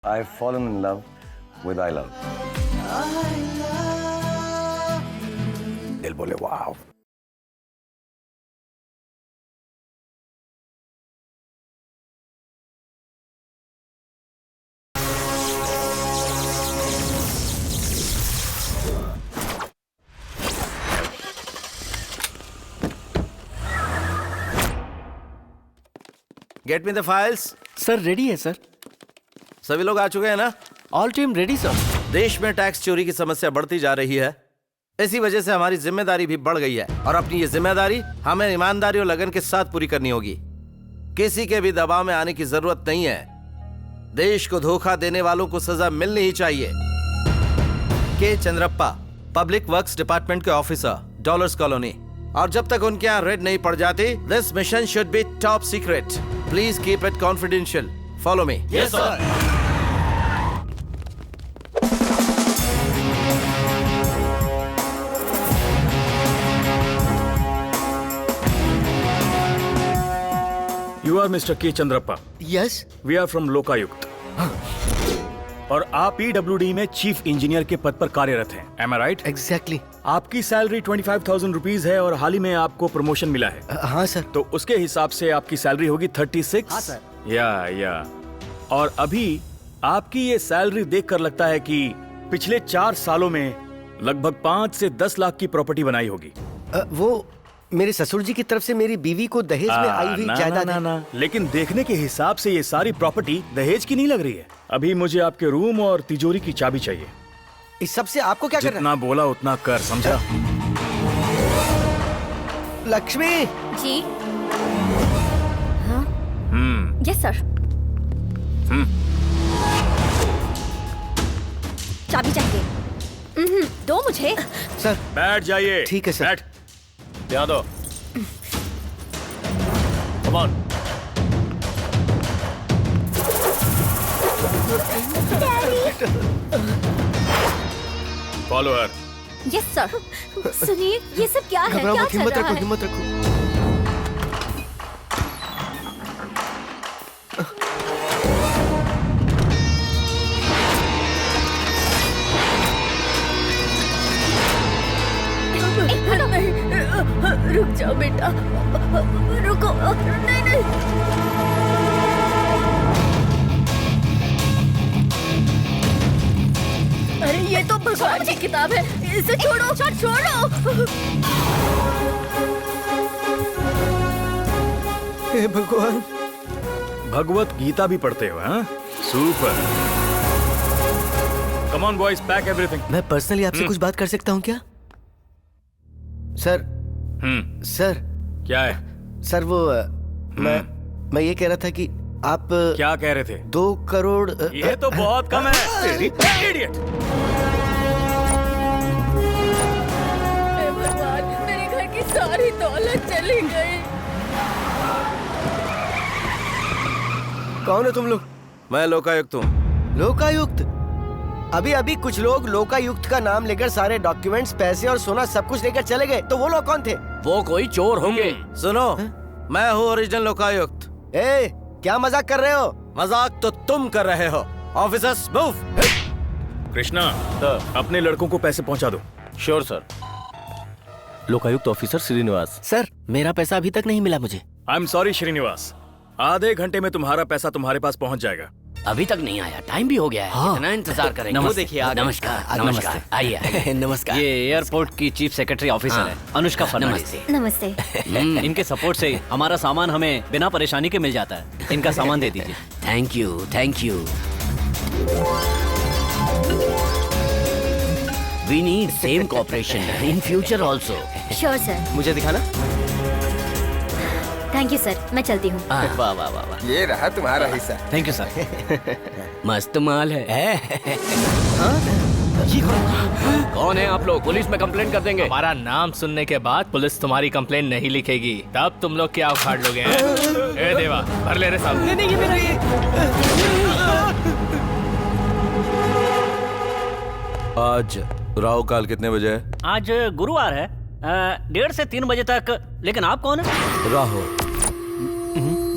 I've fallen in love with I love. दिल बोले wow. Get me the files. Sir ready है sir. सभी लोग आ चुके हैं ना? All team ready sir. देश में टैक्स चोरी की समस्या बढ़ती जा रही है, इसी वजह से हमारी जिम्मेदारी भी बढ़ गई है और अपनी ये जिम्मेदारी हमें ईमानदारी और लगन के साथ पूरी करनी होगी। किसी के भी दबाव में आने की जरूरत नहीं है। देश को धोखा देने वालों को सजा मिलनी ही चाहिए। के चंद्रप्पा, पब्लिक वर्क्स डिपार्टमेंट के ऑफिसर, डॉलर्स कॉलोनी। और जब तक उनके यहाँ रेड नहीं पड़ जाती, this mission should be top secret. Please keep it confidential. Follow me. Yes sir. You are Mr. K. Chandrappa. Yes. We are from Lokayukta. और आप PWD में चीफ इंजीनियर के पद पर कार्यरत हैं। Am I right? एग्जैक्टली। आपकी सैलरी 25,000 रुपीज है और हाल ही में आपको प्रमोशन मिला है। हाँ सर। तो उसके हिसाब से आपकी सैलरी होगी 36। हाँ सर। या और अभी आपकी ये सैलरी देखकर लगता है कि पिछले 4 सालों में लगभग 5 से 10 लाख की प्रॉपर्टी बनाई होगी। वो मेरे ससुर जी की तरफ से मेरी बीवी को दहेज में आई हुई जायदाद है। लेकिन देखने के हिसाब से ये सारी प्रॉपर्टी दहेज की नहीं लग रही है। अभी मुझे आपके रूम और तिजोरी की चाबी चाहिए। इस सब से आपको क्या करना जितना बोला उतना कर, समझा? लक्ष्मी जी। हाँ? Yes sir. चाबी चाहिए। दो मुझे। सर। बैठ जाइए। ठीक है सर। बैठ। ध्यान दो। Come on. Follow her. Yes sir. सुनिए, ये सब क्या है? घबराओ क्या मत, चल हिम्मत रहा रखो, है? हिम्मत रखो। रुक जाओ बेटा, रुको। नहीं नहीं। अरे ये तो भगवान की किताब है, इसे छोड़ो। छोड़ो। हे भगवान। भगवत गीता भी पढ़ते हो, हाँ? Super. Come on boys, pack everything. मैं पर्सनली आपसे कुछ बात कर सकता हूँ क्या? सर। सर। क्या है? सर वो मैं ये कह रहा था कि आप क्या कह रहे थे? 2 करोड़। ये तो बहुत कम है। इडियट। हे भगवान, मेरे घर की सारी दौलत चली गई। कौन हो तुम लोग? मैं लोकायुक्त हूँ। लोकायुक्त? अभी कुछ लोग लोकायुक्त का नाम लेकर सारे डॉक्यूमेंट्स, पैसे और सोना सब कुछ लेकर चले गए। तो वो लोग कौन थे? वो कोई चोर होंगे। सुनो, मैं हूँ ओरिजिनल लोकायुक्त। क्या मजाक कर रहे हो? मजाक तो तुम कर रहे हो। Officers move. कृष्णा, अपने लड़कों को पैसे पहुंचा दो। Sure sir. Lokayukta officer Srinivas. Sir, मेरा पैसा अभी तक नहीं मिला मुझे। आई एम सॉरी श्रीनिवास, आधे घंटे में तुम्हारा पैसा तुम्हारे पास पहुंच जाएगा। अभी तक नहीं आया, टाइम भी हो गया है। हाँ। इतना इंतजार करेंगे। नमस्ते। वो देखिए आ गए। नमस्कार। नमस्ते। आइए। नमस्कार। ये एयरपोर्ट की चीफ सेक्रेटरी ऑफिसर है, अनुष्का फर्नांडिस। नमस्ते। इनके सपोर्ट से हमारा सामान हमें बिना परेशानी के मिल जाता है। इनका सामान दे दीजिए। Thank you. We need same cooperation in future also. Sure sir. मुझे दिखाना। थैंक यू सर, मैं चलती हूँ। वाह। ये रहा तुम्हारा हिस्सा। Thank you sir. मस्त माल है। कौन है आप लोग? पुलिस में कंप्लेंट कर देंगे। हमारा नाम सुनने के बाद पुलिस तुम्हारी कंप्लेन नहीं लिखेगी। तब तुम लोग क्या उखाड़ लोगे? ए देवा, भर ले रे साहब। नहीं, ये मेरा ये। आज राहु काल कितने बजे है? आज गुरुवार है, 1:30 से 3 बजे तक। लेकिन आप कौन है? राहु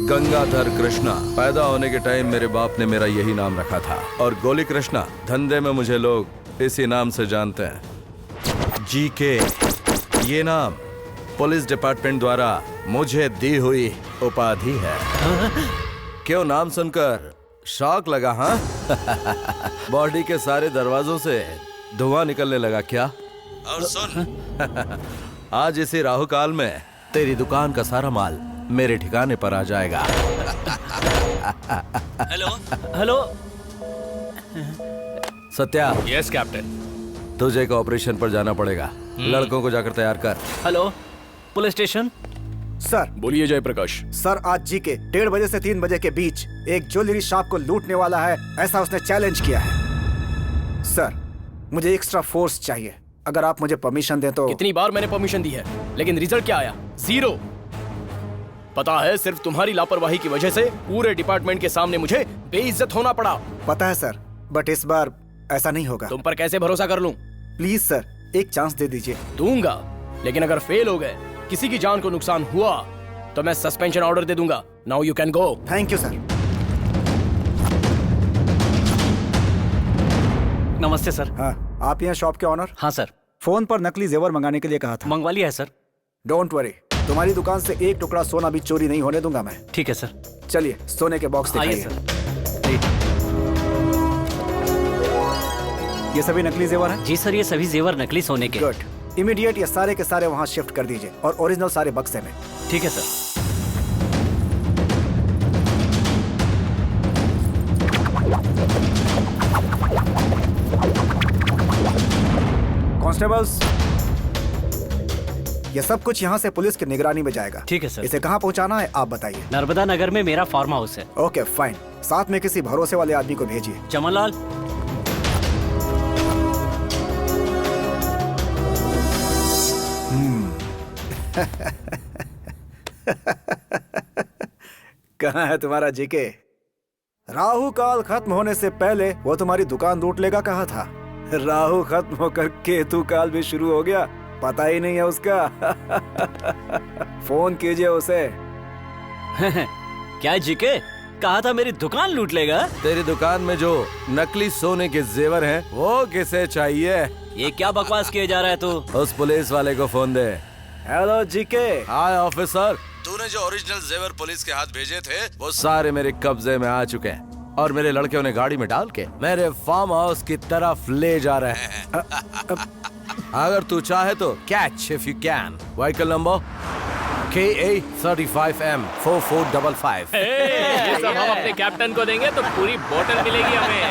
गंगाधर कृष्णा। पैदा होने के टाइम मेरे बाप ने मेरा यही नाम रखा था, और गोली कृष्णा। धंधे में मुझे लोग इसी नाम से जानते हैं, जीके। ये नाम पुलिस डिपार्टमेंट द्वारा मुझे दी हुई उपाधि है। क्यों, नाम सुनकर शौक लगा? हाँ। बॉडी के सारे दरवाजों से धुआं निकलने लगा क्या? और सुन, आज इसी राहु काल में तेरी दुकान का सारा माल मेरे ठिकाने पर आ जाएगा। Hello hello. Satya, yes captain. तुझे एक ऑपरेशन पर जाना पड़ेगा। लड़कों को जाकर तैयार कर। Hello, police station. सर, बोलिए जयप्रकाश। सर आज जी के 1:30 बजे से 3 बजे के बीच एक ज्वेलरी शॉप को लूटने वाला है, ऐसा उसने चैलेंज किया है। सर, मुझे एक्स्ट्रा फोर्स चाहिए। अगर आप मुझे परमिशन दें तो। कितनी बार मैंने परमिशन दी है, लेकिन रिजल्ट क्या आया? 0। पता है, सिर्फ तुम्हारी लापरवाही की वजह से पूरे डिपार्टमेंट के सामने मुझे बेइज्जत होना पड़ा। पता है सर, बट इस बार ऐसा नहीं होगा। तुम पर कैसे भरोसा कर लूं? प्लीज सर, एक चांस दे दीजिए। दूंगा, लेकिन अगर फेल हो गए, किसी की जान को नुकसान हुआ, तो मैं सस्पेंशन ऑर्डर दे दूंगा। Now you can go. Thank you sir. नमस्ते सर। हाँ, आप यहाँ शॉप के ऑनर? हाँ सर। फोन पर नकली जेवर मंगाने के लिए कहा था। मंगवा लिया है सर। डोंट वरी, तुम्हारी दुकान से एक टुकड़ा सोना भी चोरी नहीं होने दूंगा मैं। ठीक है सर। चलिए, सोने के बॉक्स आइए दिखाइए। सर। ये सभी नकली जेवर हैं? जी सर, ये सभी जेवर नकली सोने के। गुड। इमीडिएट ये सारे के सारे वहाँ शिफ्ट कर दीजिए, और ओरिजिनल सारे बक्से में। ठीक है सर। कांस्टेबल्स, ये सब कुछ यहाँ से पुलिस की निगरानी में जाएगा। ठीक है सर। इसे कहाँ पहुँचाना है आप बताइए। नर्मदा नगर में मेरा फार्म हाउस है। ओके फाइन, साथ में किसी भरोसे वाले आदमी को भेजिए। चमनलाल। कहाँ है तुम्हारा जीके? राहु काल खत्म होने से पहले वो तुम्हारी दुकान लूट लेगा कहा था। राहु खत्म होकर केतु काल भी शुरू हो गया, पता ही नहीं है उसका। फोन कीजिए उसे। क्या जीके? कहा था मेरी दुकान लूट लेगा। तेरी दुकान में जो नकली सोने के जेवर हैं, वो किसे चाहिए? ये क्या बकवास किए जा रहा है तू? उस पुलिस वाले को फोन दे। Hello GK. हाय ऑफिसर, तूने जो ओरिजिनल जेवर पुलिस के हाथ भेजे थे, वो सारे मेरे कब्जे में आ चुके हैं, और मेरे लड़के उन्हें गाड़ी में डाल के मेरे फार्म हाउस की तरफ ले जा रहे हैं। अगर तू चाहे तो catch if you can. Vehicle number KA 35M 4455। ये सब हम अपने कैप्टन को देंगे तो पूरी बोतल मिलेगी हमें।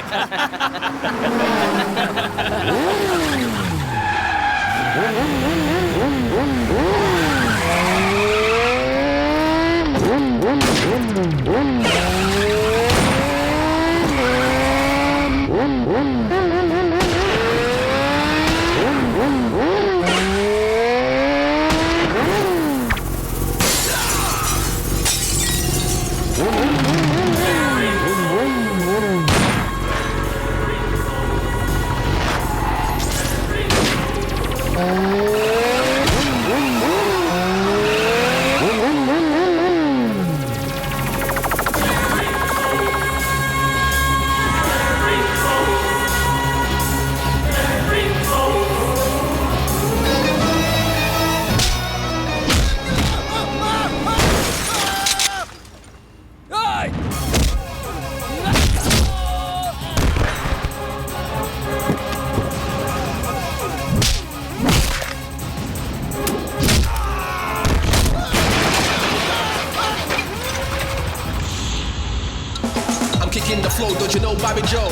Kicking the flow, don't you know Bobby Joe?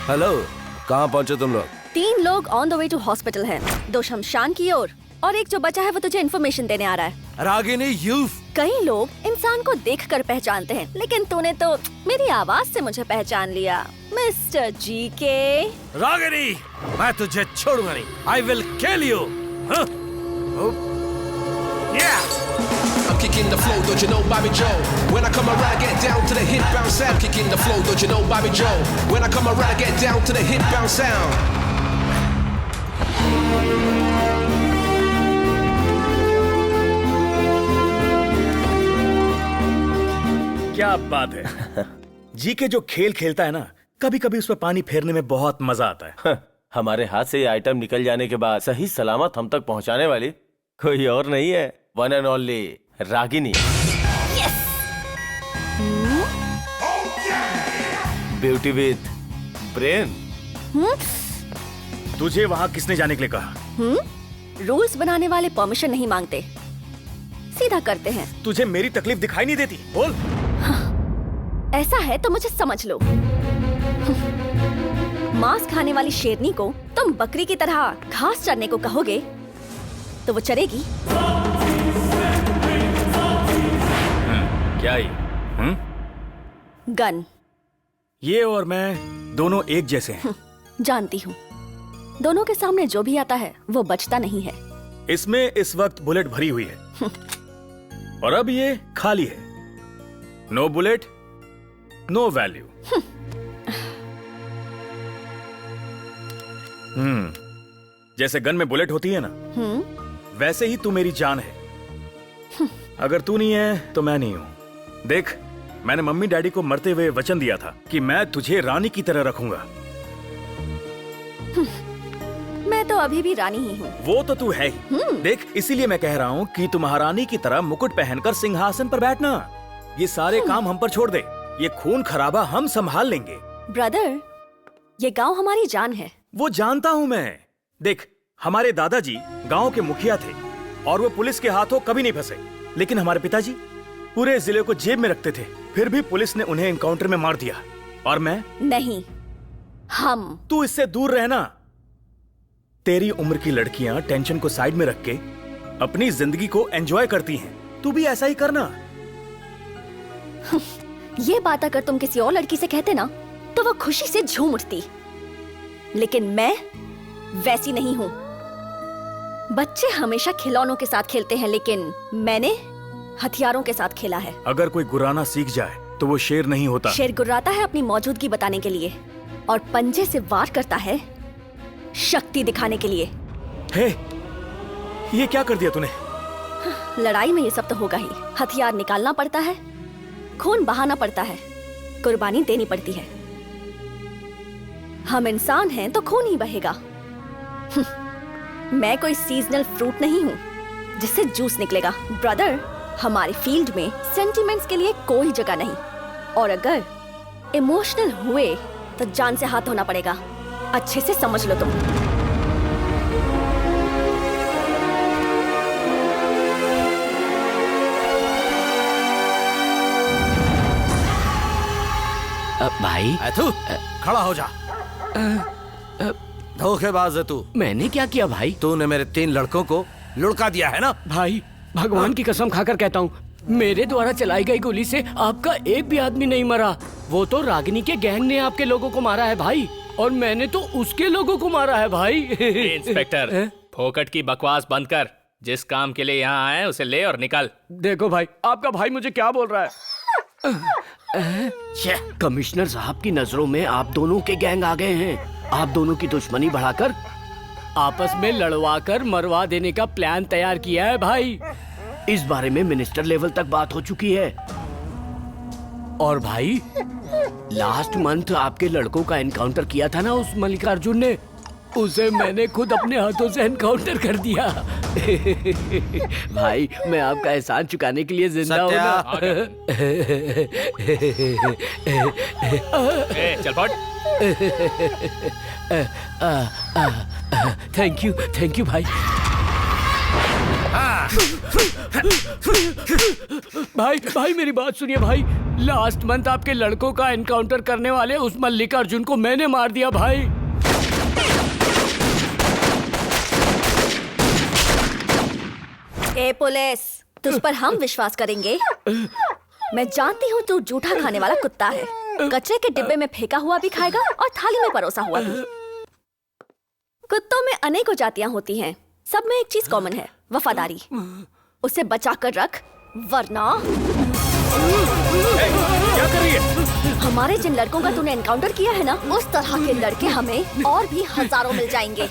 Hello, कहाँ पहुँचे तुम लोग? 3 लोग on the way to hospital हैं। 2 शमशान की ओर, और एक जो बचा है वो तुझे इन्फॉर्मेशन देने आ रहा है। रागिनी यूफ। कई लोग इंसान को देखकर पहचानते हैं, लेकिन तूने तो मेरी आवाज से मुझे पहचान लिया, मिस्टर जीके। रागिनी, मैं तुझे छोड़ूंगा नहीं। I will kill you. I'm kicking the flow, don't you know Bobby Joe? When I come around, I get down to the hit bounce sound. I'm kicking the flow, don't you know Bobby Joe? When I come around, I get down to the hit bounce sound. क्या बात है। GK जो खेल खेलता है ना, कभी कभी उस पर पानी फेरने में बहुत मजा आता है। हमारे हाथ से ये आइटम निकल जाने के बाद सही सलामत हम तक पहुंचाने वाली कोई और नहीं है, one and only Ragini. Beauty with brain. तुझे वहाँ किसने जाने के लिए कहा? रूल्स बनाने वाले परमिशन नहीं मांगते, सीधा करते हैं। तुझे मेरी तकलीफ दिखाई नहीं देती? बोल। ऐसा है तो मुझे समझ लो। मांस खाने वाली शेरनी को तुम बकरी की तरह घास चरने को कहोगे तो वो चरेगी? क्या ही? गन। ये और मैं दोनों एक जैसे हैं। जानती हूँ, दोनों के सामने जो भी आता है वो बचता नहीं है। इसमें इस वक्त बुलेट भरी हुई है और अब ये खाली है। No bullet, no value. जैसे गन में बुलेट होती है ना, वैसे ही तू मेरी जान है। अगर तू नहीं है तो मैं नहीं हूं। देख, मैंने मम्मी डैडी को मरते हुए वचन दिया था कि मैं तुझे रानी की तरह रखूंगा। मैं तो अभी भी रानी ही हूँ। वो तो तू है ही। देख, इसीलिए मैं कह रहा हूँ कि तू महारानी की तरह मुकुट पहनकर सिंहासन पर बैठना। ये सारे काम हम पर छोड़ दे। ये खून खराबा हम संभाल लेंगे। ब्रदर, ये गांव हमारी जान है। वो जानता हूँ मैं। देख, हमारे दादाजी गांव के मुखिया थे और वो पुलिस के हाथों कभी नहीं फंसे। लेकिन हमारे पिताजी पूरे जिले को जेब में रखते थे, फिर भी पुलिस ने उन्हें एनकाउंटर में मार दिया। और मैं नहीं, हम। तू इससे दूर रहना। तेरी उम्र की लड़कियां टेंशन को साइड में रख के अपनी जिंदगी को एंजॉय करती हैं। तू भी ऐसा ही करना। ये बात अगर तुम किसी और लड़की से कहते ना तो वो खुशी से झूम उठती, लेकिन मैं वैसी नहीं हूँ। बच्चे हमेशा खिलौनों के साथ खेलते हैं, लेकिन मैंने हथियारों के साथ खेला है। अगर कोई गुर्राना सीख जाए तो वो शेर नहीं होता। शेर गुर्राता है अपनी मौजूदगी बताने के लिए, और पंजे से वार करता है शक्ति दिखाने के लिए। हे, ये क्या कर दिया तूने? लड़ाई में ये सब तो होगा ही। हथियार निकालना पड़ता है, खून बहाना पड़ता है, कुर्बानी देनी पड़ती है। हम इंसान हैं तो खून ही बहेगा। मैं कोई सीजनल फ्रूट नहीं हूँ जिससे जूस निकलेगा। ब्रदर, हमारे फील्ड में सेंटिमेंट्स के लिए कोई जगह नहीं, और अगर इमोशनल हुए तो जान से हाथ धोना पड़ेगा। अच्छे से समझ लो तुम। भाई तू खड़ा हो जा। धोखेबाज है तू। मैंने क्या किया भाई? तूने मेरे 3 लड़कों को लुढ़का दिया है ना? भाई, भगवान की कसम खाकर कहता हूँ, मेरे द्वारा चलाई गई गोली से आपका एक भी आदमी नहीं मरा। वो तो रागिनी के गैंग ने आपके लोगों को मारा है भाई, और मैंने तो उसके लोगों को मारा है भाई। इंस्पेक्टर, फोकट की बकवास बंद कर। जिस काम के लिए यहाँ आए उसे ले और निकल। देखो भाई, आपका भाई मुझे क्या बोल रहा है। कमिश्नर साहब की नजरों में आप दोनों के गैंग आ गए हैं। आप दोनों की दुश्मनी बढ़ाकर आपस में लड़वा कर मरवा देने का प्लान तैयार किया है भाई। इस बारे में मिनिस्टर लेवल तक बात हो चुकी है। और भाई, लास्ट मंथ आपके लड़कों का एनकाउंटर किया था ना उस मल्लिकार्जुन ने, उसे मैंने खुद अपने हाथों से एनकाउंटर कर दिया। भाई, मैं आपका एहसान चुकाने के लिए जिंदा हूं ना। चल पट। थैंक यू भाई। भाई मेरी बात सुनिए भाई। लास्ट मंथ आपके लड़कों का एनकाउंटर करने वाले उस मल्लिकार्जुन को मैंने मार दिया भाई। ए पुलिस, तुझ पर हम विश्वास करेंगे? मैं जानती हूँ तू जूठा खाने वाला कुत्ता है। कचरे के डिब्बे में फेंका हुआ भी खाएगा और थाली में परोसा हुआ भी। कुत्तों में अनेकों जातियां होती हैं, सब में एक चीज कॉमन है, वफादारी। उसे बचा कर रख, वरना क्या कर रही है? हम हमारे जिन लड़कों का तूने एनकाउंटर किया है ना, उस तरह के लड़के हमें और भी हजारों मिल जाएंगे।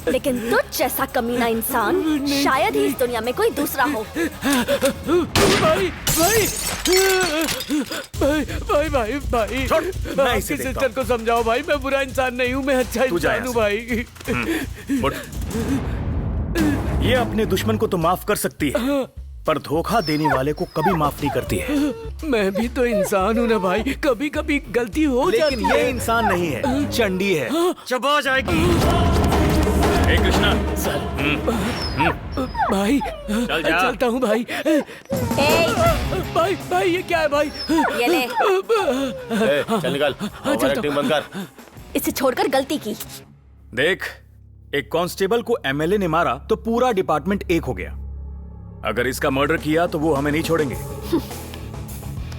लेकिन तुझ जैसा कमीना इंसान शायद ही इस दुनिया में कोई दूसरा हो। भाई भाई भाई भाई भाई मैं इसे आपकी देखता सिस्टर को समझाओ भाई, मैं बुरा इंसान नहीं हूँ, मैं अच्छा तू जा इंसान हूँ भाई। उठ। ये अपने दुश्मन को तो माफ कर सकती है, पर धोखा देने वाले को कभी माफ नहीं करती है। मैं भी तो इंसान हूँ ना भाई, कभी कभी गलती हो जाती लेकिन है। ये इंसान नहीं है, चंडी है। चबा जाएगी। हे कृष्णा, भाई चल जा। चलता हूँ भाई। भाई भाई ये क्या है भाई? ये ले। चल निकल, ओवर एक्टिंग बंद कर। इसे छोड़कर गलती की। देख, एक कांस्टेबल को एमएलए ने मारा तो पूरा डिपार्टमेंट एक हो गया। अगर इसका मर्डर किया तो वो हमें नहीं छोड़ेंगे।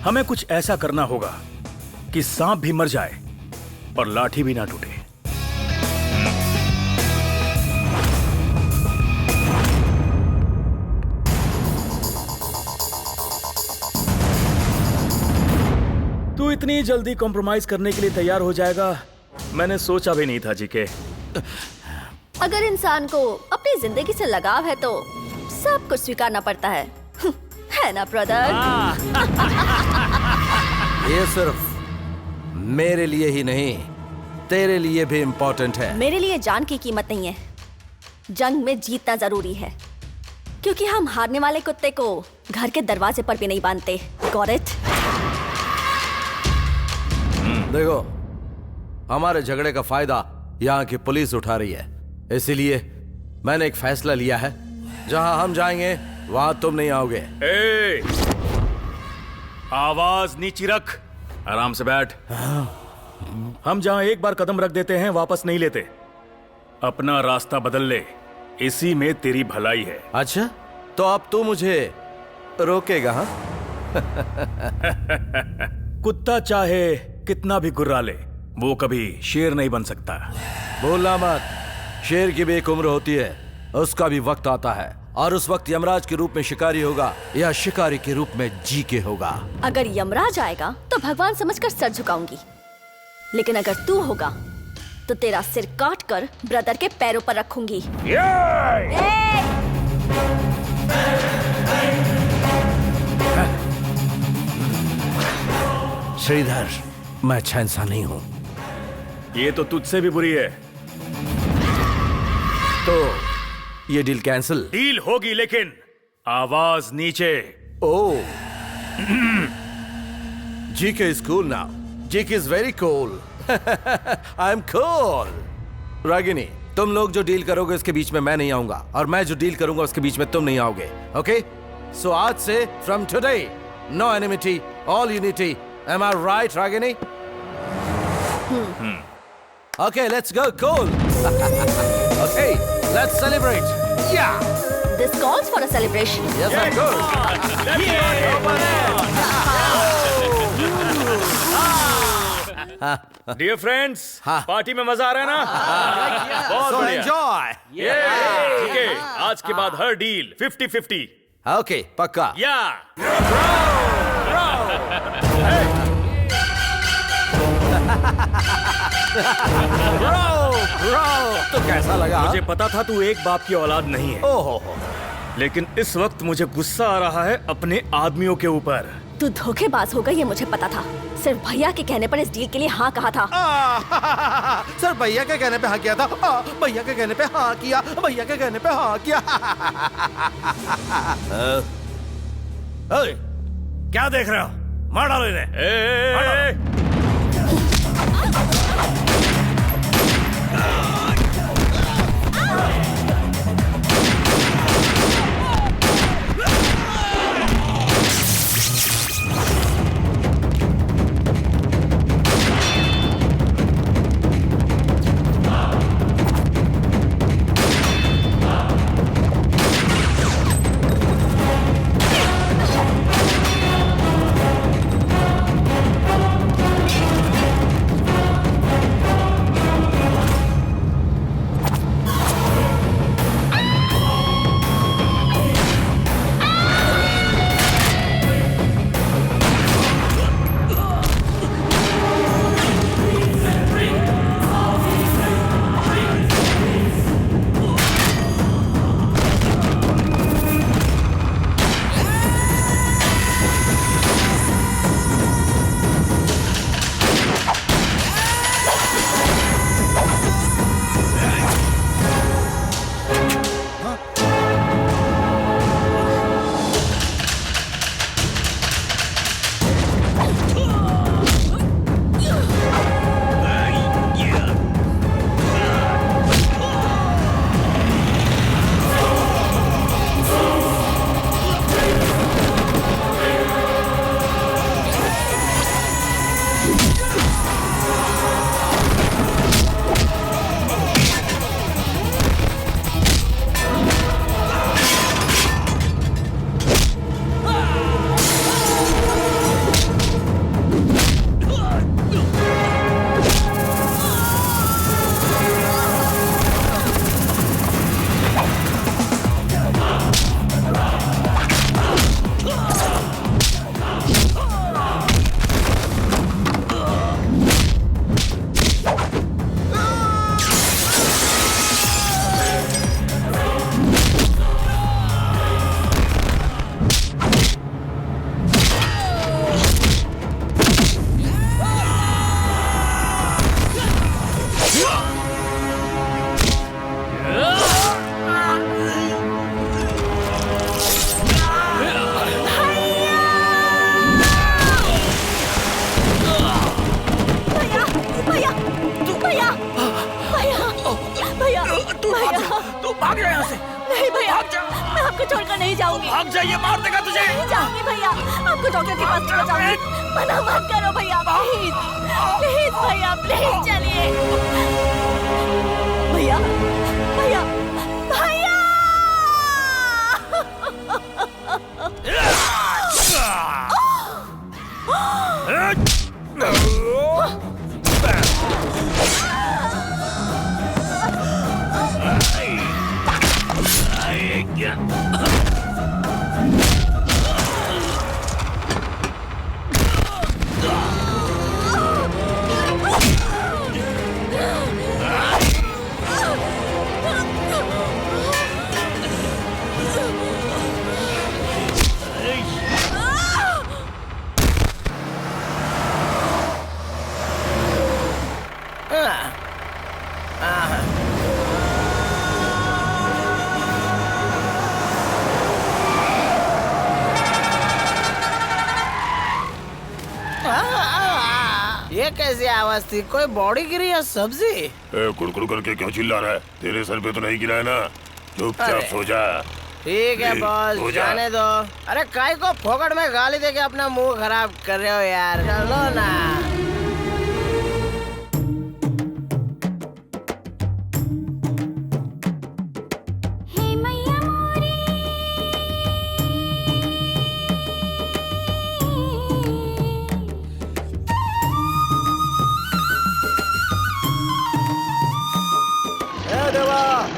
हमें कुछ ऐसा करना होगा कि सांप भी मर जाए और लाठी भी ना टूटे। तू इतनी जल्दी कॉम्प्रोमाइज करने के लिए तैयार हो जाएगा, मैंने सोचा भी नहीं था जीके। अगर इंसान को अपनी जिंदगी से लगाव है तो सब कुछ स्वीकारना पड़ता है। है ना ब्रदर? ये सिर्फ मेरे लिए ही नहीं, तेरे लिए भी इम्पोर्टेंट है। मेरे लिए जान की कीमत नहीं है, जंग में जीतना जरूरी है, क्योंकि हम हारने वाले कुत्ते को घर के दरवाजे पर भी नहीं बांधते। Got it? देखो, हमारे झगड़े का फायदा यहाँ की पुलिस उठा रही है, इसीलिए मैंने एक फैसला लिया है, जहां हम जाएंगे वहां तुम नहीं आओगे। ए, आवाज नीची रख, आराम से बैठ। हम जहां एक बार कदम रख देते हैं वापस नहीं लेते। अपना रास्ता बदल ले, इसी में तेरी भलाई है। अच्छा, तो अब तू मुझे रोकेगा? हाँ? कुत्ता चाहे कितना भी गुर्रा ले, वो कभी शेर नहीं बन सकता। बोलना मत, शेर की भी एक उम्र होती है, उसका भी वक्त आता है, और उस वक्त यमराज के रूप में शिकारी होगा या शिकारी के रूप में जी के होगा। अगर यमराज आएगा तो भगवान समझकर सर झुकाऊंगी, लेकिन अगर तू होगा तो तेरा सिर काट कर ब्रदर के पैरों पर रखूंगी। श्रीधर, मैं अच्छा इंसान नहीं हूं। ये तो तुझसे भी बुरी है। तो ये डील कैंसिल? डील होगी, लेकिन आवाज नीचे। Oh, GK is cool now. GK is very cool. I'm cool. Ragini, तुम लोग जो डील करोगे उसके बीच में मैं नहीं आऊंगा, और मैं जो डील करूंगा उसके बीच में तुम नहीं आओगे। ओके? सो आज से from today, no enmity, all unity. Am I right, Ragini? Okay, let's go, cool. Okay, let's celebrate. Yeah. This calls for a celebration. Yes, of course. Dear friends, party में मजा आ रहा है ना? बहुत So बढ़िया। enjoy. ठीक है, आज के बाद हर डील 50-50। Okay, पक्का। या तो कैसा लगा? मुझे पता था तू एक बाप की औलाद नहीं है। ओहो, लेकिन इस वक्त मुझे गुस्सा आ रहा है अपने आदमियों के ऊपर। तू धोखेबाज होगा ये मुझे पता था। सिर्फ भैया के कहने पर इस डील के लिए हाँ कहा था। सर भैया के कहने पे हाँ किया था। भैया के कहने पे हाँ किया। भैया के कहने पे हाँ किया। क्या देख रहे हो? मार डालो इन्हें। जाऊंगी। भाग जाइए, मार देगा तुझे। नहीं जाऊंगी भैया, आपको डॉक्टर के पास ले जाऊंगी। मना मत करो भैया, प्लीज प्लीज भैया, प्लीज चलिए भैया भैया भैया। ये कैसी आवाज थी? कोई बॉडी गिरी या सब्जी? कुड़कुड़ करके क्यों चिल्ला रहा है? तेरे सर पे तो नहीं गिरा है ना? चुपचाप सो जा। ठीक है बॉस, जाने दो। अरे काय को फोकट में गाली देके अपना मुंह खराब कर रहे हो यार, चलो ना।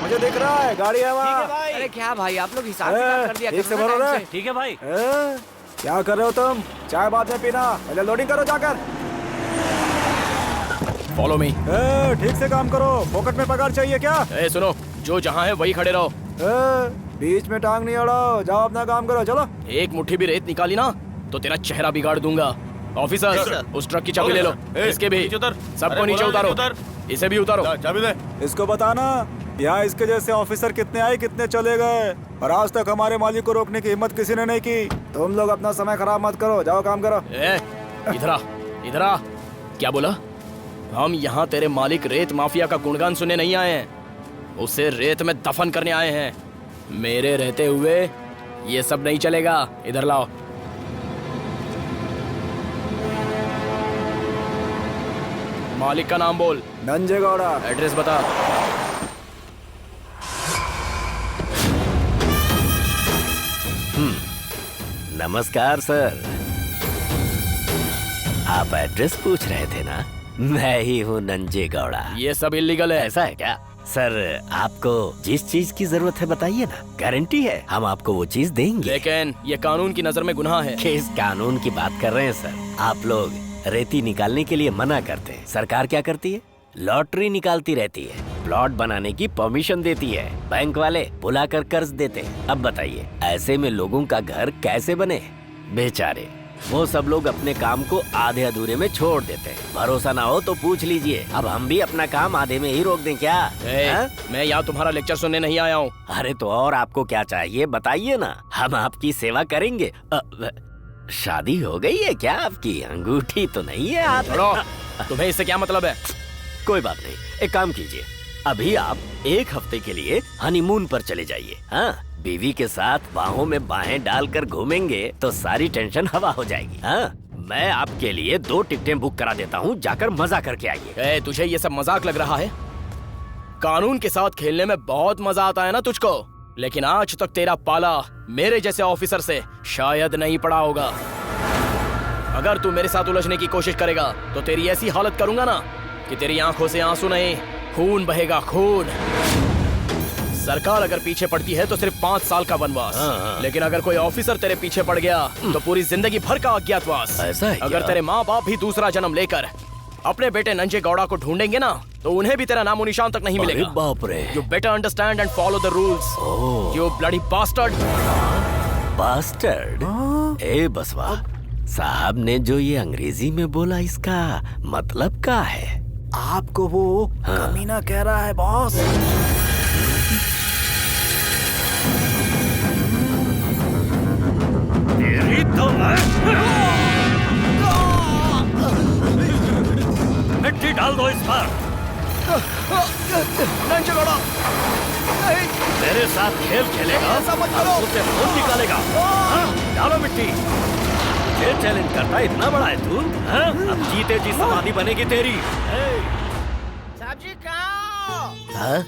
मुझे दिख रहा है, गाड़ी है वहाँ। अरे क्या भाई, आप लोग हिसाब कर दिया। ठीक से भरो रे। ठीक है भाई। क्या कर रहे हो तुम? चाय बाद में पीना, पहले लोडिंग करो जाकर। Follow me. ठीक से काम करो, पॉकेट में पगार चाहिए क्या? सुनो, जो जहाँ है वही खड़े रहो। बीच में टांग नहीं अड़ाओ, जाओ अपना काम करो, चलो। एक मुट्ठी भी रेत निकाली ना तो तेरा चेहरा बिगाड़ दूंगा। ऑफिसर, उस ट्रक की चाबी ले लो। इसके भी, सबको नीचे उतारो। इसे भी उतारो। चाबी दे। इसको बताना यहाँ इसके जैसे ऑफिसर कितने आए कितने चले गए, और आज तक हमारे मालिक को रोकने की हिम्मत किसी ने नहीं की। तुम लोग अपना समय खराब मत करो, जाओ काम करो। इधर आ, इधर आ। क्या बोला? हम यहाँ तेरे मालिक रेत माफिया का गुणगान सुनने नहीं आए हैं, उसे रेत में दफन करने आए हैं। मेरे रहते हुए ये सब नहीं चलेगा। इधर लाओ। मालिक का नाम बोल। नंजे गौड़ा। एड्रेस बता। नमस्कार सर, आप एड्रेस पूछ रहे थे ना? मैं ही हूँ नंजे गौड़ा। ये सब इल्लीगल है। ऐसा है क्या? सर आपको जिस चीज की जरूरत है बताइए ना, गारंटी है हम आपको वो चीज देंगे। लेकिन ये कानून की नजर में गुनाह है। किस कानून की बात कर रहे हैं सर? आप लोग रेती निकालने के लिए मना करते हैं, सरकार क्या करती है? लॉटरी निकालती रहती है, प्लॉट बनाने की परमिशन देती है, बैंक वाले बुलाकर कर्ज देते हैं। अब बताइए ऐसे में लोगों का घर कैसे बने? बेचारे वो सब लोग अपने काम को आधे अधूरे में छोड़ देते हैं। भरोसा ना हो तो पूछ लीजिए, अब हम भी अपना काम आधे में ही रोक दें क्या? मैं यहाँ तुम्हारा लेक्चर सुनने नहीं आया हूँ। अरे तो और आपको क्या चाहिए बताइए ना, हम आपकी सेवा करेंगे। शादी हो गई है क्या आपकी? अंगूठी तो नहीं है हाथ। तुम्हें इससे क्या मतलब है? कोई बात नहीं, एक काम कीजिए, अभी आप एक हफ्ते के लिए हनीमून पर चले जाइए। हाँ, बीवी के साथ बाहों में बाहें डालकर घूमेंगे तो सारी टेंशन हवा हो जाएगी। हाँ, मैं आपके लिए 2 टिकटें बुक करा देता हूँ, जाकर मजा करके आइए। तुझे ये सब मजाक लग रहा है? कानून के साथ खेलने में बहुत मजा आता है ना तुझको, लेकिन आज तक तेरा पाला मेरे जैसे ऑफिसर से शायद नहीं पड़ा होगा। अगर तू मेरे साथ उलझने की कोशिश करेगा तो तेरी ऐसी हालत करूंगा ना कि तेरी आंखों से आंसू नहीं, खून बहेगा, खून। सरकार अगर पीछे पड़ती है तो सिर्फ 5 साल का वनवास, लेकिन अगर कोई ऑफिसर तेरे पीछे पड़ गया तो पूरी जिंदगी भर का अज्ञातवास। ऐसा है क्या? अगर तेरे माँ बाप भी दूसरा जन्म लेकर अपने बेटे नंजे गौड़ा को ढूंढेंगे ना तो उन्हें भी तेरा नामो निशान तक नहीं मिलेगा। बाप रे। You better understand and follow the rules. You bloody bastard. Bastard? ए बसवा साहब ने जो ये अंग्रेजी में बोला, इसका मतलब क्या है? आपको वो कमीना कह रहा है बॉस। मिट्टी डाल दो इस पर। नंजे गौड़ा। मेरे साथ खेल खेलेगा, उसे खून निकालेगा। हाँ, डालो मिट्टी। ये चैलेंज करता इतना बड़ा है तू? हाँ? अब जीते जी समाधि बनेगी तेरी। सब्जी खाओ। हाँ?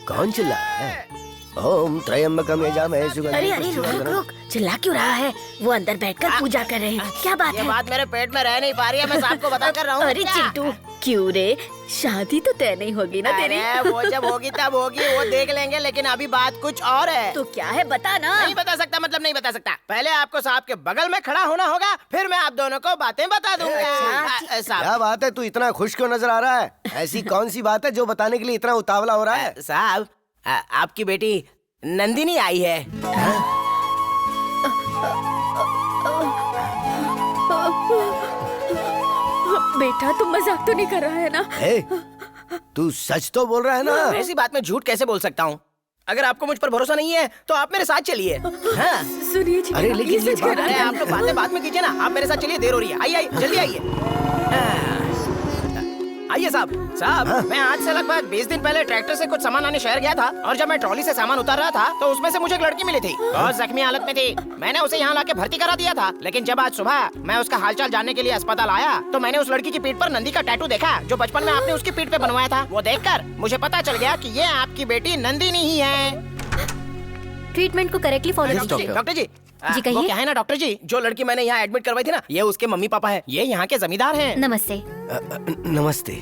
कौन चिल्ला रहा है? ओम त्रयंबकम यजामहे सुगंधिं अरे अरे रुक रुक, चिल्ला क्यों रहा है? वो अंदर बैठकर पूजा कर रहे हैं। क्या बात है? ये बात मेरे पेट में रह नहीं पा रही है, मैं साहब को बता कर रहा हूँ। अरे चिंटू, क्यों रे? शादी तो तय नहीं होगी ना तेरी? वो जब होगी तब होगी, वो देख लेंगे। लेकिन अभी बात कुछ और है। तो क्या है बता ना। नहीं बता सकता मतलब नहीं बता सकता। पहले आपको साहब के बगल में खड़ा होना होगा, फिर मैं आप दोनों को बातें बता दूंगा। क्या बात है, तू इतना खुश क्यों नजर आ रहा है? ऐसी कौन सी बात है जो बताने के लिए इतना उतावला हो रहा है? साहब, आपकी बेटी नंदिनी आई है। बेटा तुम मजाक तो नहीं कर रहा है ना? तू सच तो बोल रहा है ना? ऐसी बात में झूठ कैसे बोल सकता हूँ? अगर आपको मुझ पर भरोसा नहीं है तो आप मेरे साथ चलिए। हाँ? सुनिए जी, अरे लेकिन ये सच कह रहा है। आप लोग बातें बाद में कीजिए ना, आप मेरे साथ चलिए, देर हो रही है। आइए आइए, जल्दी आइए। आइए साहब। मैं आज से लगभग 20 दिन पहले ट्रैक्टर से कुछ सामान आने शहर गया था, और जब मैं ट्रॉली से सामान उतार रहा था तो उसमें से मुझे एक लड़की मिली थी। बहुत जख्मी हालत में थी। मैंने उसे यहाँ लाके भर्ती करा दिया था। लेकिन जब आज सुबह मैं उसका हालचाल जानने के लिए अस्पताल आया तो मैंने उस लड़की की पीठ पर नंदी का टैटू देखा, जो बचपन में आपने उसकी पीठ पे बनवाया था। वो देखकर मुझे पता चल गया कि ये आपकी बेटी नंदिनी ही है। ट्रीटमेंट को करेक्टली फॉलो कीजिए। डॉक्टर जी, जी कहिए। वो क्या है ना डॉक्टर जी, जो लड़की मैंने यहाँ एडमिट करवाई थी ना, ये उसके मम्मी पापा है। ये यहाँ के जमींदार हैं। नमस्ते। नमस्ते।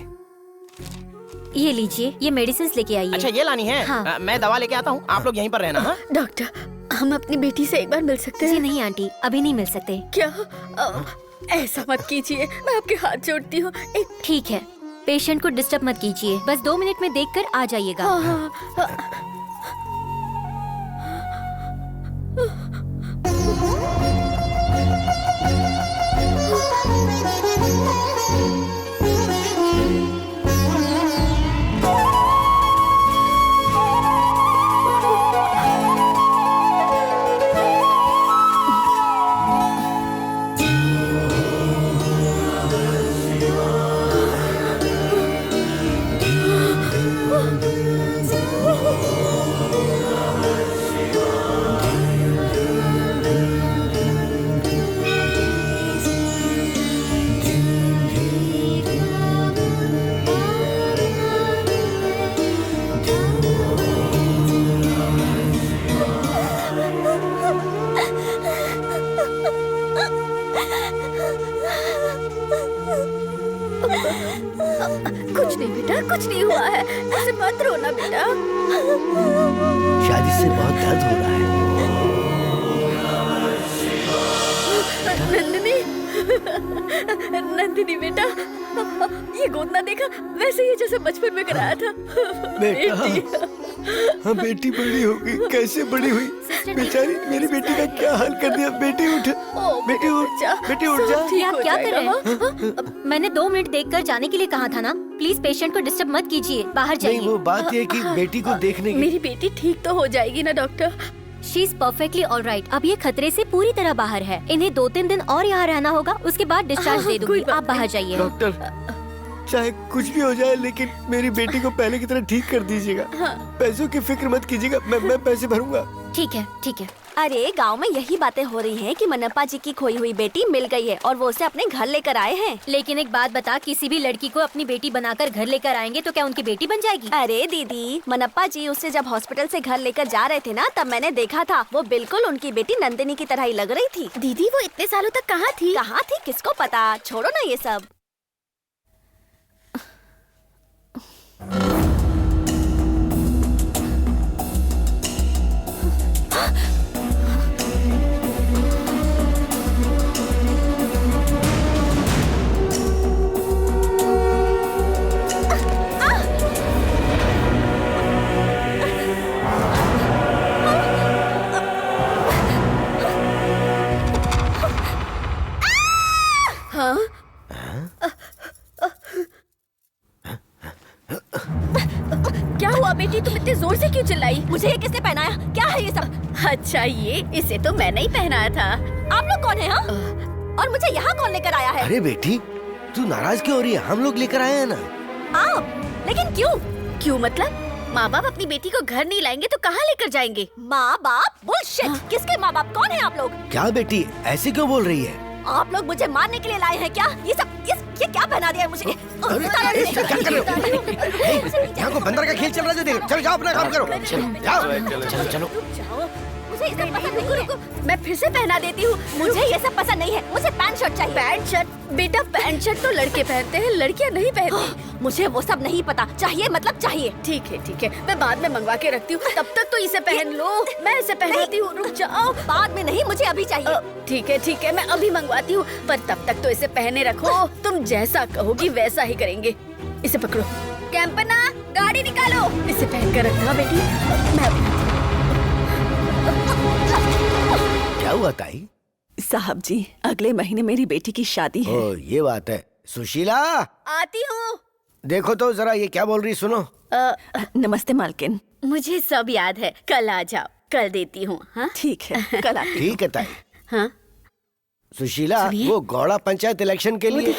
ये लीजिए, ये मेडिसिन लेके आइए। अच्छा ये लानी है? हाँ। मैं दवा लेके आता हूँ, आप लोग यहीं पर रहना। हाँ? डॉक्टर, हम अपनी बेटी से एक बार मिल सकते हैं? जी नहीं आंटी, अभी नहीं मिल सकते। क्या? ऐसा मत कीजिए, मैं आपके हाथ जोड़ती हूँ। ठीक है, पेशेंट को डिस्टर्ब मत कीजिए, बस 2 मिनट में देखकर आ जाइएगा। कुछ नहीं बेटा, कुछ नहीं हुआ है, ऐसे मत रोना बेटा। शायद इससे बहुत दर्द हो रहा है। नंदिनी, नंदिनी बेटा, ये गोद ना देखा? वैसे ही जैसे बचपन में कराया था। बेटा, हाँ बेटी बड़ी हो गई। कैसे बड़ी हुई बेचारी, मेरी बेटी का क्या हाल कर दिया। बेटी उठ, बेटी उठ जा, बेटी उठ जा। ये आप क्या कर रहे हैं? मैंने 2 मिनट देखकर जाने के लिए कहा था ना। प्लीज पेशेंट को डिस्टर्ब मत कीजिए, बाहर जाइए। नहीं, वो बात ये कि बेटी को देखने की। मेरी बेटी ठीक तो हो जाएगी ना doctor? She is perfectly all right. अब ये खतरे से पूरी तरह बाहर है। इन्हें 2-3 दिन और यहाँ रहना होगा, उसके बाद डिस्चार्ज दे दूंगी। आप बाहर जाइए। डॉक्टर, चाहे कुछ भी हो जाए लेकिन मेरी बेटी को पहले की तरह ठीक कर दीजिएगा। पैसों की फिक्र मत कीजिएगा, मैं पैसे भरूंगा। ठीक है, ठीक है। अरे गांव में यही बातें हो रही हैं कि मनप्पा जी की खोई हुई बेटी मिल गई है और वो उसे अपने घर लेकर आए हैं। लेकिन एक बात बता, किसी भी लड़की को अपनी बेटी बनाकर घर लेकर आएंगे तो क्या उनकी बेटी बन जाएगी? अरे दीदी, मनप्पा जी उसे जब हॉस्पिटल से घर लेकर जा रहे थे ना, तब मैंने देखा था। वो बिल्कुल उनकी बेटी नंदिनी की तरह ही लग रही थी। दीदी वो इतने सालों तक कहाँ थी? कहाँ थी किसको पता, छोड़ो ना ये सब। क्या हुआ बेटी, तुम इतने जोर से क्यों चिल्लाई? मुझे ये किसने पहनाया? क्या है ये सब? अच्छा ये, इसे तो मैंने ही पहनाया था। आप लोग कौन है? हाँ? और मुझे यहाँ कौन लेकर आया है? अरे बेटी, तू नाराज क्यों हो रही है? हम लोग लेकर आए हैं ना। आप? लेकिन क्यों? क्यों मतलब? माँ बाप अपनी बेटी को घर नहीं लाएंगे तो कहाँ लेकर जाएंगे? माँ बाप बुलशिट। किसके माँ बाप? कौन है आप लोग? क्या बेटी ऐसे क्यों बोल रही है? आप लोग मुझे मारने के लिए लाए हैं क्या? ये क्या पहना दिया है मुझे? यहाँ को बंदर का खेल चल रहा है। जो चलो जाओ अपना काम करो। चलो मुझे ये सब पसंद नहीं। रुको, मैं फिर से पहना देती हूँ। मुझे ये सब पसंद नहीं है। मुझे पैंट शर्ट चाहिए। Pant shirt? बेटा पैंट शर्ट तो लड़के पहनते हैं, लड़कियाँ नहीं पहनती। मुझे वो सब नहीं पता। चाहिए मतलब चाहिए। ठीक है, मैं बाद में मंगवा के रखती हूँ। तब तक तो इसे पहन लो। मैं इसे पहनाती हूँ। रुक जाओ। बाद में नहीं, मुझे अभी चाहिए। ठीक है, मैं अभी मंगवाती हूँ, पर तब तक तो इसे पहने रखो। तुम जैसा कहोगी वैसा ही करेंगे। इसे पकड़ो। कैंपना, गाड़ी निकालो। इसे पहन कर रखना बेटी। मैं क्या हुआ ताई? साहब जी, अगले महीने मेरी बेटी की शादी है। ओ, ये बात है। सुशीला, आती हूँ। देखो तो जरा ये क्या बोल रही, सुनो। नमस्ते मालकिन। मुझे सब याद है, कल आ जाओ, कल देती हूँ। हाँ ठीक है, कल आती हूँ। ठीक है ताई। हाँ सुशीला, वो गौड़ा पंचायत इलेक्शन के लिए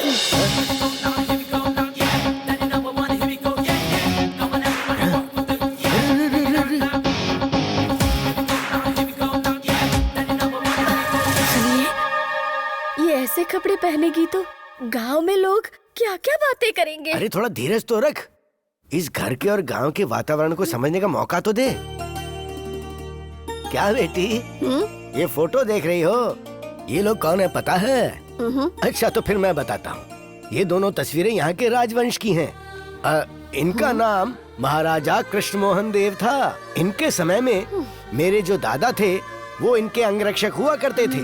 ऐसे कपड़े पहनेगी तो गांव में लोग क्या क्या बातें करेंगे। अरे थोड़ा धीरज तो रख। इस घर के और गांव के वातावरण को समझने का मौका तो दे। क्या बेटी, ये फोटो देख रही हो? ये लोग कौन है पता है? अच्छा तो फिर मैं बताता हूँ। ये दोनों तस्वीरें यहाँ के राजवंश की हैं। इनका नाम महाराजा कृष्ण मोहन देव था। इनके समय में मेरे जो दादा थे वो इनके अंगरक्षक हुआ करते थे।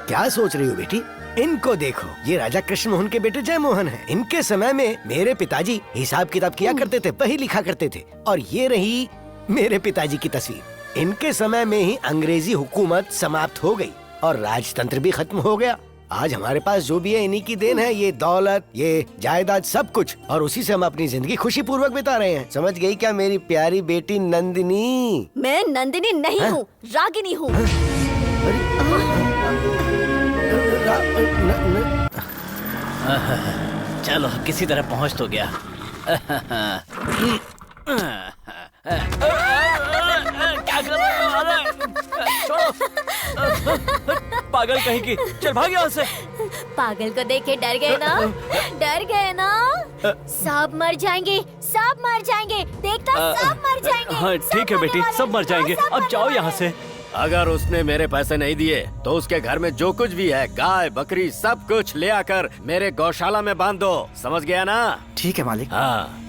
क्या सोच रही हो बेटी? इनको देखो, ये राजा कृष्ण मोहन के बेटे जय मोहन हैं। इनके समय में मेरे पिताजी हिसाब किताब किया करते थे, वही लिखा करते थे। और ये रही मेरे पिताजी की तस्वीर। इनके समय में ही अंग्रेजी हुकूमत समाप्त हो गई और राजतंत्र भी खत्म हो गया। आज हमारे पास जो भी है इन्हीं की देन है। ये दौलत, ये जायदाद, सब कुछ। और उसी से हम अपनी जिंदगी खुशी पूर्वक बिता रहे हैं। समझ गई क्या मेरी प्यारी बेटी नंदिनी? मैं नंदिनी नहीं हूँ, रागिनी हूँ। चलो किसी तरह पहुंच तो गया। क्या कर रहे हो? पागल कहीं की, चल भाग यहाँ से। पागल को देखे डर गए ना? डर गए ना? सब मर जाएंगे, सब मर जाएंगे। देखना, सब मर जाएंगे। हाँ ठीक है बेटी, सब मर जाएंगे। अब जाओ यहाँ से। अगर उसने मेरे पैसे नहीं दिए तो उसके घर में जो कुछ भी है, गाय बकरी सब कुछ ले आकर मेरे गौशाला में बांध दो। समझ गया ना? ठीक है मालिक। हाँ।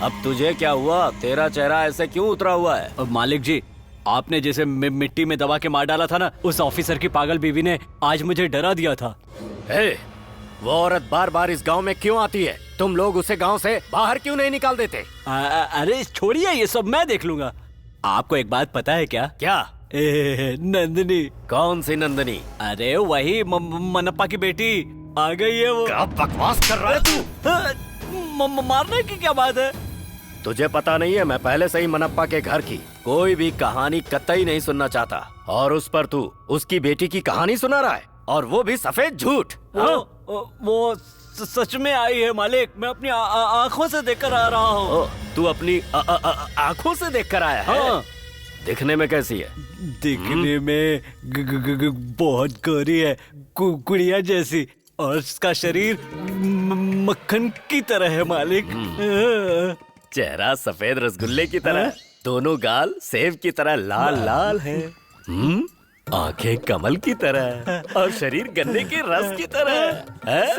अब तुझे क्या हुआ? तेरा चेहरा ऐसे क्यों उतरा हुआ है? अब मालिक जी, आपने जैसे मिट्टी में दबा के मार डाला था ना, उस ऑफिसर की पागल बीवी ने आज मुझे डरा दिया था। वो औरत बार बार इस गांव में क्यों आती है? तुम लोग उसे गांव से बाहर क्यों नहीं निकाल देते? अरे छोड़िए, ये सब मैं देख लूंगा। आपको एक बात पता है क्या? क्या? नंदिनी। कौन सी नंदिनी? अरे वही मनप्पा की बेटी आ गई है। वो क्या बकवास कर रहा है तू? मारने की क्या बात है? तुझे पता नहीं है, मैं पहले से ही मनप्पा के घर की कोई भी कहानी कतई नहीं सुनना चाहता, और उस पर तू उसकी बेटी की कहानी सुना रहा है, और वो भी सफेद झूठ। वो सच में आई है मालिक। मैं अपनी आँखों से देखकर आ रहा हूँ। तू अपनी आँखों से देखकर आया है? हाँ। दिखने में कैसी है? दिखने में बहुत गोरी है, गुड़िया जैसी, और उसका शरीर मक्खन की तरह है मालिक। चेहरा सफेद रसगुल्ले की तरह, दोनों गाल सेब की तरह लाल लाल है, आंखें कमल की तरह, और शरीर गन्ने के रस की तरह।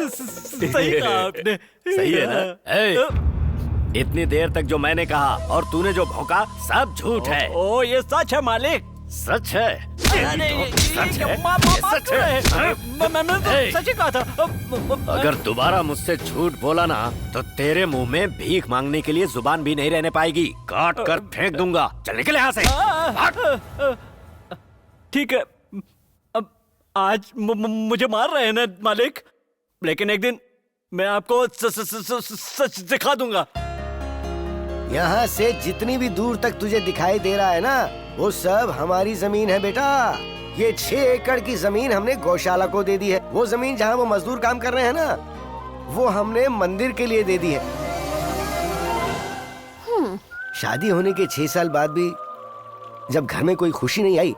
सही कहा आपने। सही है ना? इतनी देर तक जो मैंने कहा और तूने जो भौंका सब झूठ है। ओ ये सच है मालिक। सच है? सच है। मैंने तो सच ही कहा था। अगर दोबारा मुझसे झूठ बोला ना तो तेरे मुंह में भीख मांगने के लिए जुबान भी नहीं रहने पाएगी। काट कर फेंक दूंगा। चल निकल यहाँ से। ठीक है, अब आज मुझे मार रहे हैं ना मालिक, लेकिन एक दिन मैं आपको सच दिखा दूंगा। यहाँ से जितनी भी दूर तक तुझे दिखाई दे रहा है ना, वो सब हमारी जमीन है बेटा। ये 6 एकड़ की जमीन हमने गौशाला को दे दी है। वो जमीन जहाँ वो मजदूर काम कर रहे हैं ना, वो हमने मंदिर के लिए दे दी है। शादी होने के 6 साल बाद भी जब घर में कोई खुशी नहीं आई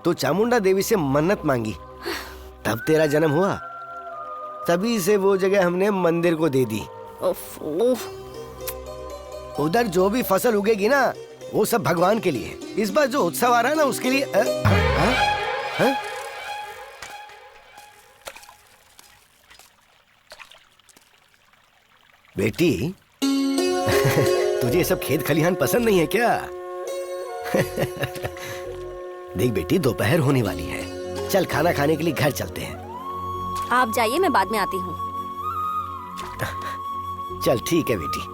तो चामुंडा देवी से मन्नत मांगी, तब तेरा जन्म हुआ। तभी से वो जगह हमने मंदिर को दे दी। उधर जो भी फसल उगेगी ना वो सब भगवान के लिए। इस बार जो उत्सव आ रहा है ना उसके लिए बेटी तुझे ये सब खेत खलिहान पसंद नहीं है क्या? देख बेटी दोपहर होने वाली है, चल खाना खाने के लिए घर चलते हैं। आप जाइए, मैं बाद में आती हूँ। चल ठीक है बेटी।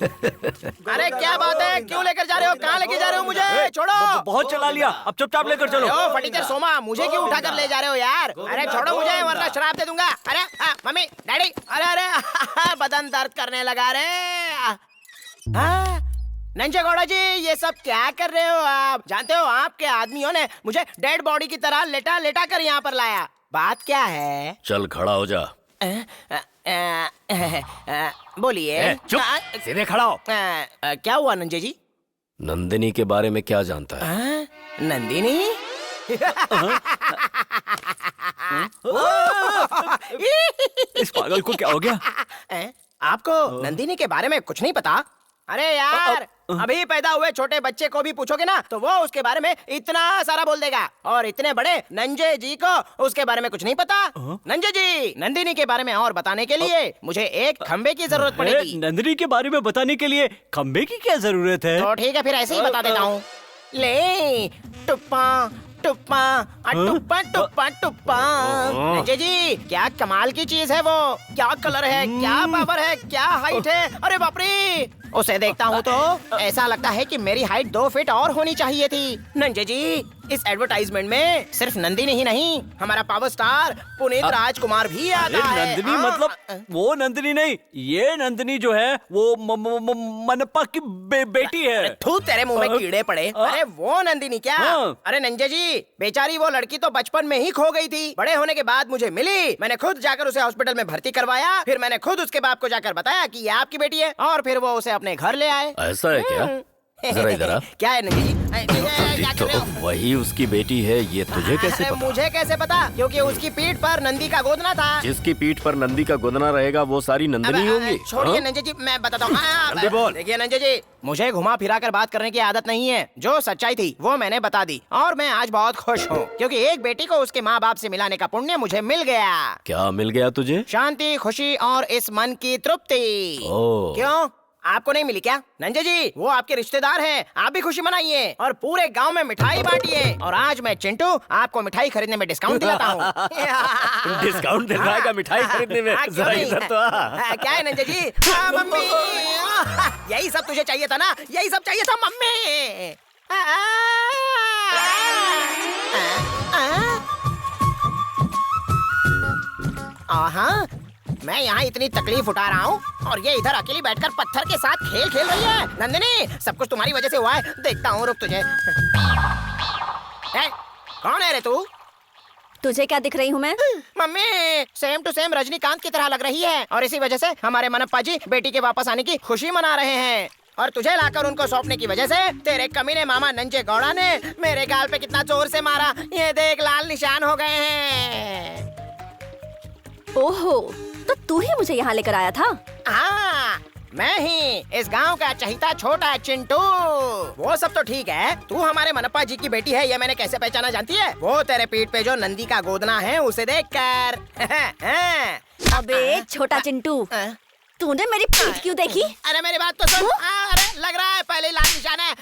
अरे क्या बात है, क्यों लेकर जा रहे हो? कहाँ लेके जा रहे हो मुझे? छोड़ो। बहुत चला लिया, अब चुपचाप लेकर चलो। ओ फटीचर सोमा, मुझे क्यों उठाकर ले जा रहे हो यार? अरे छोड़ो मुझे वरना शराब दे दूंगा। अरे मम्मी डैडी, अरे अरे बदन दर्द करने लगा रे। नंजे गौड़ा जी, ये सब क्या कर रहे हो आप? जानते हो आपके आदमियों ने मुझे डेड बॉडी की तरह लेटा लेटा कर यहाँ पर लाया। बात क्या है? चल खड़ा हो जा। बोलिए। चुप, सीधे खड़ा हो। क्या हुआ नंजे जी? नंदिनी के बारे में क्या जानता है? नंदिनी? इस पागल को क्या हो गया? आपको नंदिनी के बारे में कुछ नहीं पता? अरे यार, अभी पैदा हुए छोटे बच्चे को भी पूछोगे ना तो वो उसके बारे में इतना सारा बोल देगा, और इतने बड़े नंजे जी को उसके बारे में कुछ नहीं पता। नंजे जी, नंदिनी के बारे में और बताने के लिए मुझे एक खंबे की जरूरत पड़ेगी। नंदिनी के बारे में बताने के लिए खंबे की क्या जरूरत है? तो ठीक है, फिर ऐसे ही बता देता हूँ। ले टुप्पा टुप्पा टुप्पा टुप्पा टुप्पा। नंजे जी, क्या कमाल की चीज है वो। क्या कलर है, क्या पावर है, क्या हाइट है। अरे बाप रे, उसे देखता हूँ तो ऐसा लगता है कि मेरी हाइट 2 फीट और होनी चाहिए थी। नंजे जी, इस एडवर्टाइजमेंट में सिर्फ नंदिनी ही नहीं, हमारा पावर स्टार पुनीत राजकुमार भी आता है। नंदिनी मतलब वो नंदिनी नहीं, ये नंदिनी जो है वो मनप्पा की बेटी है। तू तेरे मुंह में कीड़े पड़े। अरे वो नंदिनी क्या? अरे नंजे जी, बेचारी वो लड़की तो बचपन में ही खो गई थी। बड़े होने के बाद मुझे मिली, मैंने खुद जाकर उसे हॉस्पिटल में भर्ती करवाया, फिर मैंने खुद उसके बाप को जाकर बताया कि ये आपकी बेटी है, और फिर वो उसे अपने घर ले आए। ऐसा है क्या? जरा इधर आ। क्या है नंदी जी? तो वही उसकी बेटी है, ये तुझे कैसे पता? मुझे कैसे पता? क्योंकि उसकी पीठ पर नंदी का गोदना था। जिसकी पीठ पर नंदी का गोदना रहेगा वो सारी नंदिनी होंगी। छोड़िए नंजे जी, मैं बताता हूँ। देखिए नंजे जी, मुझे घुमा फिरा कर बात करने की आदत नहीं है। जो सच्चाई थी वो मैंने बता दी, और मैं आज बहुत खुश हूँ क्योंकि एक बेटी को उसके माँ बाप से मिलाने का पुण्य मुझे मिल गया। क्या मिल गया तुझे? शांति, खुशी और इस मन की तृप्ति। क्यों, आपको नहीं मिली क्या? नंजे जी, वो आपके रिश्तेदार हैं, आप भी खुशी मनाइए और पूरे गांव में मिठाई बांटिए। और आज मैं चिंटू आपको मिठाई खरीदने में डिस्काउंट दिलाता हूँ। डिस्काउंट दिल रहा है मिठाई खरीदने में? जरा इधर तो आ। क्या है नंजे जी? मम्मी, यही सब तुझे चाहिए था ना? यही सब चाहिए था मम्मी। हाँ, मैं यहाँ इतनी तकलीफ उठा रहा हूँ और ये इधर अकेली बैठकर पत्थर के साथ खेल खेल रही है। नंदिनी, सब कुछ तुम्हारी वजह से हुआ है। देखता हूँ, रुक तुझे। कौन है रे तू? तुझे क्या दिख रही हूँ मैं? Mummy, same to same Rajinikanth की तरह लग रही है, और इसी वजह से हमारे मनप्पा जी बेटी के वापस आने की खुशी मना रहे हैं। और तुझे लाकर उनको सौंपने की वजह से तेरे कमीने मामा नंजे गौड़ा ने मेरे गाल पे कितना जोर से मारा। ये देख, लाल निशान हो गए हैं। ओहो, तो तू ही मुझे यहाँ लेकर आया था? हाँ, मैं ही, इस गांव का चहीता छोटा चिंटू। वो सब तो ठीक है, तू हमारे मनप्पा जी की बेटी है, ये मैंने कैसे पहचाना जानती है? वो तेरे पीठ पे जो नंदी का गोदना है उसे देखकर। अबे छोटा चिंटू, तूने मेरी पीठ क्यों देखी? अरे मेरी बात तो सुन। अरे लग रहा है पहले लाल निशान है।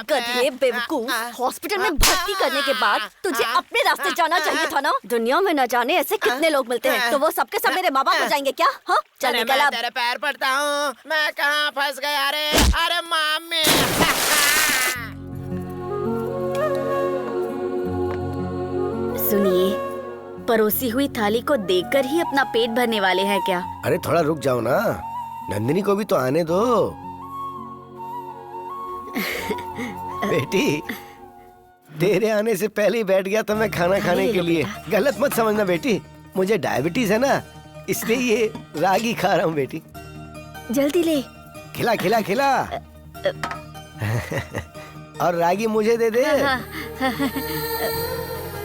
गधे बेवकूफ, हॉस्पिटल में भर्ती करने के बाद तुझे अपने रास्ते जाना चाहिए था ना। दुनिया में न जाने ऐसे कितने लोग मिलते हैं, तो वो सबके सब मेरे माँ बाप हो जाएंगे क्या? हाँ, चल निकल अब। तेरे पैर पड़ता हूँ, मैं कहाँ फंस गया रे? अरे मामी। सुनिए, परोसी हुई थाली को देखकर ही अपना पेट भरने वाले हैं क्या? अरे थोड़ा रुक जाओ ना, नंदिनी को भी तो आने दो। बेटी, तेरे आने से पहले ही बैठ गया था मैं खाना खाने के लिए। गलत मत समझना बेटी, मुझे डायबिटीज है ना, इसलिए ये रागी खा रहा हूँ बेटी। जल्दी ले। खिला खिला खिला। और रागी मुझे दे दे।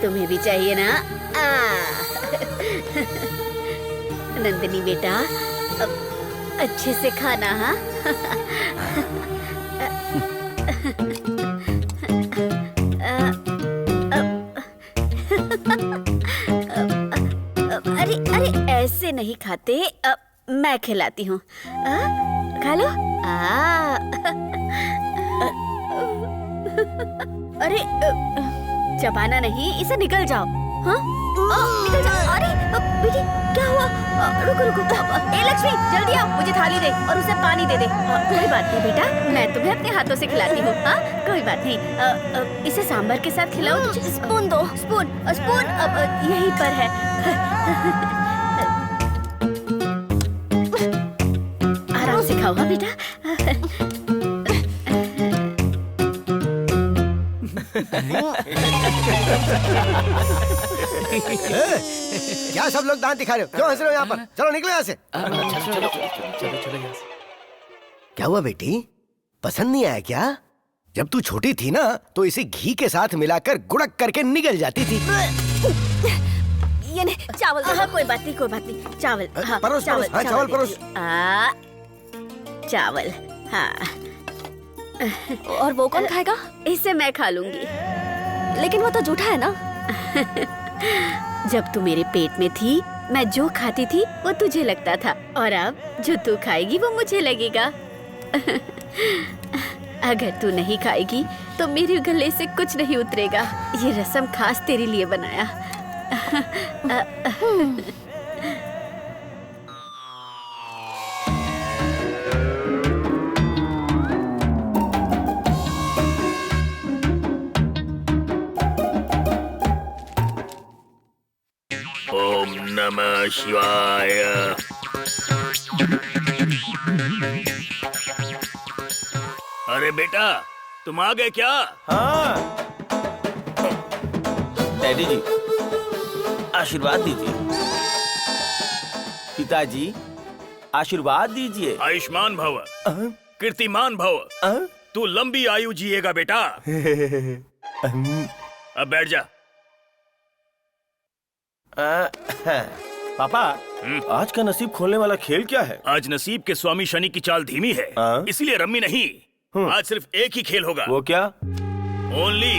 तुम्हें भी चाहिए ना? नंदिनी बेटा, अच्छे से खाना। हाँ, अरे अरे ऐसे नहीं खाते। मैं खिलाती हूँ, खा लो। अरे चबाना नहीं, इसे निकल जाओ। हाँ, निकल जाओ। अरे बेटी क्या हुआ? रुको रुको। ए लक्ष्मी, जल्दी आओ, मुझे थाली दे और उसे पानी दे दे। कोई बात नहीं बेटा, मैं तुम्हें अपने हाथों से खिलाती हूँ। हाँ, कोई बात नहीं। इसे सांभर के साथ खिलाओ। स्पून दो। स्पून स्पून यहीं पर है। आराम से खाओ। हाँ बेटा। क्या सब लोग दांत दिखा रहे हो? क्यों हंस रहे हो यहाँ पर? चलो निकलो यहाँ से। चलो। क्या हुआ बेटी, पसंद नहीं आया क्या? जब तू छोटी थी ना तो इसे घी के साथ मिलाकर गुड़क करके निगल जाती थी। ये नहीं, चावल। हाँ, कोई बात नहीं, कोई बात नहीं। चावल। हाँ, परोस, चावल, हाँ, चावल परोस। चावल। हाँ। और वो कौन खाएगा? इसे मैं खा लूंगी। लेकिन वो तो जूठा है ना। जब तू मेरे पेट में थी, मैं जो खाती थी वो तुझे लगता था, और अब जो तू खाएगी वो मुझे लगेगा। अगर तू नहीं खाएगी तो मेरे गले से कुछ नहीं उतरेगा। ये रसम खास तेरे लिए बनाया। ओम नमः शिवाय। अरे बेटा, तुम आ गए क्या? हाँ डैडी जी, आशीर्वाद दीजिए। पिताजी, आशीर्वाद दीजिए। आयुष्मान भव, कीर्तिमान भव, तू लंबी आयु जिएगा बेटा। अब बैठ जा। पापा, आज का नसीब खोलने वाला खेल क्या है? आज नसीब के स्वामी शनि की चाल धीमी है, इसलिए रम्मी नहीं। आज सिर्फ एक ही खेल होगा। वो क्या? Only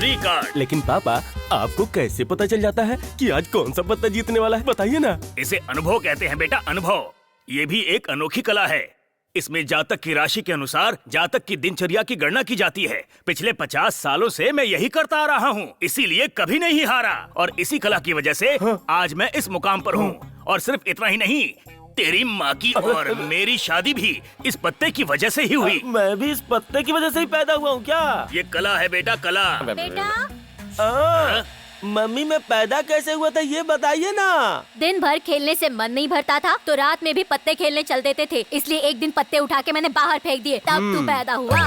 3 card. लेकिन पापा, आपको कैसे पता चल जाता है कि आज कौन सा पत्ता जीतने वाला है? बताइए ना। इसे अनुभव कहते हैं बेटा, अनुभव। ये भी एक अनोखी कला है। इसमें जातक की राशि के अनुसार जातक की दिनचर्या की गणना की जाती है। पिछले 50 सालों से मैं यही करता आ रहा हूँ, इसीलिए कभी नहीं हारा। और इसी कला की वजह से आज मैं इस मुकाम पर हूँ। और सिर्फ इतना ही नहीं, तेरी माँ की और मेरी शादी भी इस पत्ते की वजह से ही हुई। मैं भी इस पत्ते की वजह से ही पैदा हुआ हूँ क्या? ये कला है बेटा, कला। बेटा, मम्मी, मैं पैदा कैसे हुआ था ये बताइए ना। दिन भर खेलने से मन नहीं भरता था तो रात में भी पत्ते खेलने चल देते थे, इसलिए एक दिन पत्ते उठा के मैंने बाहर फेंक दिए, तब तू पैदा हुआ।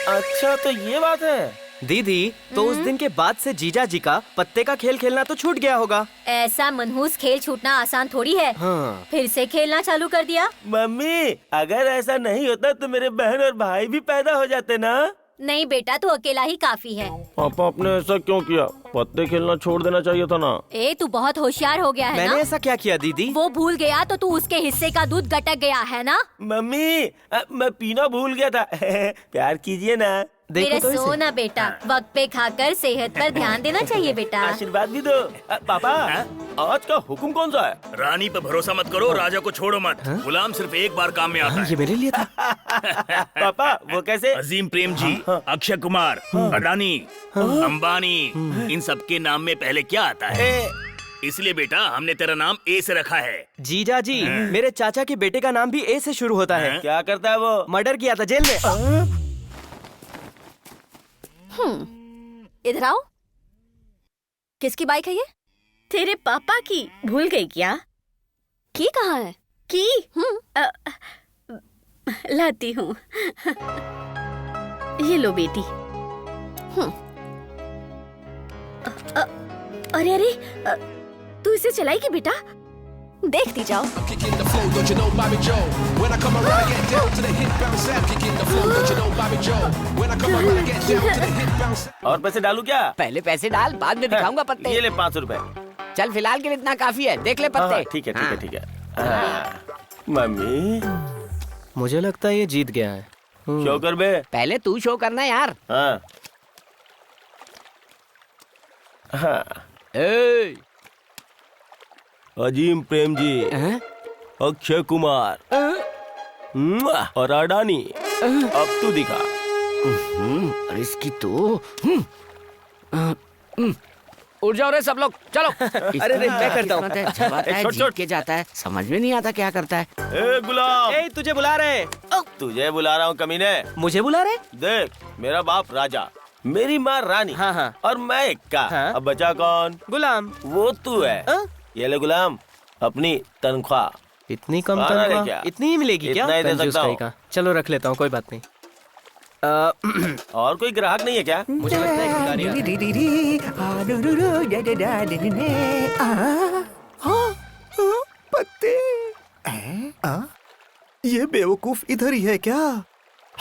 अच्छा, तो ये बात है। दीदी, तो उस दिन के बाद से जीजा जी का पत्ते का खेल खेलना तो छूट गया होगा। ऐसा मनहूस खेल छूटना आसान थोड़ी है। हाँ। फिर से खेलना चालू कर दिया। मम्मी, अगर ऐसा नहीं होता तो मेरे बहन और भाई भी पैदा हो जाते ना। नहीं बेटा, तू अकेला ही काफी है। पापा, आपने ऐसा क्यों किया? पत्ते खेलना छोड़ देना चाहिए था ना। ए, तू बहुत होशियार हो गया है मैंने ना? ऐसा क्या किया दीदी? वो भूल गया तो तू उसके हिस्से का दूध गटक गया है ना? मम्मी, मैं पीना भूल गया था। प्यार कीजिए ना। मेरे सोना बेटा, वक्त पे खाकर सेहत पर ध्यान देना चाहिए बेटा। आशीर्वाद भी दो। पापा, आज का हुक्म कौन सा है? रानी पे भरोसा मत करो, राजा को छोड़ो मत। गुलाम सिर्फ एक बार काम में आता है। ये मेरे लिए था। पापा, वो कैसे? अजीम प्रेम जी, अक्षय कुमार, अडानी, अंबानी, इन सब के नाम में पहले क्या आता है? इसलिए बेटा हमने तेरा नाम ए से रखा है। जीजा जी, मेरे चाचा के बेटे का नाम भी ए से शुरू होता है। क्या करता है वो? मर्डर किया था जेल में। इधर आओ। किसकी बाइक है ये? तेरे पापा की। भूल गई क्या? की कहाँ है? की? लाती हूँ। ये लो बेटी। अरे अरे, तू इसे चलाएगी बेटा? देखती जाओ। Kicking the flow, don't you know Bobby Joe? When I come around, I get down to the hit bounce sound. Kicking the flow, don't you know Bobby Joe? When I come around, I get down to the hit bounce. और पैसे डालू क्या? पहले पैसे डाल, बाद में दिखाऊंगा पत्ते। ये ले 500 रुपए। चल फिलहाल के लिए इतना काफी है, देख ले पत्ते। ठीक है, ठीक है, ठीक है। मम्मी, मुझे लगता है ये जीत गया है। शो कर बे। पहले तू शो करना यार। हाँ। हाँ। अजीम प्रेम जी, अक्षय कुमार और अडानी, अब तू दिखा। अरे इसकी तो उठ जाओ रे सब लोग, चलो। अरे रे, मैं करता हूँ। जीत के जाता है, समझ में नहीं आता क्या करता है। ए गुलाम, ए तुझे बुला रहे। तुझे बुला रहा हूँ कमीने। मुझे बुला रहे? देख, मेरा बाप राजा, मेरी माँ रानी, हाँ हाँ, और मैं इक्का। हाँ? अब बचा कौन? गुलाम। वो तू है। ये ले गुलाम, अपनी तनख्वाह। इतनी कम खाना ले तनख्वाह? क्या? इतनी ही मिलेगी क्या? इतना ही दे कंजूस सकता हूँ। कहीं का। चलो रख लेता हूँ, कोई बात नहीं। और कोई ग्राहक नहीं है क्या? मुझे लगता है भिखारी आ रहा है। पत्ते। ये बेवकूफ इधर ही है क्या?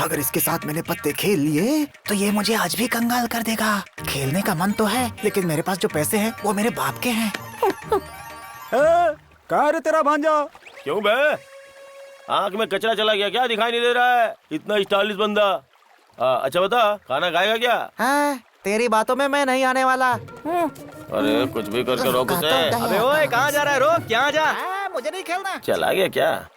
अगर इसके साथ मैंने पत्ते खेल लिए तो ये मुझे आज भी कंगाल कर देगा। खेलने का मन तो है, लेकिन मेरे पास जो पैसे हैं वो मेरे बाप के हैं। कहाँ रे तेरा भांजा? क्यों बे? आँख में कचरा चला गया क्या? दिखाई नहीं दे रहा है? इतना स्टाइलिश बंदा। अच्छा बता, खाना खाएगा क्या? तेरी बातों में मैं नहीं आने वाला। अरे कुछ भी करके रोक उसे। अबे ओए, कहाँ जा रहा है? रोक, यहाँ जा। मुझे नहीं खेलना। चला गया क्या?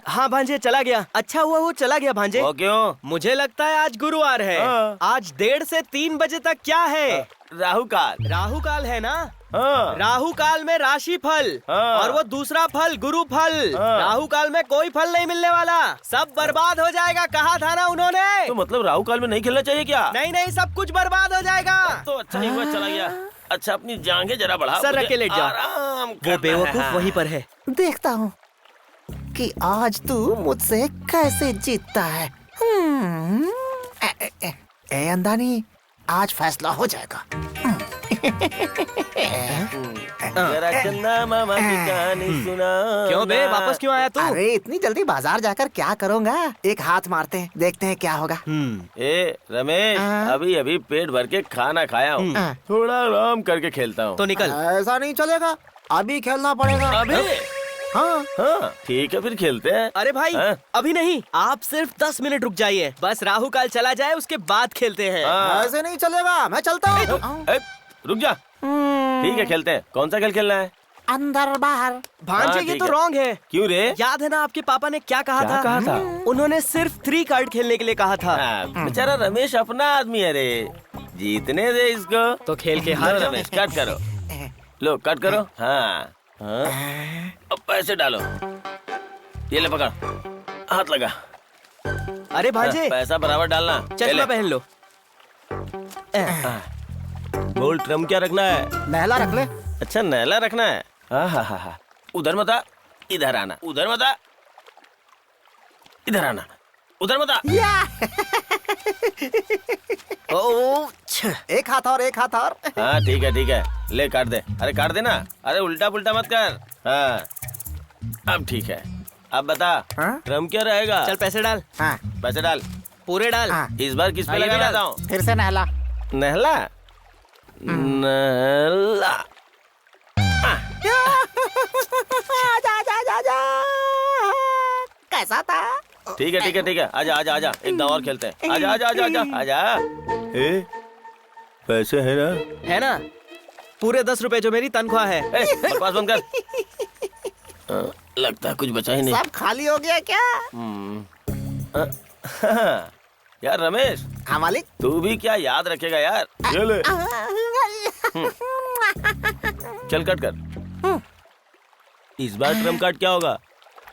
हाँ भांजे, चला गया। अच्छा हुआ वो चला गया भांजे। वो क्यों? मुझे लगता है आज गुरुवार है। आज 1:30 से 3 बजे तक क्या है? राहु काल। राहु काल है ना? हाँ। राहु काल में राशि फल, और वो दूसरा फल गुरु फल। राहु काल में कोई फल नहीं मिलने वाला, सब बर्बाद हो जाएगा। कहा था ना उन्होंने। तो मतलब राहु काल में नहीं खेलना चाहिए क्या? नहीं नहीं, सब कुछ बर्बाद हो जाएगा। तो अच्छा ही हुआ चला गया। अच्छा, अपनी जांघें जरा बढ़ा। सर रख के लेट जाओ। वो बेवकूफ वहीं पर है। देखता हूँ कि आज तू मुझसे कैसे जीतता है। ए अंदानी, आज फैसला हो जाएगा। जरा चंदा मामा की कहानी सुना। क्यों बे, वापस क्यों आया तू? अरे इतनी जल्दी बाजार जाकर क्या करूँगा? एक हाथ मारते हैं, देखते हैं क्या होगा। ए रमेश, अभी अभी पेट भर के खाना खाया हूँ, थोड़ा आराम करके खेलता हूँ। तो निकल। ऐसा नहीं चलेगा, अभी खेलना पड़ेगा। अभी? हाँ हाँ, ठीक है, फिर खेलते हैं। अरे भाई, अभी नहीं, आप सिर्फ 10 मिनट रुक जाइए। बस राहु काल चला जाए, उसके बाद खेलते हैं। ऐसे नहीं चलेगा, मैं चलता हूँ। रुक जा। ठीक है, खेलते हैं। कौन सा खेल खेलना है? अंदर बाहर। भांजे, ये तो रॉन्ग है। क्यों रे? याद है ना आपके पापा ने क्या कहा था? उन्होंने सिर्फ 3 कार्ड खेलने के लिए कहा था। बेचारा रमेश अपना आदमी है रे, जीतने दे इसको। तो खेल के हार जाओ। रमेश, कट करो। लो कट करो। हाँ, अब पैसे डालो। ये ले पकड़, हाथ लगा। अरे भांजे, पैसा बराबर डालना। चश्मा पहन लो। बोल, ट्रम क्या रखना है? नहला रख ले। अच्छा, नहला रखना है। हाँ, उधर मत आ, इधर आना। उधर मत आ, इधर आना। उधर मत आ। एक हाथ और, एक हाथ और। हाँ ठीक है, ठीक है, ले काट दे। अरे काट दे ना, अरे उल्टा पुल्टा मत कर। हाँ, अब ठीक है। अब बता, ट्रम क्या रहेगा? चल पैसे डाल। हाँ, पैसे डाल, पूरे डाल। इस बार किस पे लगाना था? फिर से नहला। नहला नहला। जा। कैसा था? ठीक है, ठीक है, ठीक है, आजा आजा आजा, एक दाव और खेलते हैं। आजा आजा आजा आजा आजा। ए, पैसे है ना? है ना, पूरे 10 रुपए जो मेरी तनख्वाह है। बकवास बंद कर। लगता है कुछ बचा ही नहीं। सब खाली हो गया क्या? यार रमेश। हाँ मालिक। तू भी क्या याद रखेगा यार। ये ले। चल कट कर। इस बार ट्रम्प कार्ड क्या होगा?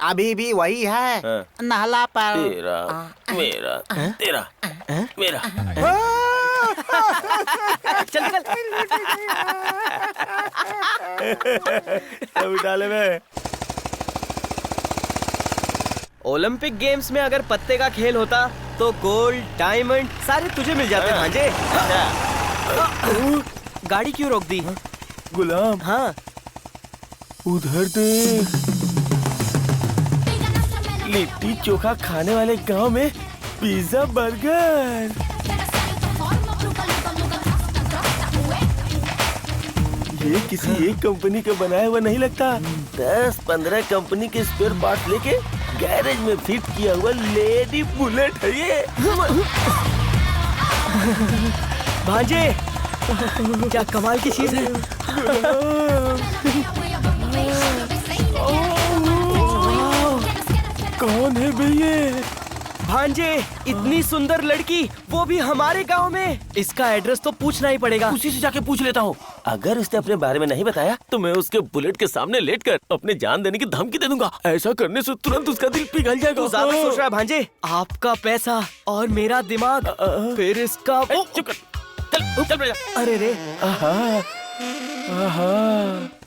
अभी भी वही है। नहला पर। तेरा, मेरा, तेरा, मेरा। चल चल। डाले में। ओलंपिक गेम्स में अगर पत्ते का खेल होता तो गोल्ड, डायमंड सारे तुझे मिल जाते भांजे। गाड़ी क्यों रोक दी? गुलाम। हाँ, उधर देख, लिट्टी चोखा खाने वाले गांव में पिज्जा बर्गर। ये किसी एक कंपनी का बनाया हुआ नहीं लगता। 10-15 कंपनी के स्पेयर पार्ट लेके गैरेज में फिट किया हुआ लेडी बुलेट है ये। भांजे, क्या कमाल की चीज है। कौन है भैया? भांजे, इतनी सुंदर लड़की, वो भी हमारे गांव में। इसका एड्रेस तो पूछना ही पड़ेगा। उसी से जाके पूछ लेता हूँ। अगर उसने अपने बारे में नहीं बताया तो मैं उसके बुलेट के सामने लेटकर अपने जान देने की धमकी दे दूंगा। ऐसा करने से तुरंत उसका दिल पिघल जाएगा। तू ज्यादा सोच रहा है भांजे। आपका पैसा और मेरा दिमाग, फिर इसका चुप कर। चल चल बेटा। अरे रे, आहा, आहा।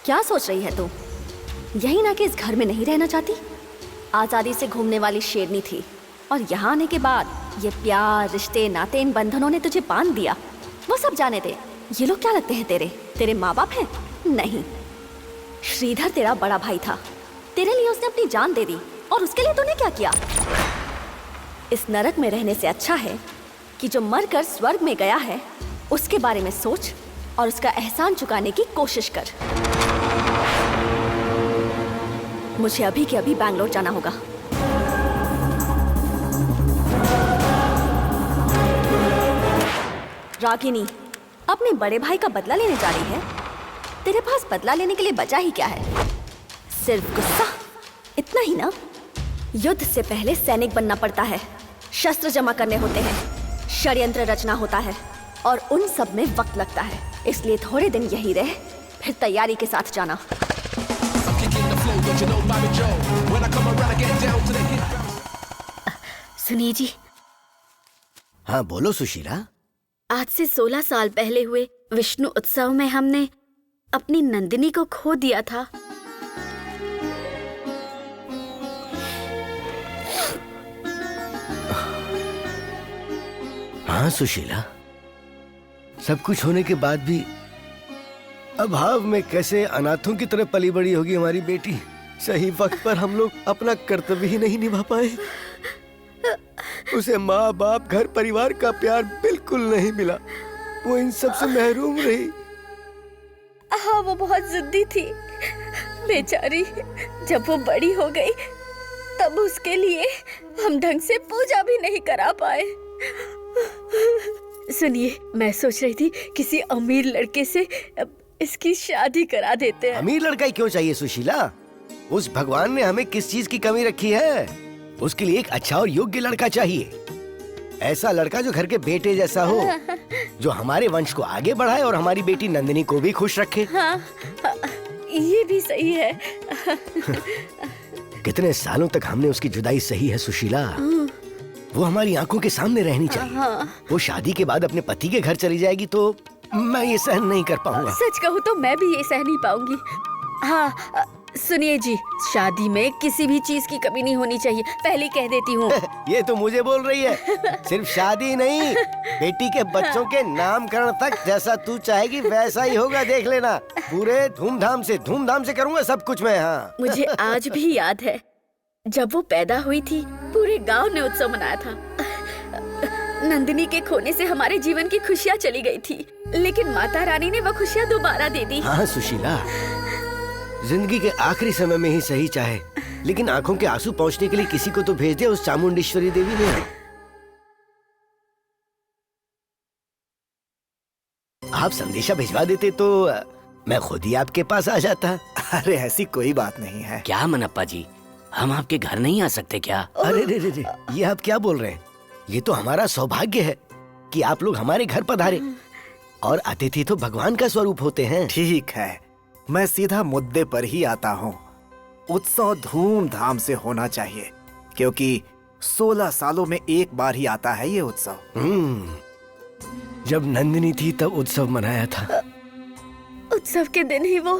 क्या सोच रही है तू? यही ना कि इस घर में नहीं रहना चाहती? आजादी से घूमने वाली शेरनी थी और यहाँ आने के बाद ये प्यार, रिश्ते, नाते, इन बंधनों ने तुझे बांध दिया। वो सब जाने दे। ये लोग क्या लगते हैं तेरे? तेरे माँ बाप हैं? नहीं, श्रीधर तेरा बड़ा भाई था। तेरे लिए उसने अपनी जान दे दी और उसके लिए तूने क्या किया? इस नरक में रहने से अच्छा है कि जो मरकर स्वर्ग में गया है उसके बारे में सोच और उसका एहसान चुकाने की कोशिश कर। मुझे अभी के अभी बैंगलोर जाना होगा। रागिनी अपने बड़े भाई का बदला लेने जा रही है। तेरे पास बदला लेने के लिए बचा ही क्या है? सिर्फ गुस्सा, इतना ही ना? युद्ध से पहले सैनिक बनना पड़ता है, शस्त्र जमा करने होते हैं, षड्यंत्र रचना होता है और उन सब में वक्त लगता है। इसलिए थोड़े दिन यही रह, फिर तैयारी के साथ जाना। सुनिए जी। हाँ बोलो सुशीला। आज से 16 साल पहले हुए विष्णु उत्सव में हमने अपनी नंदिनी को खो दिया था। हाँ सुशीला, सब कुछ होने के बाद भी अभाव में कैसे अनाथों की तरह पली बड़ी होगी हमारी बेटी। सही वक्त पर हम लोग अपना कर्तव्य ही नहीं निभा पाए। उसे माँ बाप, घर परिवार का प्यार बिल्कुल नहीं मिला। वो इन सब से महरूम रही। हाँ, वो बहुत जिद्दी थी बेचारी। जब वो बड़ी हो गई तब उसके लिए हम ढंग से पूजा भी नहीं करा पाए। सुनिए, मैं सोच रही थी किसी अमीर लड़के से इसकी शादी करा देते हैं। अमीर लड़का ही क्यों चाहिए सुशीला? उस भगवान ने हमें किस चीज की कमी रखी है? उसके लिए एक अच्छा और योग्य लड़का चाहिए। ऐसा लड़का जो घर के बेटे जैसा हो, जो हमारे वंश को आगे बढ़ाए और हमारी बेटी नंदिनी को भी खुश रखे। हाँ, ये भी सही है। कितने सालों तक हमने उसकी जुदाई सही है सुशीला। वो हमारी आंखों के सामने रहनी चाहिए। हाँ। वो शादी के बाद अपने पति के घर चली जाएगी तो मैं ये सहन नहीं कर पाऊंगा। सच कहूँ तो मैं भी ये सह नहीं पाऊंगी। हाँ, सुनिए जी, शादी में किसी भी चीज की कमी नहीं होनी चाहिए, पहले कह देती हूँ। ये तो मुझे बोल रही है। सिर्फ शादी नहीं, बेटी के बच्चों के नामकरण तक जैसा तू चाहेगी वैसा ही होगा, देख लेना। पूरे धूमधाम से करूँगा सब कुछ मैं। हाँ, मुझे आज भी याद है जब वो पैदा हुई थी, पूरे गांव ने उत्सव मनाया था। नंदिनी के खोने से हमारे जीवन की खुशियाँ चली गई थी, लेकिन माता रानी ने वो खुशियाँ दोबारा दे दी। हाँ सुशीला, जिंदगी के आखिरी समय में ही सही चाहे, लेकिन आंखों के आंसू पहुंचने के लिए किसी को तो भेज दे उस चामुंडेश्वरी देवी ने। आप संदेशा भिजवा देते तो मैं खुद ही आपके पास आ जाता। अरे ऐसी कोई बात नहीं है। क्या मनप्पा जी, हम आपके घर नहीं आ सकते क्या? अरे रे रे रे, ये आप क्या बोल रहे हैं? ये तो हमारा सौभाग्य है कि आप लोग हमारे घर पधारे, और अतिथि तो भगवान का स्वरूप होते हैं। ठीक है, मैं सीधा मुद्दे पर ही आता हूँ। उत्सव धूमधाम से होना चाहिए, क्योंकि 16 सालों में एक बार ही आता है ये उत्सव। जब नंदिनी थी तब उत्सव मनाया था। उत्सव के दिन ही वो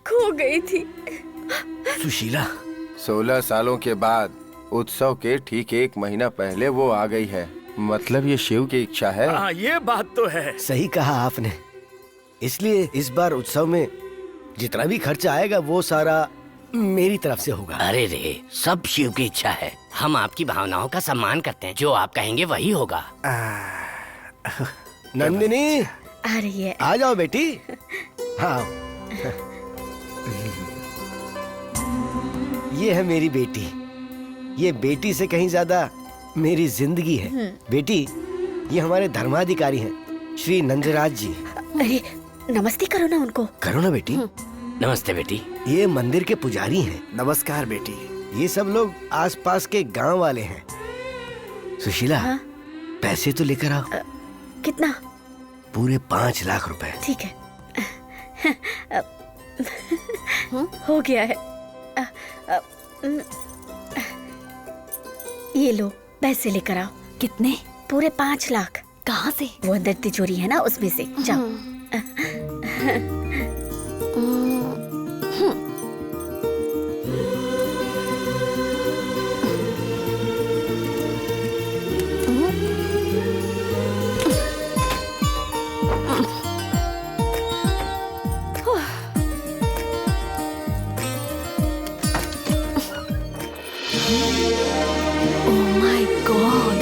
खो गई थी। सुशीला, 16 सालों के बाद उत्सव के ठीक 1 महीना पहले वो आ गई है। मतलब ये शिव की इच्छा है। हाँ, ये बात तो है। सही कहा आपने। इसलिए इस बार उत्सव में जितना भी खर्चा आएगा वो सारा मेरी तरफ से होगा। अरे रे, सब शिव की इच्छा है। हम आपकी भावनाओं का सम्मान करते हैं। जो आप कहेंगे वही होगा। नंदिनी, आ रही है। आ जाओ बेटी। हाँ, ये है मेरी बेटी। ये बेटी से कहीं ज्यादा मेरी जिंदगी है। बेटी, ये हमारे धर्माधिकारी हैं, श्री नंदराज जी। अरे नमस्ते करो ना उनको। करो ना बेटी। नमस्ते बेटी। ये मंदिर के पुजारी हैं। नमस्कार बेटी। ये सब लोग आसपास के गांव वाले हैं। सुशीला, पैसे तो लेकर आओ। कितना? पूरे 5 लाख रुपए। ठीक है। हो गया है। ये लो, पैसे लेकर आओ। कितने? पूरे 5 लाख। कहाँ से? वो अंदर तिजोरी है ना, उसमें से। जाओ। Oh my God!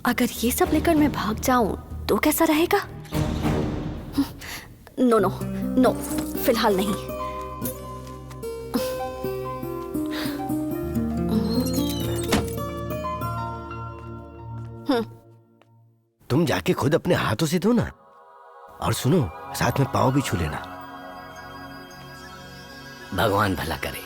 अगर ये सब लेकर मैं भाग जाऊं तो कैसा रहेगा? नो नो नो, फिलहाल नहीं। तुम जाके खुद अपने हाथों से धो ना, और सुनो, साथ में पाँव भी छू लेना। भगवान भला करे।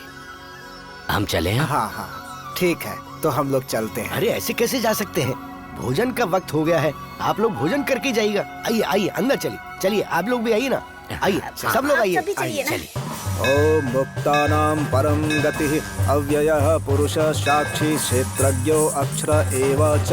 हम चले हैं? हाँ हाँ, ठीक है, तो हम लोग चलते हैं। अरे ऐसे कैसे जा सकते हैं? भोजन का वक्त हो गया है। आप लोग भोजन करके जाइएगा। आइए आइए, अंदर चलिए। चलिए, आप लोग भी आइए ना। आइए, सब लोग आइए। चलिए। ओम मुक्तानां परम गतिः अव्ययः पुरुषः साक्षी क्षेत्रज्ञो अक्षर एव च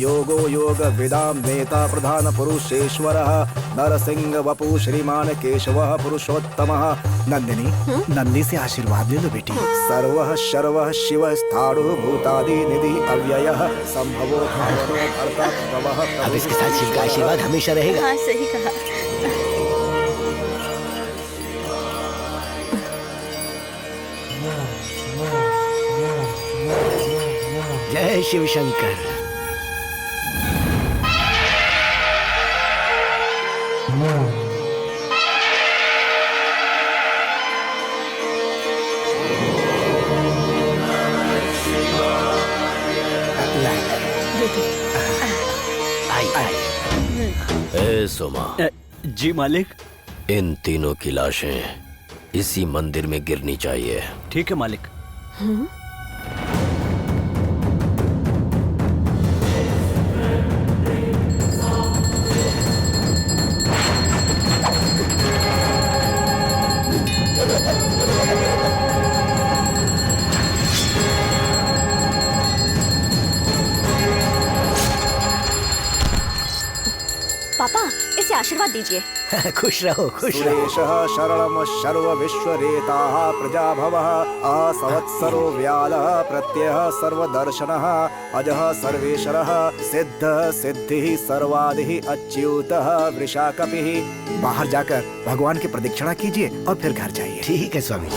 योगो योग विदां नेता प्रधान पुरुषेश्वरः नरसिंह वपु श्रीमान केशवः पुरुषोत्तमः। नंदिनी, नंदी से आशीर्वाद ले लो बेटी। सर्वः शर्वः शिवः स्थाणुः भूतादि निधि अव्ययः संभवो भावनो भर्ता प्रभवः। अब इसके साथ शिव का आशीर्वाद हमेशा रहेगा। हाँ, सही कहा। जय शिव शंकर। ए सोमा। जी मालिक। इन तीनों की लाशें इसी मंदिर में गिरनी चाहिए। ठीक है मालिक। पापा, इसे आशीर्वाद दीजिए। खुश रहो, खुश रहो। सुरेशः शरणम सर्व विश्वरेताः प्रजाभवः असवत्सरो व्यालः प्रत्ययः सर्वदर्शनः अजः सर्वेश्वरः सिद्धः सिद्धिः सर्वादिः अच्युतः वृषाकपिः। बाहर जाकर भगवान की प्रदक्षिणा कीजिए और फिर घर जाइए। ठीक है स्वामी।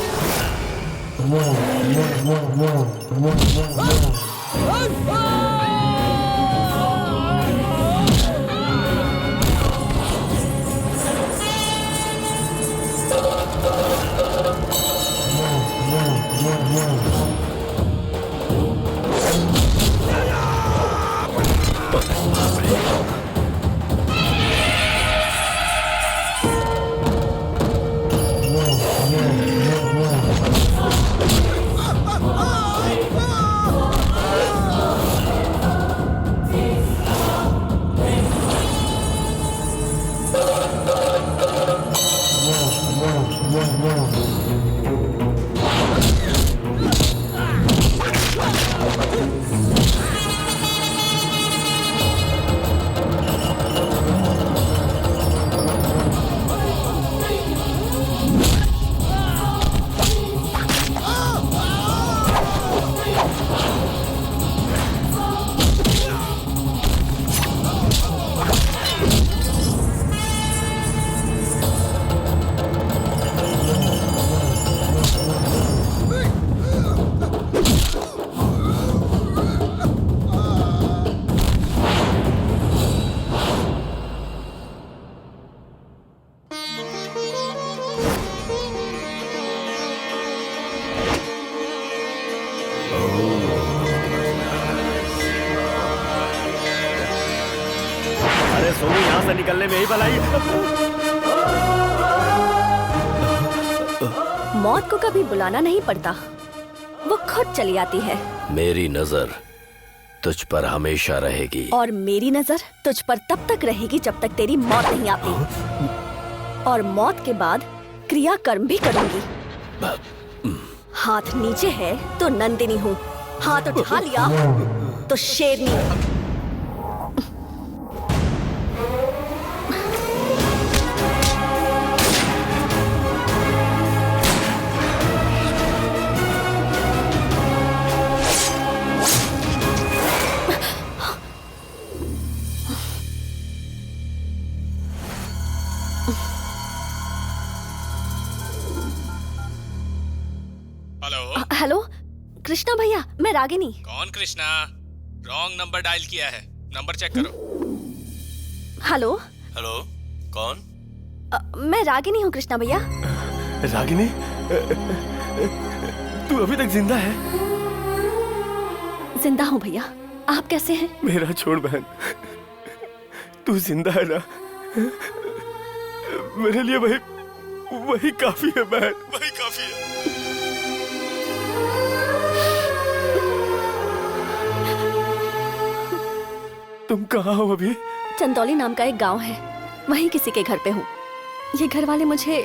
सोनू यहाँ से निकलने में ही भलाई। मौत को कभी बुलाना नहीं पड़ता, वो खुद चली आती है। मेरी नजर तुझ पर हमेशा रहेगी। और मेरी नजर तुझ पर तब तक रहेगी जब तक तेरी मौत नहीं आती। और मौत के बाद क्रियाकर्म भी करूंगी। हाथ नीचे है तो नंदिनी हूँ, हाथ उठा लिया तो शेरनी। हेलो कृष्णा भैया, मैं रागिनी। कौन कृष्णा? रॉन्ग नंबर डायल किया है, नंबर चेक करो। हेलो हेलो, कौन? मैं रागिनी हूँ कृष्णा भैया। रागिनी, तू अभी तक जिंदा है? जिंदा हूँ भैया, आप कैसे हैं? मेरा छोड़ बहन, तू जिंदा है ना? मेरे लिए वही काफी है बहन, वही काफी है। तुम कहाँ हो अभी? चंदौली नाम का एक गांव है, वहीं किसी के घर पे हूँ। ये घर वाले मुझे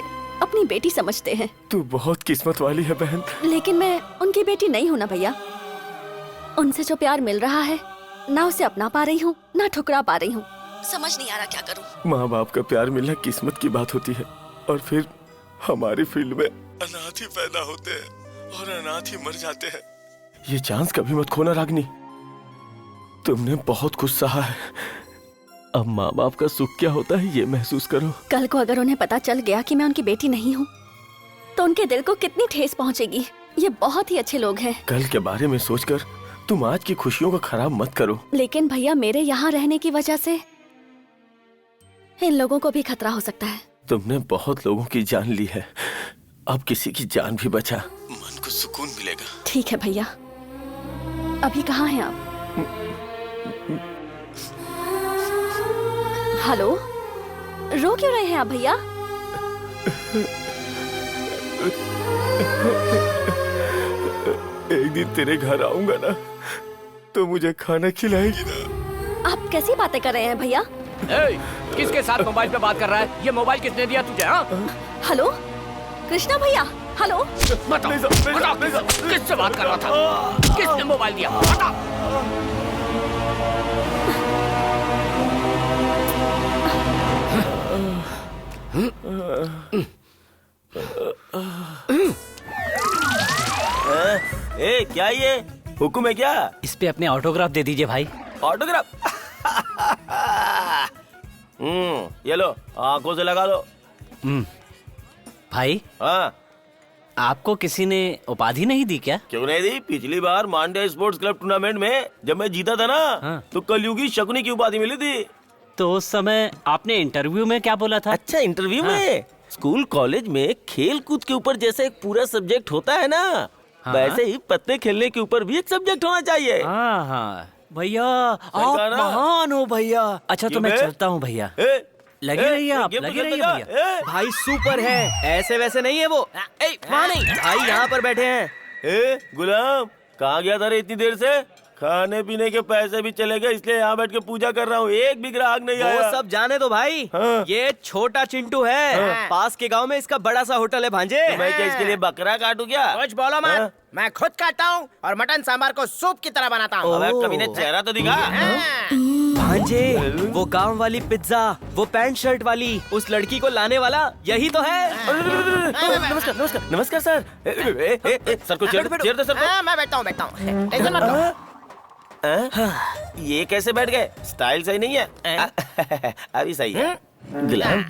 अपनी बेटी समझते हैं। तू बहुत किस्मत वाली है बहन। लेकिन मैं उनकी बेटी नहीं हूँ ना भैया। उनसे जो प्यार मिल रहा है, ना उसे अपना पा रही हूँ ना ठुकरा पा रही हूँ। समझ नहीं आ रहा क्या करूँ। माँ बाप का प्यार मिलना किस्मत की बात होती है, और फिर हमारी फील्ड में अनाथ ही पैदा होते हैं और अनाथ ही मर जाते हैं। ये चांस कभी मत खोना रागिनी, तुमने बहुत कुछ सहा है। अब माँ बाप का सुख क्या होता है ये महसूस करो। कल को अगर उन्हें पता चल गया कि मैं उनकी बेटी नहीं हूँ, तो उनके दिल को कितनी ठेस पहुँचेगी। ये बहुत ही अच्छे लोग हैं। कल के बारे में सोचकर तुम आज की खुशियों को खराब मत करो। लेकिन भैया, मेरे यहाँ रहने की वजह से इन लोगों को भी खतरा हो सकता है। तुमने बहुत लोगों की जान ली है, अब किसी की जान भी बचा, मन को सुकून मिलेगा। ठीक है भैया, अभी कहाँ हैं आप? हेलो, रो क्यों रहे हैं आप भैया? एक दिन तेरे घर आऊंगा ना, तो मुझे खाना खिलाएगी ना? आप कैसी बातें कर रहे हैं भैया? किसके साथ मोबाइल पे बात कर रहा है? ये मोबाइल किसने दिया तुझे? हेलो कृष्णा भैया, हेलो। बताओ किससे बात कर रहा था? किसने मोबाइल दिया? बताओ। ए, क्या ये हुक्म है क्या? इस पे अपने ऑटोग्राफ दे दीजिए भाई। ऑटोग्राफ? ये लो, आंखों से लगा दो। भाई, हाँ, आपको किसी ने उपाधि नहीं दी क्या? क्यों नहीं दी? पिछली बार मांडे स्पोर्ट्स क्लब टूर्नामेंट में जब मैं जीता था ना, तो कलयुगी शकुनी की उपाधि मिली थी। तो उस समय आपने इंटरव्यू में क्या बोला था? अच्छा, इंटरव्यू में? स्कूल कॉलेज में खेल कूद के ऊपर जैसे एक पूरा सब्जेक्ट होता है ना, वैसे ही पत्ते खेलने के ऊपर भी एक सब्जेक्ट होना चाहिए। हाँ हाँ भैया, आप महान हो भैया। अच्छा तो मैं चलता हूँ भैया। लगे रहिए आप, लगे रहिए भैया। भाई सुपर है, ऐसे वैसे नहीं है वो। वहाँ नहीं भाई, यहाँ पर बैठे हैं। गुलाम, कहाँ गया था रे इतनी देर से? खाने पीने के पैसे भी चले गए, इसलिए यहाँ बैठ के पूजा कर रहा हूँ। एक भी ग्राहक नहीं आया। वो सब जाने दो भाई। ये छोटा चिंटू है, पास के गांव में इसका बड़ा सा होटल है भांजे। मैं क्या इसके लिए बकरा काटू क्या? कुछ बोलो मत, मैं खुद काटता हूँ और मटन सांबार को सूप की तरह बनाता हूँ। कभी ने चेहरा तो दिखा। भांजे, वो गांव वाली पिज्जा, वो पैंट शर्ट वाली, उस लड़की को लाने वाला यही तो है। नमस्कार नमस्कार नमस्कार सर। सर को चेयर दे सर को। मैं बैठता हूँ, टेंशन मत लो। ये कैसे बैठ गए? स्टाइल सही नहीं है। अभी सही है। गुलाम,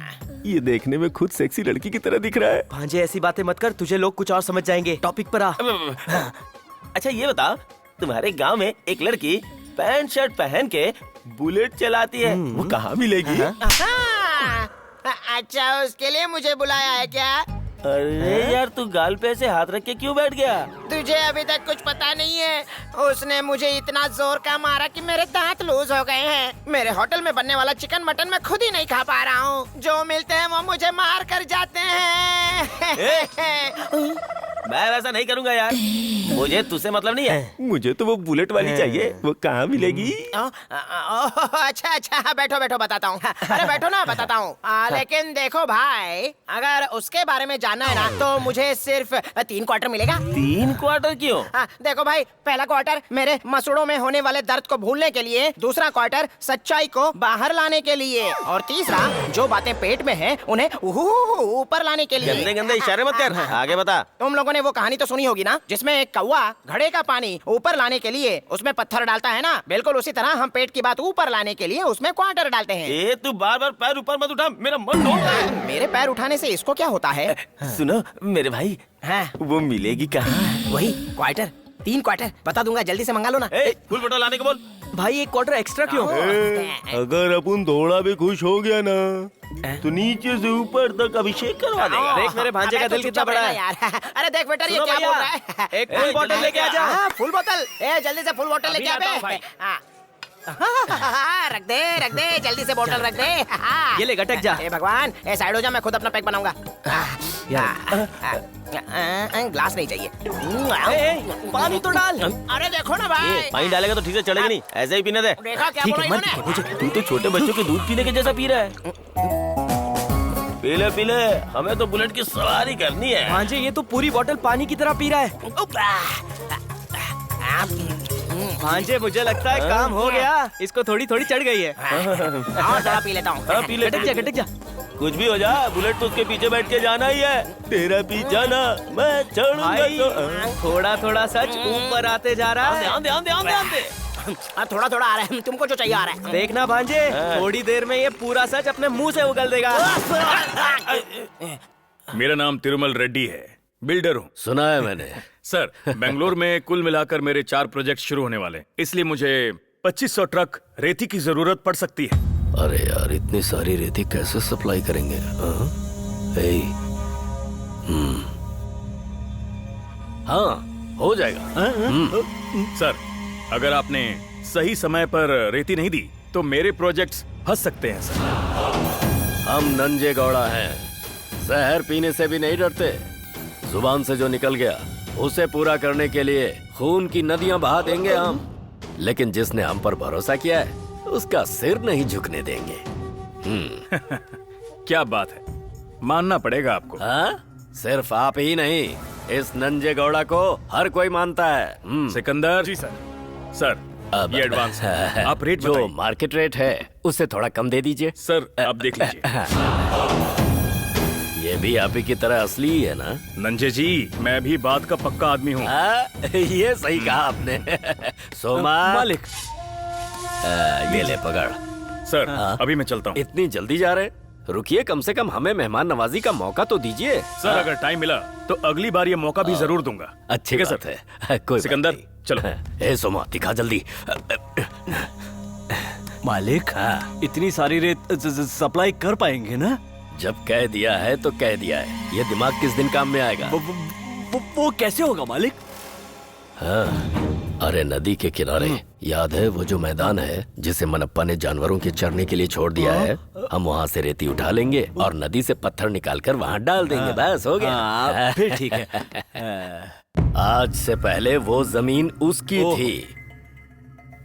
ये देखने में खुद सेक्सी लड़की की तरह दिख रहा है। भांजे ऐसी बातें मत कर, तुझे लोग कुछ और समझ जाएंगे। टॉपिक पर आ। अच्छा ये बता, तुम्हारे गांव में एक लड़की पैंट शर्ट पहन के बुलेट चलाती है, वो कहाँ मिलेगी? अच्छा, उसके लिए मुझे बुलाया है क्या? अरे यार तू गाल पे ऐसे हाथ रख के क्यों बैठ गया? तुझे अभी तक कुछ पता नहीं है। उसने मुझे इतना जोर का मारा कि मेरे दांत लूज हो गए हैं। मेरे होटल में बनने वाला चिकन मटन मैं खुद ही नहीं खा पा रहा हूँ। जो मिलते हैं वो मुझे मार कर जाते हैं। मैं वैसा नहीं करूंगा यार, मुझे तुझसे मतलब नहीं है। मुझे तो वो बुलेट वाली चाहिए, वो कहाँ मिलेगी? अच्छा अच्छा, बैठो बैठो बताता हूँ। अरे बैठो ना, बताता हूँ। लेकिन देखो भाई, अगर उसके बारे में जानना है ना तो मुझे सिर्फ 3 क्वार्टर मिलेगा। 3 क्वार्टर क्यों? देखो भाई, पहला क्वार्टर मेरे मसूड़ों में होने वाले दर्द को भूलने के लिए, दूसरा क्वार्टर सच्चाई को बाहर लाने के लिए, और तीसरा जो बातें पेट में हैं उन्हें ऊपर लाने के लिए। गंदे गंदे इशारे मत कर, आगे बता। तुम लोगों ने वो कहानी तो सुनी होगी ना, जिसमें एक कौवा घड़े का पानी ऊपर लाने के लिए उसमें पत्थर डालता है ना, बिल्कुल उसी तरह हम पेट की बात ऊपर लाने के लिए उसमें क्वार्टर डालते हैं। ए तू बार बार पैर ऊपर मत उठा, मेरा मन डोल रहा है। मेरे पैर उठाने से इसको क्या होता है? सुनो मेरे भाई, वो मिलेगी कहाँ? वही क्वार्टर, 3 क्वार्टर बता दूंगा, जल्दी से मंगा लो ना। फुल बोतल लाने को बोल। भाई 1 क्वार्टर एक्स्ट्रा क्यों? अगर अपन थोड़ा भी खुश हो गया ना तो नीचे से ऊपर तक अभिषेक करवा देगा। देख मेरे भांजे का दिल कितना बड़ा है यार। अरे देख बेटा, ये क्या बोल रहा है? एक फुल बोतल लेके आ जा। फुल बोतल, जल्दी से फुल बोतल लेके आ बे। रख दे जल्दी से बोतल रख दे। ये ले गटक जा। भगवान, साइड हो जा, मैं खुद अपना पैक बनाऊंगा। ग्लास नहीं चाहिए। पानी तो डाल। अरे देखो ना भाई, पानी डालेगा तो ठीक से चढ़ेगी नहीं, ऐसे ही पीने दे। देखा क्या बोला इन्होंने? तू तो छोटे बच्चों के दूध पीने के जैसा पी रहा है। पीले हमें तो बुलेट की सवारी करनी है। भांजे ये तो पूरी बोतल पानी की तरह पी रहा है। भांजे मुझे लगता है काम हो गया, इसको थोड़ी थोड़ी चढ़ गई है। और जरा पी लेता हूँ। पी ले, गटक जा। कुछ भी हो जा, बुलेट तो उसके पीछे बैठ के जाना ही है। तेरा पीछा ना मैं चढ़ूंगा तो। थोड़ा थोड़ा सच ऊपर आते जा रहा है। ध्यान दे। थोड़ा थोड़ा आ रहा है, तुमको जो चाहिए आ रहा है। देखना भांजे, थोड़ी देर में ये पूरा सच अपने मुंह से उगल देगा। मेरा नाम तिरुमल रेड्डी है, बिल्डर हूँ। सुना है मैंने। सर, बेंगलोर में कुल मिलाकर मेरे 4 प्रोजेक्ट शुरू होने वाले, इसलिए मुझे 2500 ट्रक रेती की जरूरत पड़ सकती है। अरे यार, इतनी सारी रेती कैसे सप्लाई करेंगे? हाँ हो जाएगा। सर, अगर आपने सही समय पर रेती नहीं दी तो मेरे प्रोजेक्ट्स फंस सकते हैं सर। हम नंजे गौड़ा हैं, जहर पीने से भी नहीं डरते। जुबान से जो निकल गया उसे पूरा करने के लिए खून की नदियां बहा देंगे हम। लेकिन जिसने हम पर भरोसा किया है उसका सिर नहीं झुकने देंगे। क्या बात है, मानना पड़ेगा आपको। हाँ, सिर्फ आप ही नहीं, इस नंजे गौड़ा को हर कोई मानता है। सिकंदर जी सर, ये एडवांस है। आप रेट जो मार्केट रेट है उससे थोड़ा कम दे दीजिए। सर आप देख लीजिए। ये भी आप ही की तरह असली ही है ना? नंजे जी, मैं भी बात का पक्का आदमी हूँ। ये सही कहा आपने। सोमा मालिक, ये ले पकड़। सर अभी मैं चलता हूँ। इतनी जल्दी जा रहे? रुकिए, कम से कम हमें मेहमान नवाजी का मौका तो दीजिए। सर अगर टाइम मिला तो अगली बार ये मौका भी जरूर दूंगा। अच्छी बात है। कोई सिकंदर चलो। ए सोमा, दिखा जल्दी। मालिक, इतनी सारी रेत सप्लाई कर पाएंगे ना? जब कह दिया है तो कह दिया है। ये दिमाग किस दिन काम में आएगा? वो कैसे होगा मालिक? हाँ, अरे नदी के किनारे याद है वो जो मैदान है जिसे मनप्पा ने जानवरों के चरने के लिए छोड़ दिया है? हम वहाँ से रेती उठा लेंगे और नदी से पत्थर निकालकर वहाँ डाल देंगे। बस हो गया। फिर ठीक है। आज से पहले वो जमीन उसकी थी,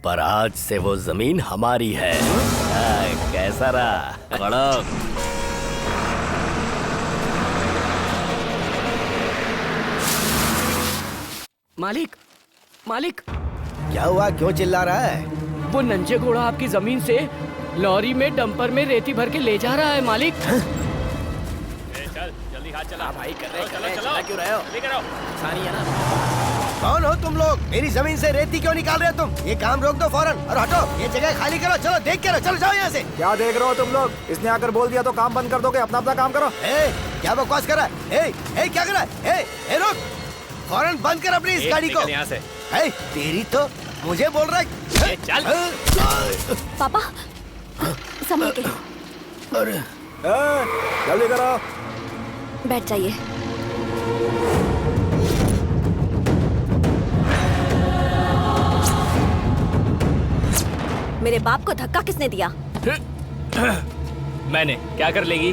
पर आज से वो जमीन हमारी है। कैसा रहा? कड़क। मालिक, क्या हुआ? क्यों चिल्ला रहा है? वो नंजे घोड़ा आपकी जमीन से लॉरी में डंपर में रेती भर के ले जा रहा है मालिक। चल जल्दी हाथ चला भाई, कर रहे चला क्यों रहे हो? लेकर आओ। सारी है ना। कौन हो तुम लोग? मेरी जमीन से रेती क्यों निकाल रहे हो तुम? ये काम रोक दो फौरन और हटो। ये जगह खाली करो। चलो देख के रहो, चलो जाओ यहाँ से। क्या देख रहे हो तुम लोग? इसने आकर बोल दिया तो काम बंद कर दोगे? अपना काम करो। क्या बकवास कर रहा है? क्या कर रहा है? रुक, फौरन बंद कर अपनी इस गाड़ी को। यहाँ से। तेरी तो मुझे बोल रहा है। चल। पापा संभल के। जल्दी करो। बैठ जाइए। मेरे बाप को धक्का किसने दिया? मैंने। क्या कर लेगी?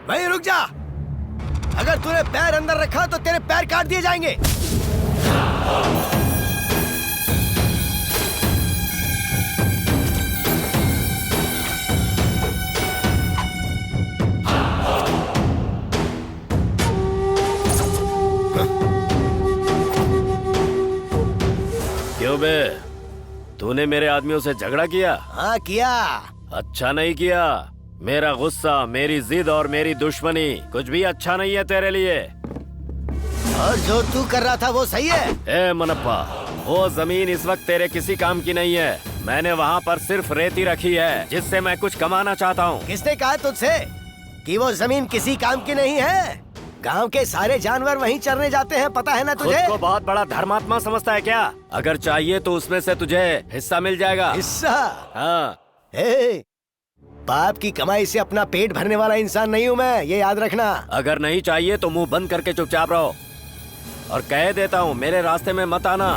वहीं रुक जा। अगर तूने पैर अंदर रखा तो तेरे पैर काट दिए जाएंगे। क्यों बे, तूने मेरे आदमियों से झगड़ा किया? हाँ किया। अच्छा नहीं किया। मेरा गुस्सा, मेरी जिद और मेरी दुश्मनी कुछ भी अच्छा नहीं है तेरे लिए। और जो तू कर रहा था वो सही है? ए मनप्पा, वो जमीन इस वक्त तेरे किसी काम की नहीं है। मैंने वहाँ पर सिर्फ रेती रखी है जिससे मैं कुछ कमाना चाहता हूँ। किसने कहा तुझसे कि वो जमीन किसी काम की नहीं है? गांव के सारे जानवर वहीं चरने जाते हैं, पता है ना तुझे? खुद को बहुत बड़ा धर्मात्मा समझता है क्या? अगर चाहिए तो उसमें से तुझे हिस्सा मिल जाएगा। हिस्सा? हाँ। बाप की कमाई से अपना पेट भरने वाला इंसान नहीं हूँ मैं, ये याद रखना। अगर नहीं चाहिए तो मुंह बंद करके चुपचाप रहो। और कह देता हूँ, मेरे रास्ते में मत आना।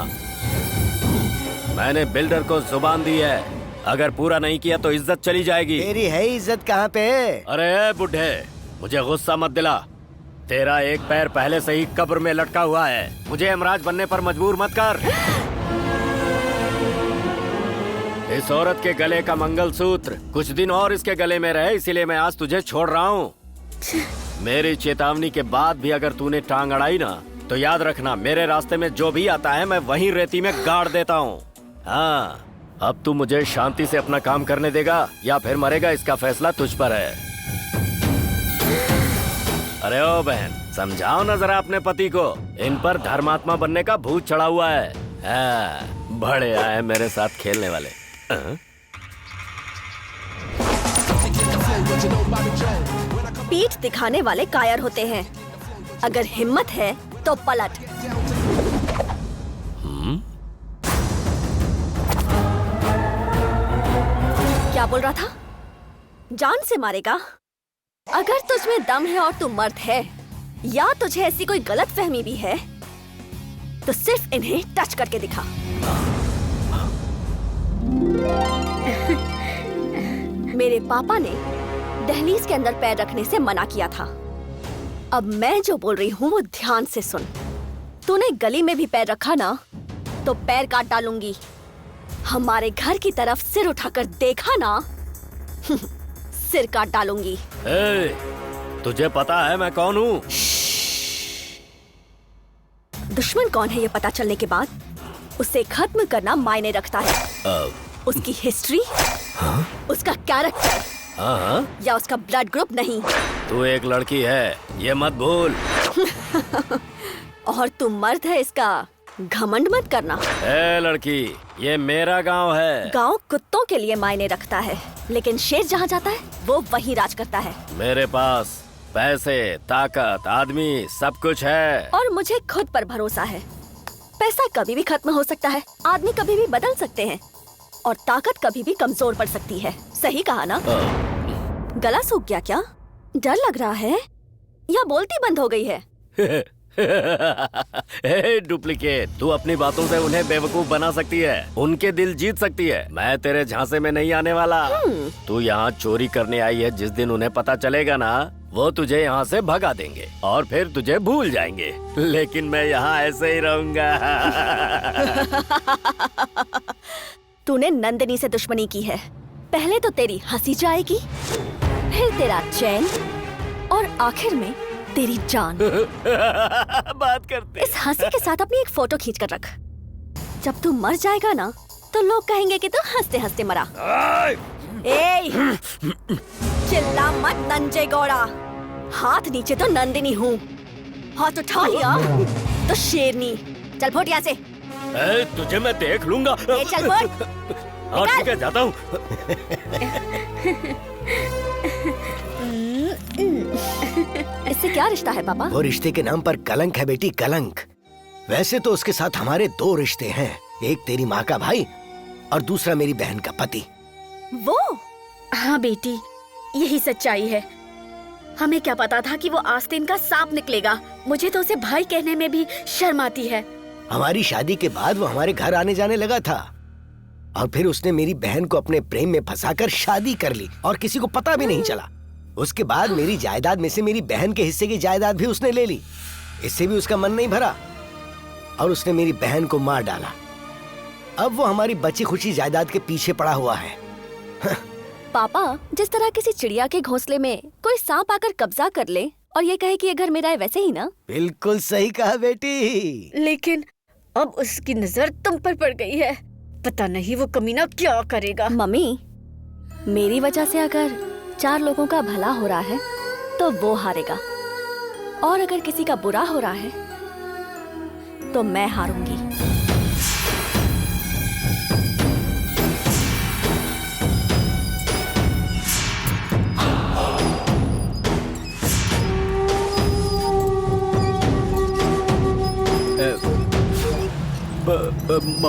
मैंने बिल्डर को जुबान दी है, अगर पूरा नहीं किया तो इज्जत चली जाएगी। तेरी है इज्जत कहाँ पे? अरे बुढ़े, मुझे गुस्सा मत दिला। तेरा एक पैर पहले से ही कब्र में लटका हुआ है। मुझे यमराज बनने पर मजबूर मत कर। इस औरत के गले का मंगलसूत्र कुछ दिन और इसके गले में रहे, इसीलिए मैं आज तुझे छोड़ रहा हूँ। मेरी चेतावनी के बाद भी अगर तूने टांग अड़ाई ना, तो याद रखना, मेरे रास्ते में जो भी आता है मैं वहीं रेती में गाड़ देता हूँ। हाँ, अब तू मुझे शांति से अपना काम करने देगा या फिर मरेगा, इसका फैसला तुझ पर है। अरे ओ बहन, समझाओ ना जरा अपने पति को, इन पर धर्मात्मा बनने का भूत चढ़ा हुआ है। बड़े आए मेरे साथ खेलने वाले। पीठ दिखाने वाले कायर होते हैं, अगर हिम्मत है तो पलट। क्या बोल रहा था? जान से मारेगा? अगर तुझमें दम है और तू मर्द है, या तुझे ऐसी कोई गलत फहमी भी है, तो सिर्फ इन्हें टच करके दिखा। मेरे पापा ने दहलीज के अंदर पैर रखने से मना किया था। अब मैं जो बोल रही हूँ वो ध्यान से सुन। तूने गली में भी पैर रखा ना, तो पैर काट डालूंगी। हमारे घर की तरफ सिर उठाकर देखा ना, सिर काट डालूंगी। तुझे पता है मैं कौन हूँ? दुश्मन कौन है ये पता चलने के बाद उसे खत्म करना मायने रखता है। उसकी हिस्ट्री, उसका कैरेक्टर या उसका ब्लड ग्रुप नहीं। तू एक लड़की है, ये मत भूल। और तू मर्द है, इसका घमंड मत करना। ए लड़की, ये मेरा गांव है। गांव कुत्तों के लिए मायने रखता है, लेकिन शेर जहाँ जाता है वो वहीं राज करता है। मेरे पास पैसे, ताकत, आदमी सब कुछ है। और मुझे खुद पर भरोसा है। पैसा कभी भी खत्म हो सकता है, आदमी कभी भी बदल सकते हैं, और ताकत कभी भी कमजोर पड़ सकती है। सही कहा ना? गला सूख गया क्या? डर लग रहा है या बोलती बंद हो गई है? डुप्लीकेट, तू अपनी बातों से उन्हें बेवकूफ बना सकती है, उनके दिल जीत सकती है। मैं तेरे झांसे में नहीं आने वाला। तू यहाँ चोरी करने आई है, जिस दिन उन्हें पता चलेगा ना, वो तुझे यहाँ से भगा देंगे और फिर तुझे भूल जाएंगे। लेकिन मैं यहाँ ऐसे ही रहूंगा। तूने नंदिनी से दुश्मनी की है। पहले तो तेरी हंसी जाएगी, फिर तेरा चैन, और आखिर में तेरी जान। बात करते। इस हंसी के साथ अपनी एक फोटो खींच कर रख। जब तू मर जाएगा ना, तो लोग कहेंगे कि तू हंसते हंसते मरा। ए, चिल्ला मत नंजे गौड़ा। हाथ नीचे तो नंदिनी हूँ, हाथ उठा लिया तो शेरनी। चल फुट यहाँ से। तुझे मैं देख लूंगा। चल फुट। हाँ ठीक है, जाता हूँ। इससे क्या रिश्ता है पापा? वो रिश्ते के नाम पर कलंक है बेटी, कलंक। वैसे तो उसके साथ हमारे 2 रिश्ते हैं, एक तेरी माँ का भाई और दूसरा मेरी बहन का पति। वो? हाँ बेटी, यही सच्चाई है। हमें क्या पता था कि वो आस्तीन का सांप निकलेगा। मुझे तो उसे भाई कहने में भी शर्म आती है। हमारी शादी के बाद वो हमारे घर आने जाने लगा था, और फिर उसने मेरी बहन को अपने प्रेम में फंसाकर शादी कर ली, और किसी को पता भी नहीं चला। उसके बाद मेरी जायदाद में से मेरी बहन के हिस्से की जायदाद भी उसने ले ली। इससे भी उसका मन नहीं भरा और उसने मेरी बहन को मार डाला। अब वो हमारी बची खुची जायदाद के पीछे पड़ा हुआ है। पापा, जिस तरह किसी चिड़िया के घोंसले में कोई सांप आकर कब्जा कर ले और ये कहे कि ये घर मेरा है, वैसे ही ना? बिल्कुल सही कहा बेटी। लेकिन अब उसकी नजर तुम पर पड़ गई है। पता नहीं वो कमीना क्या करेगा। मम्मी, मेरी वजह से अगर 4 लोगों का भला हो रहा है तो वो हारेगा, और अगर किसी का बुरा हो रहा है तो मैं हारूंगी।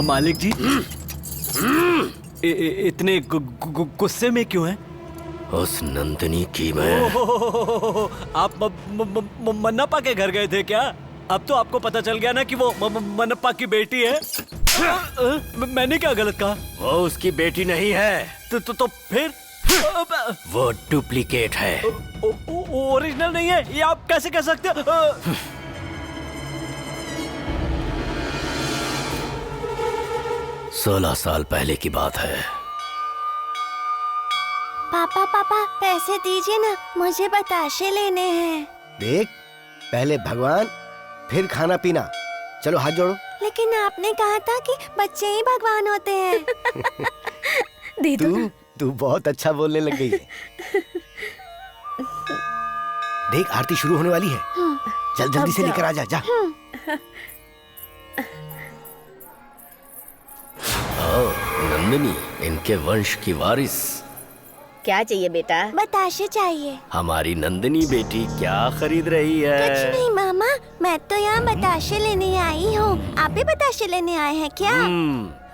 मालिक जी, इतने गुस्से में क्यों हैं? उस नंदिनी की मैं। आप मन्नप्पा के घर गए थे क्या? अब तो आपको पता चल गया ना कि वो मन्नप्पा की बेटी है। मैंने क्या गलत कहा? वो उसकी बेटी नहीं है। तो फिर? वो डुप्लीकेट है। ओरिजिनल नहीं है, ये आप कैसे कह सकते हो? 16 साल पहले की बात है। पापा पापा, पैसे दीजिए ना, मुझे बताशे लेने हैं। देख, पहले भगवान फिर खाना पीना। चलो हाथ जोड़ो। लेकिन आपने कहा था कि बच्चे ही भगवान होते हैं। तू बहुत अच्छा बोलने लग गई है। देख, आरती शुरू होने वाली है। चल जल्दी से लेकर आ जा। जा। नंदिनी, इनके वंश की वारिस। क्या चाहिए बेटा? बताशे चाहिए। हमारी नंदिनी बेटी क्या खरीद रही है? कुछ नहीं मामा, मैं तो यहाँ बताशे लेने आई हूँ। आप भी बताशे लेने आए हैं क्या?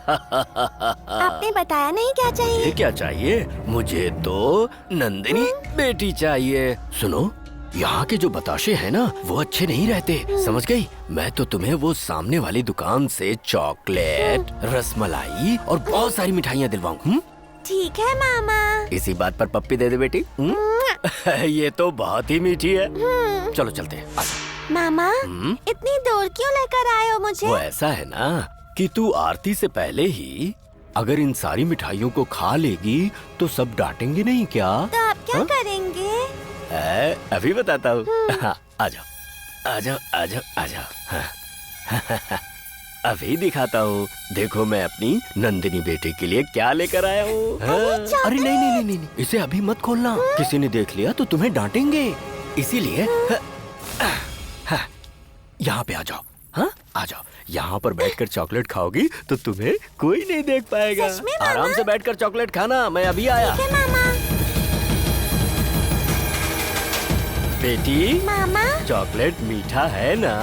आपने बताया नहीं क्या चाहिए? ये क्या चाहिए? मुझे तो नंदिनी बेटी चाहिए। सुनो, यहाँ के जो बताशे हैं ना, वो अच्छे नहीं रहते, समझ गई? मैं तो तुम्हें वो सामने वाली दुकान से चॉकलेट, रसमलाई और बहुत सारी मिठाइयाँ दिलवाऊँ। ठीक है मामा। इसी बात पर पप्पी दे दे बेटी। ये तो बहुत ही मीठी है। चलो चलते हैं। मामा, इतनी दूर क्यों लेकर आए हो मुझे? वो ऐसा है ना कि तू आरती से पहले ही अगर इन सारी मिठाइयों को खा लेगी तो सब डांटेंगे नहीं क्या? तो आप क्या करेंगे? अभी बताता हूँ। आ जाओ, आ जाओ, आ जाओ, आ जाओ। अभी दिखाता हूँ। देखो मैं अपनी नंदिनी बेटे के लिए क्या लेकर आया हूँ। अरे नहीं नहीं नहीं नहीं, इसे अभी मत खोलना। किसी ने देख लिया तो तुम्हें डांटेंगे, इसीलिए यहाँ पे आ जाओ। हाँ आ जाओ, यहाँ पर बैठकर चॉकलेट खाओगी तो तुम्हें कोई नहीं देख पाएगा। आराम से बैठकर चॉकलेट खाना, मैं अभी आया। बेटी मामा, चॉकलेट मीठा है ना?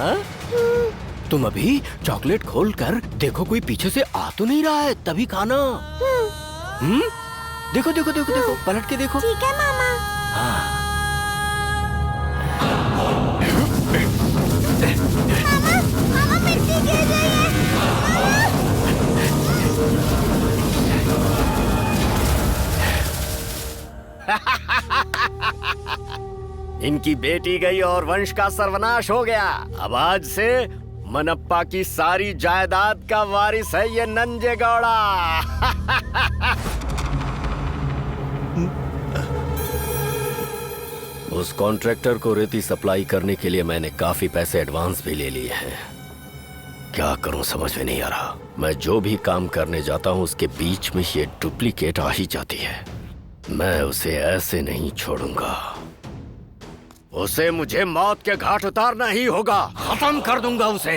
तुम अभी चॉकलेट खोलकर देखो कोई पीछे से आ तो नहीं रहा है, तभी खाना। देखो देखो देखो देखो, पलट के देखो। ठीक है मामा। हाँ। मामा मिर्ची गिर रही है। इनकी बेटी गई और वंश का सर्वनाश हो गया। अब आज से मनप्पा की सारी जायदाद का वारिस है ये नंजेगौड़ा। उस कॉन्ट्रैक्टर को रेती सप्लाई करने के लिए मैंने काफी पैसे एडवांस भी ले लिए हैं। क्या करूं समझ में नहीं आ रहा। मैं जो भी काम करने जाता हूं उसके बीच में ये डुप्लीकेट आ ही जाती है। मैं उसे ऐसे नहीं छोड़ूंगा। उसे मुझे मौत के घाट उतारना ही होगा। खत्म कर दूंगा उसे।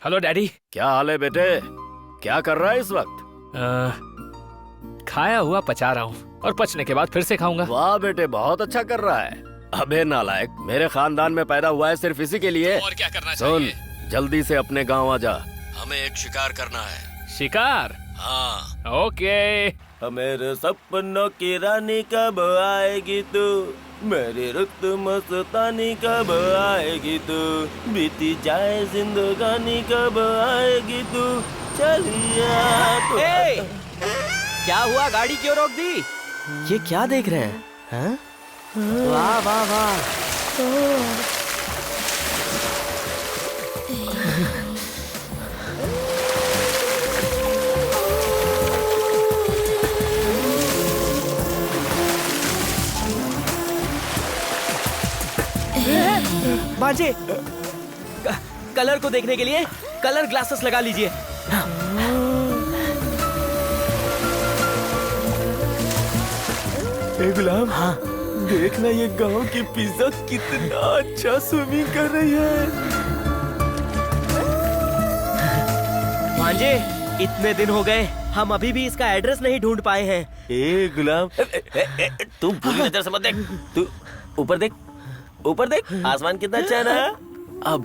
Hello daddy. क्या हाल है बेटे? क्या कर रहा है इस वक्त? खाया हुआ पचा रहा हूँ और पचने के बाद फिर से खाऊंगा। वाह बेटे, बहुत अच्छा कर रहा है। अबे नालायक, मेरे खानदान में पैदा हुआ है सिर्फ इसी के लिए। और क्या करना चाहिए? सुन, जल्दी से अपने गांव आ जा। हमें एक शिकार करना है। शिकार? हाँ। ओके। मेरे सपनों की रानी कब आएगी तू? मेरी रुत मस्तानी कब आएगी तू? बीती जाए जिंदगानी कब आएगी तू? चलिया तो। क्या हुआ, गाड़ी क्यों रोक दी? ये क्या देख रहे हैं? हाँ? वाह वाह वाह। बाजे, कलर को देखने के लिए कलर ग्लासेस लगा लीजिए। ए गुलाम, हाँ देखना ये गांव की पिज्जा कितना अच्छा स्विमिंग कर रही है। भांजे, इतने दिन हो गए, हम अभी भी इसका एड्रेस नहीं ढूंढ पाए हैं। ए गुलाम, तू बुरी नजर से मत देख। तू ऊपर देख, ऊपर देख, आसमान कितना अच्छा है ना। अब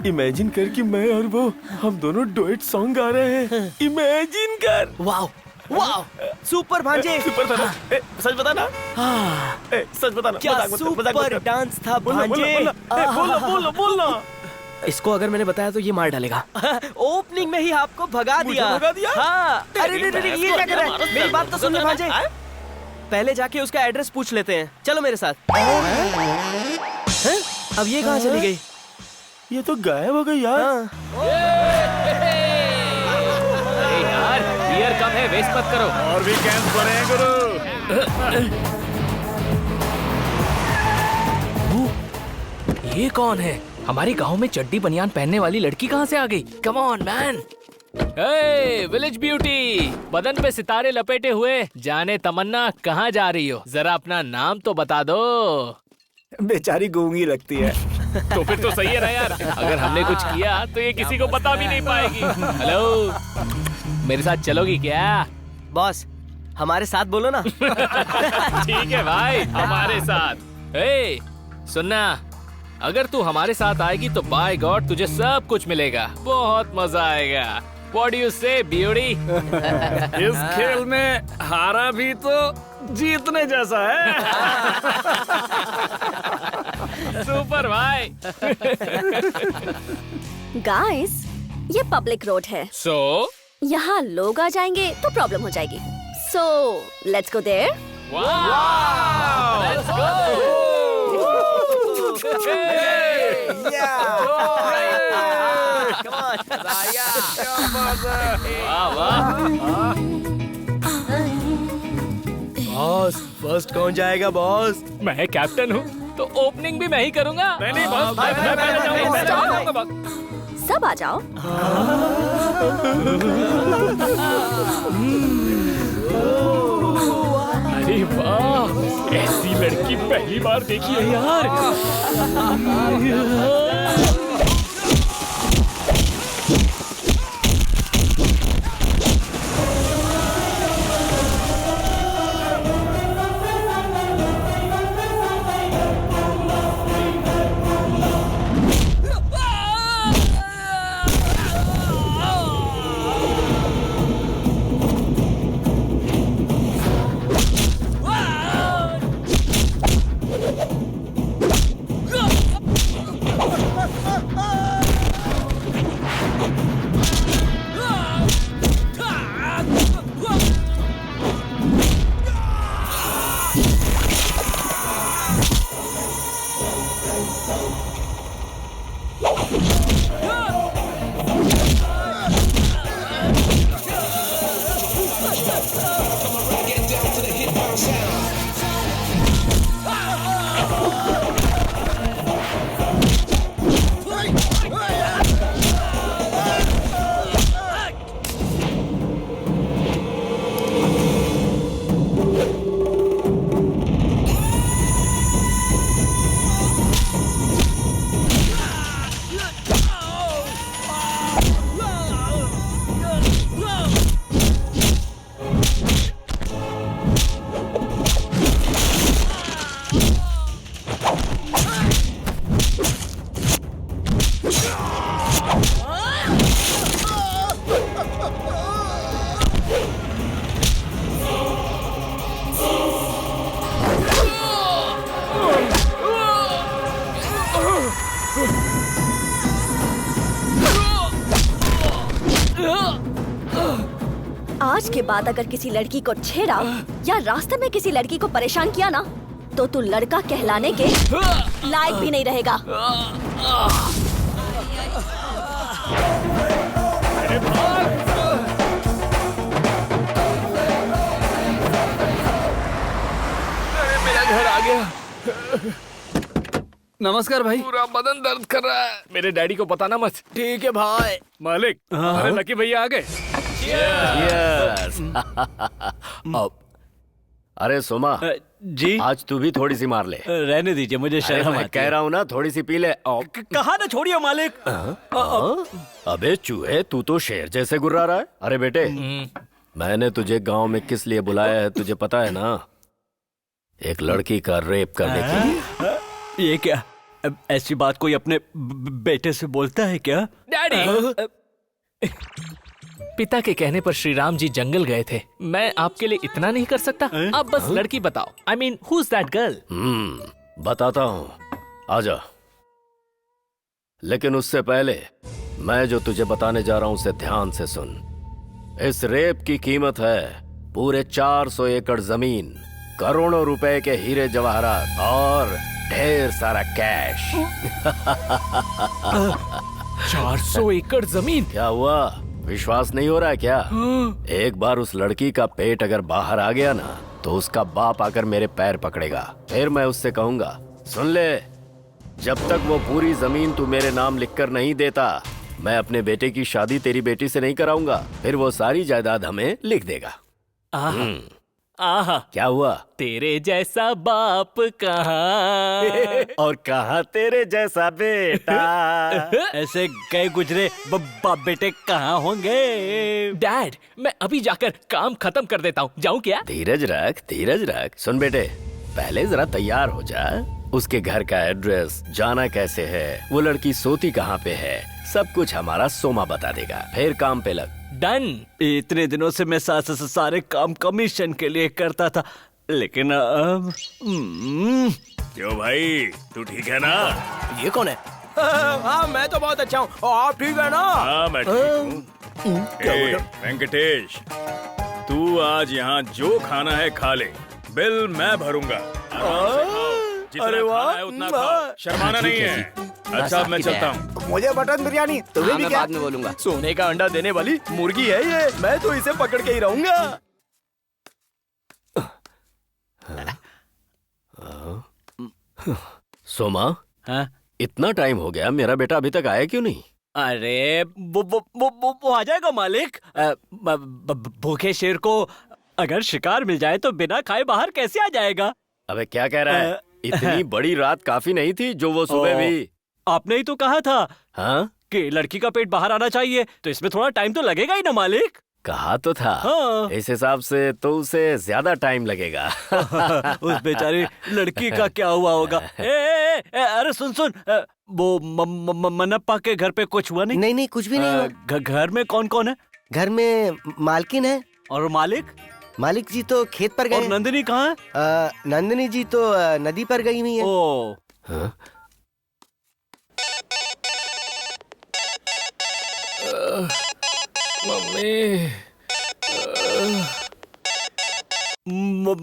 इमेजिन कर कि मैं और वो हम दोनों डुएट सॉन्ग गा रहे हैं। इमेजिन कर। वाह वाह, सुपर भांजे। सुपर था ना? सच बता ना। सच बता ना। क्या सुपर डांस था भांजे। बोलना। इसको अगर मैंने बताया तो ये मार डालेगा। ओपनिंग में ही आपको भगा दिया। भगा दिया? हाँ। अरे ये क्या कर रहा है? मेरी बात तो सुनिए भांजे। पहले जाके उसका एड्रेस पूछ लेते हैं। चलो मेरे साथ। अब ये कहाँ चली गई? ये तो गायब हो गई यार। यार बियर कम है, वेस्ट मत करो। और भी कैंप पड़े हैं गुरु। ये कौन है? हमारे गांव में चड्डी बनियान पहनने वाली लड़की कहाँ से आ गई? Come on man. Village beauty, बदन पे सितारे लपेटे हुए जाने तमन्ना, कहाँ जा रही हो? जरा अपना नाम तो बता दो। बेचारी गूंगी लगती है। तो फिर तो सही है ना यार। अगर हमने कुछ किया तो ये किसी को पता भी नहीं पाएगी। हेलो, मेरे साथ चलोगी क्या? बॉस, हमारे साथ बोलो ना। ठीक है भाई, हमारे साथ। ए, सुनना, अगर तू हमारे साथ आएगी तो बाय गॉड तुझे सब कुछ मिलेगा। बहुत मजा आएगा। What do you say, beauty? इस खेल में हारा भी तो जीतने जैसा है। सुपर भाई। गाइस, ये पब्लिक रोड है। So? यहाँ लोग आ जाएंगे तो प्रॉब्लम हो जाएगी। So, let's go there. Wow! Let's go! Boss first कौन जाएगा बॉस? मैं कैप्टन हूँ तो ओपनिंग भी मैं ही करूँगा। नहीं बॉस, मैं जाऊँगा बॉस। सब आ जाओ। अरे वाह, ऐसी लड़की पहली बार देखी है यार। आज के बाद अगर किसी लड़की को छेड़ा या रास्ते में किसी लड़की को परेशान किया ना, तो तू लड़का कहलाने के लायक भी नहीं रहेगा। मेरा घर आ गया। नमस्कार भाई। पूरा बदन दर्द कर रहा है। मेरे डैडी को बताना मत। ठीक है भाई। मालिक, अरे लकी भैया आ गए। यस। अरे सोमा जी, आज तू भी थोड़ी सी मार ले। रहने दीजिए, मुझे शर्म मैं आती कह है। रहा हूँ ना, थोड़ी सी पी ले। कहा ना छोड़िए मालिक। अबे चूहे, तू तो शेर जैसे गुर्रा रहा है। अरे बेटे, मैंने तुझे गांव में किस लिए बुलाया है तुझे पता है ना? एक लड़की का रेप करने के लिए। ये क्या? ऐसी बात कोई अपने बेटे से बोलता है क्या? डैडी, पिता के कहने पर श्री राम जी जंगल गए थे। मैं आपके लिए इतना नहीं कर सकता? आप बस लड़की बताओ। I mean, who's that girl? बताता हूँ, आजा। लेकिन उससे पहले मैं जो तुझे बताने जा रहा हूँ उसे ध्यान से सुन। इस रेप की कीमत है पूरे 400 एकड़ जमीन, करोड़ों रुपए के हीरे जवाहरात और ढेर सारा कैश। 400 एकड़ जमीन? क्या हुआ, विश्वास नहीं हो रहा है क्या? एक बार उस लड़की का पेट अगर बाहर आ गया ना, तो उसका बाप आकर मेरे पैर पकड़ेगा। फिर मैं उससे कहूंगा, सुन ले, जब तक वो पूरी जमीन तू मेरे नाम लिखकर नहीं देता, मैं अपने बेटे की शादी तेरी बेटी से नहीं कराऊंगा। फिर वो सारी जायदाद हमें लिख देगा। आहा, क्या हुआ? तेरे जैसा बाप कहाँ और कहाँ तेरे जैसा बेटा। ऐसे गए गुजरे बाप बेटे कहाँ होंगे? डैड, मैं अभी जाकर काम खत्म कर देता हूँ। जाऊँ क्या? धीरज रख, धीरज रख। सुन बेटे, पहले जरा तैयार हो जा। उसके घर का एड्रेस, जाना कैसे है, वो लड़की सोती कहाँ पे है, सब कुछ हमारा सोमा बता देगा। फिर काम पे लग। डन। इतने दिनों से मैं सारे काम कमीशन के लिए करता था, लेकिन अब क्यों भाई, तू ठीक है ना? ये कौन है? हाँ, मैं तो बहुत अच्छा हूँ। और आप ठीक है ना? हाँ, मैं ठीक हूँ। वेंकटेश, तू आज यहाँ जो खाना है खा ले, बिल मैं भरूंगा। जितना अरे वाह, खाना है उतना खाओ, शर्माना नहीं है। अच्छा अब मैं चलता हूँ। मुझे मटन बिरयानी, तुम्हें भी मैं क्या? बाद में बोलूंगा। सोने का अंडा देने वाली मुर्गी है ये, मैं तो इसे पकड़ के ही रहूंगा। सोमा, इतना टाइम हो गया, मेरा बेटा अभी तक आया क्यों नहीं? अरे वो आ जाएगा मालिक। भूखे शेर को अगर शिकार मिल जाए तो बिना खाए बाहर कैसे आ जाएगा? अबे क्या कह रहा है? इतनी बड़ी रात काफी नहीं थी जो वो सुबह भी? आपने ही तो कहा था हाँ कि लड़की का पेट बाहर आना चाहिए, तो इसमें थोड़ा टाइम तो लगेगा ही ना मालिक। कहा तो था। हाँ। इस हिसाब से तो उसे ज्यादा टाइम लगेगा। उस बेचारी लड़की का क्या हुआ होगा? अरे सुन वो मनप्पा के घर पे कुछ हुआ नहीं? नहीं कुछ भी नहीं हुआ। घर में कौन कौन है? घर में मालकिन है। और मालिक? मालिक जी तो खेत पर गए। और नंदिनी कहाँ है? नंदिनी जी तो नदी पर गई हुई है। ओ मम्मी।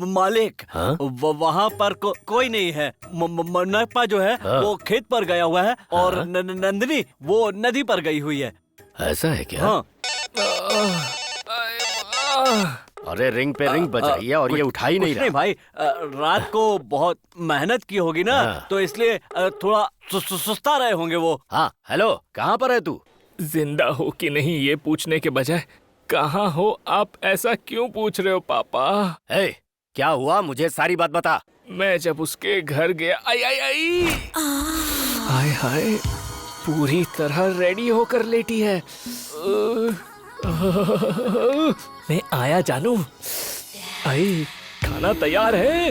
मालिक वहाँ पर कोई नहीं है। मनप्पा जो है वो खेत पर गया हुआ है और नंदिनी वो नदी पर गई हुई है। ऐसा है क्या? हाँ। अरे रिंग पे रिंग बज रही है और ये उठा ही नहीं रहा। नहीं भाई, रात को बहुत मेहनत की होगी ना, तो इसलिए थोड़ा सुस्ता रहे होंगे वो। हाँ हेलो, कहाँ पर है तू? जिंदा हो कि नहीं ये पूछने के बजाय कहाँ हो आप ऐसा क्यों पूछ रहे हो पापा? क्या हुआ, मुझे सारी बात बता। मैं जब उसके घर गया, आई आई आई हाय हाय, पूरी तरह रेडी होकर लेटी है। मैं आया जानू। आई खाना तैयार है।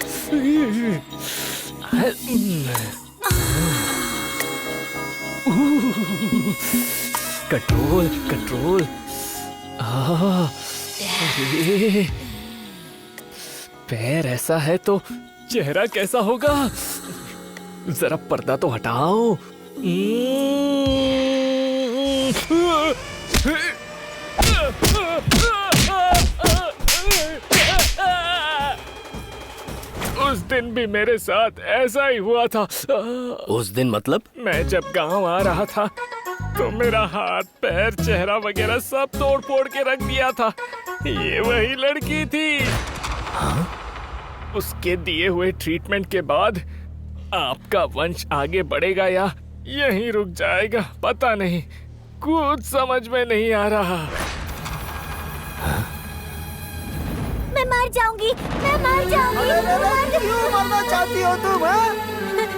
Control control. अरे पैर ऐसा है तो चेहरा कैसा होगा? जरा पर्दा तो हटाओ। उस दिन भी मेरे साथ ऐसा ही हुआ था। उस दिन मतलब? मैं जब गांव आ रहा था तो मेरा हाथ पैर चेहरा वगैरह सब तोड़ फोड़ के रख दिया था। ये वही लड़की थी। उसके दिए हुए ट्रीटमेंट के बाद आपका वंश आगे बढ़ेगा या यहीं रुक जाएगा पता नहीं, कुछ समझ में नहीं आ रहा। मैं मर जाऊंगी, मैं मर जाऊंगी। क्यों मरना चाहती हो तुम?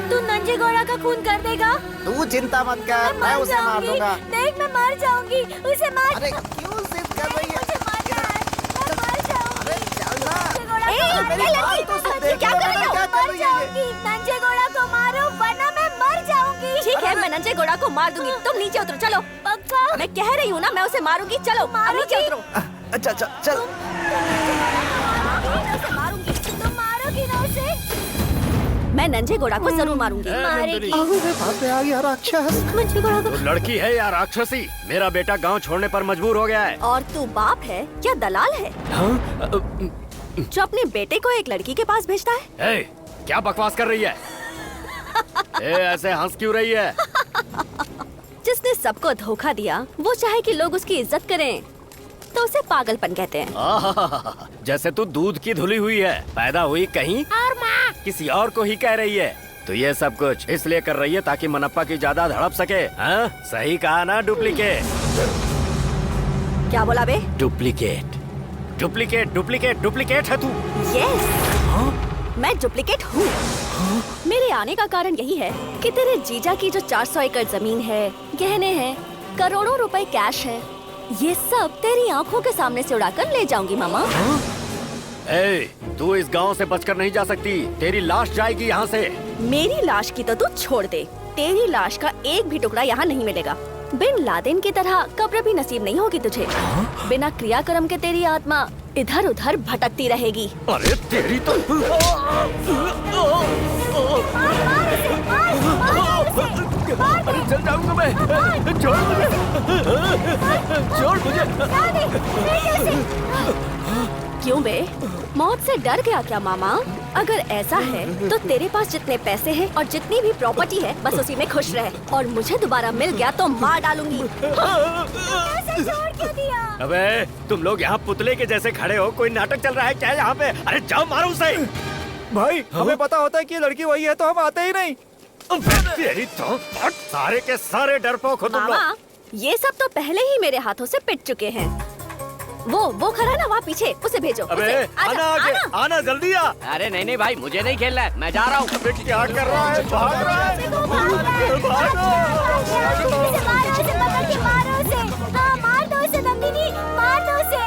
तू नंजे घोड़ा का खून कर देगा? तू चिंता मत कर, मैं उसे मार दूंगा। देख मैं मर जाऊंगी, उसे मार। अरे क्यों जिद कर रही है? मुझे मारना है, मैं मर जाऊंगी। क्या कर रही हो? मर जाऊंगी। नंजे घोड़ा को मारो वरना मैं मर जाऊंगी। ठीक है, मैं नंजे घोड़ा को मार दूंगी, तुम नीचे उतरो। चलो पक्का? मैं कह रही हूँ ना, मैं उसे मारूंगी। चलो अब नीचे उतरो। अच्छा चल। मारूंगी। तुम मारोगी ना उसे? मैं नंजे घोड़ा को जरूर मारूंगी। मारेगी। आ गया राक्षस। नंजे घोड़ा को तो लड़की है या राक्षसी? मेरा बेटा गांव छोड़ने पर मजबूर हो गया है। और तू बाप है क्या दलाल है जो अपने बेटे को एक लड़की के पास भेजता है? क्या बकवास कर रही है? ऐसे हंस क्यों रही है? जिसने सबको धोखा दिया वो चाहे कि लोग उसकी इज्जत करें तो उसे पागलपन कहते हैं। जैसे तू दूध की धुली हुई है, पैदा हुई कहीं और माँ किसी और को ही कह रही है। तो ये सब कुछ इसलिए कर रही है ताकि मनप्पा की जायदाद हड़प सके। हाँ? सही कहा ना? डुप्लीकेट। क्या बोला बे? डुप्लीकेट डुप्लीकेट डुप्लीकेट डुप्लीकेट है तू। यस, मैं डुप्लीकेट हूँ। मेरे आने का कारण यही है कि तेरे जीजा की जो 400 एकड़ जमीन है, गहने हैं, करोड़ों रुपए कैश है, ये सब तेरी आंखों के सामने से उड़ाकर ले जाऊंगी मामा। तू इस गांव से बचकर नहीं जा सकती, तेरी लाश जाएगी यहाँ से। मेरी लाश की तो तू छोड़ दे, तेरी लाश का एक भी टुकड़ा यहाँ नहीं मिलेगा। बिन लादेन की तरह कब्र भी नसीब नहीं होगी तुझे। बिना क्रियाकर्म के तेरी आत्मा इधर उधर भटकती रहेगी। अरे तेरी तो अरे चल जाऊंगा मैं। छोड़ मुझे, छोड़ मुझे। क्यों बे, मौत से डर गया क्या मामा? अगर ऐसा है तो तेरे पास जितने पैसे हैं और जितनी भी प्रॉपर्टी है बस उसी में खुश रहे, और मुझे दोबारा मिल गया तो मार डालूंगी। ऐसे छोड़ क्यों दिया? अबे तुम लोग यहाँ पुतले के जैसे खड़े हो, कोई नाटक चल रहा है क्या यहाँ पे? अरे जाओ मारो उसे। भाई हमें पता होता है कि ये लड़की वही है तो हम आते ही नहीं। तेरी तो सारे के सारे डरपोक हो तुम मामा, लोग। ये सब तो पहले ही मेरे हाथों से पिट चुके हैं। वो खड़ा ना वहाँ पीछे, उसे भेजो। अबे उसे, आना आगे, आना जल्दी आ। अरे नहीं भाई, मुझे नहीं खेलना है, मैं जा रहा हूँ। अबे क्या कर रहा है? भाग रहा है। मार दो उसे नंदिनी, मार दो उसे,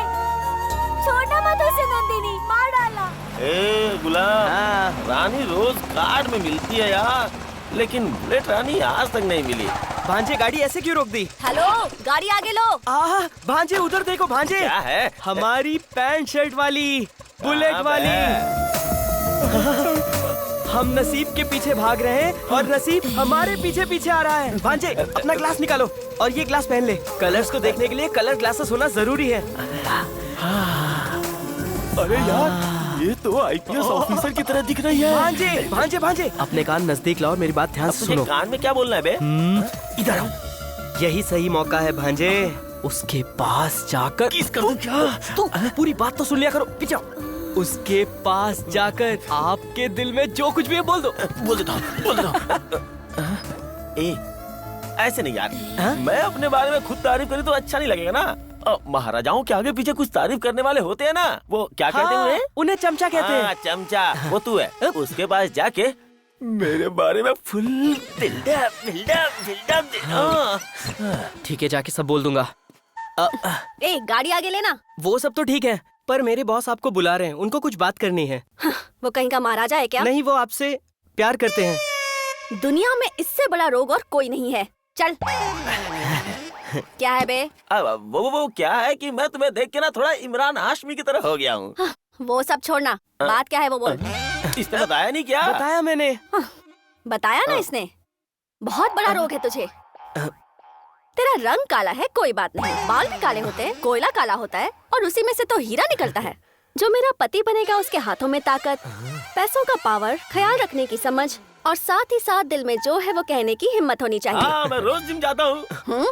छोड़ना मत उसे नंदिनी, मार डाला। ए गुलाम, रानी रोज कार्ड में मिलती है यार, लेकिन बुलेट रानी आज तक नहीं मिली। भांजे गाड़ी ऐसे क्यों रोक दी? हेलो, गाड़ी आगे लो। भांजे उधर देखो भांजे। क्या है? हमारी पैंट शर्ट वाली बुलेट वाली। हम नसीब के पीछे भाग रहे हैं और नसीब हमारे पीछे पीछे आ रहा है। भांजे अपना ग्लास निकालो और ये ग्लास पहन ले। कलर्स को देखने के लिए कलर ग्लासेस होना जरूरी है। अरे यार, ये तो आईपीएस ऑफिसर की तरह दिख रही है। भांजे भांजे भांजे, अपने कान नजदीक लाओ और मेरी बात ध्यान से सुनो। कान में क्या बोलना है बे? इधर आओ, यही सही मौका है भांजे। उसके पास जाकर किस करूं क्या? तू पूरी बात तो सुन लिया करो, पीछे उसके पास जाकर आपके दिल में जो कुछ भी है बोल दो। बोल देता हूँ। ए, ऐसे नहीं यार, मैं अपने बारे में खुद तारीफ करी तो अच्छा नहीं लगेगा ना। महाराजाओं के आगे पीछे कुछ तारीफ करने वाले होते हैं ना, वो क्या कहते हैं? उन्हें चमचा कहते हैं। चमचा, वो तू है। उसके पास जाके मेरे बारे में फुल ठीक है, जाके सब बोल दूंगा। ए, गाड़ी आगे लेना। वो सब तो ठीक है, पर मेरे बॉस आपको बुला रहे हैं, उनको कुछ बात करनी है। वो कहीं का महाराजा है क्या? नहीं, वो आपसे प्यार करते हैं। दुनिया में इससे बड़ा रोग और कोई नहीं है। चल। क्या है बे? वो क्या है कि मैं तुम्हें देख के ना थोड़ा इमरान हाशमी की तरह हो गया हूँ। वो सब छोड़ना, बात क्या है वो बोल। इसने बताया नहीं क्या? बताया मैंने। बताया ना इसने। बहुत बड़ा रोग है तुझे। तेरा रंग काला है, कोई बात नहीं, बाल भी काले होते हैं, कोयला काला होता है और उसी में से तो हीरा निकलता है। जो मेरा पति बनेगा उसके हाथों में ताकत, पैसों का पावर, ख्याल रखने की समझ और साथ ही साथ दिल में जो है वो कहने की हिम्मत होनी चाहिए। मैं रोज जिम जाता हूँ।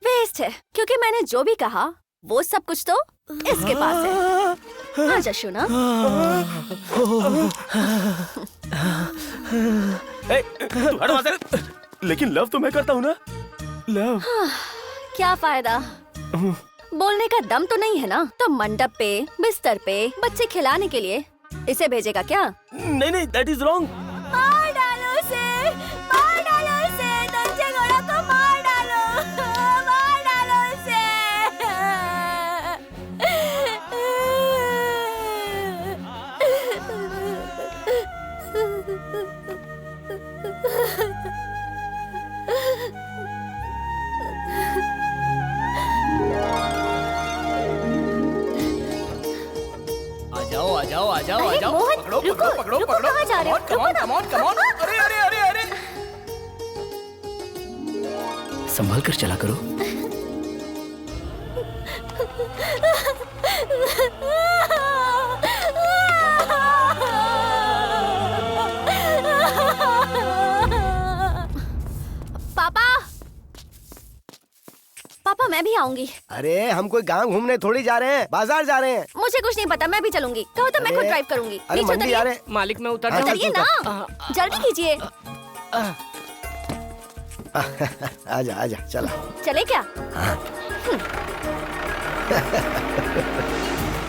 वेस्ट है, क्योंकि मैंने जो भी कहा वो सब कुछ तो इसके पास है। आजा शोना। तू हट वहाँ से। लेकिन लव तो मैं करता हूँ ना। लव। क्या फायदा? बोलने का दम तो नहीं है ना, तो मंडप पे, बिस्तर पे, बच्चे खिलाने के लिए इसे भेजेगा क्या? नहीं, दैट इज रॉन्ग। मार डालो उसे, मार डालो उसे, नंजे घोड़ा को मार डालो, मार डालो उसे। आ जाओ। मोहन, रुको, कहाँ जा रहे हो? Come on. अरे। संभल कर चला करो। पापा मैं भी आऊंगी। अरे हम कोई गांव घूमने थोड़ी जा रहे हैं, बाजार जा रहे हैं। मुझे कुछ नहीं पता, मैं भी चलूंगी। कहो तो मैं खुद ड्राइव करूंगी। अरे नीचे मंडी जा रहे हैं। मालिक मैं उतर हाँ, चलिए ना, जल्दी कीजिए। आजा चला। चले क्या?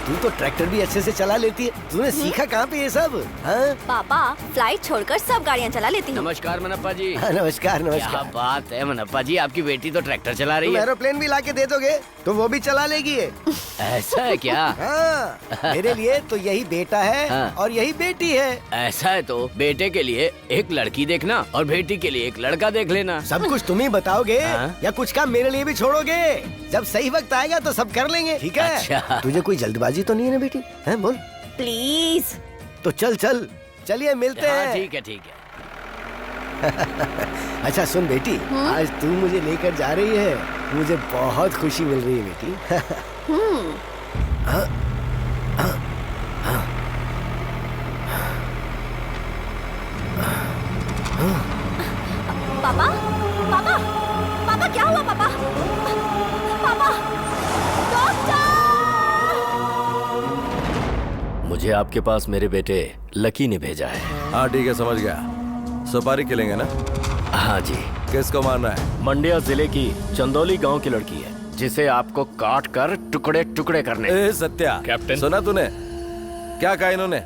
तू तो ट्रैक्टर भी अच्छे से चला लेती है, तूने सीखा कहाँ पे ये सब? हाँ? पापा फ्लाइट छोड़कर सब गाड़ियाँ चला लेती हैं। नमस्कार मनप्पा जी। नमस्कार। क्या बात है मनप्पा जी, आपकी बेटी तो ट्रैक्टर चला रही तुम है। एरोप्लेन भी लाके दे दोगे तो वो भी चला लेगी ये। ऐसा है क्या? हाँ, मेरे लिए तो यही बेटा है हाँ। और यही बेटी है। ऐसा है तो बेटे के लिए एक लड़की देखना और बेटी के लिए एक लड़का देख लेना। सब कुछ तुम ही बताओगे हाँ? या कुछ काम मेरे लिए भी छोड़ोगे? जब सही वक्त आएगा तो सब कर लेंगे, ठीक है? अच्छा। तुझे कोई जल्दबाजी तो नहीं है ना बेटी? हैं बोल। प्लीज। तो चलिए मिलते हाँ, हैं। ठीक है। अच्छा सुन बेटी, आज तू मुझे लेकर जा रही है, मुझे बहुत खुशी मिल रही है बेटी। 嗯 हाँ, हाँ, हाँ। 嗯 हाँ। 嗯 मुझे आपके पास मेरे बेटे लकी ने भेजा है। हाँ ठीक है, समझ गया। सुपारी खेलेंगे ना? हाँ जी। किसको मारना है? मंडिया जिले की चंदौली गांव की लड़की है जिसे आपको काट कर टुकड़े टुकड़े करने। सत्या, कैप्टन सुना तूने क्या कहा इन्होंने?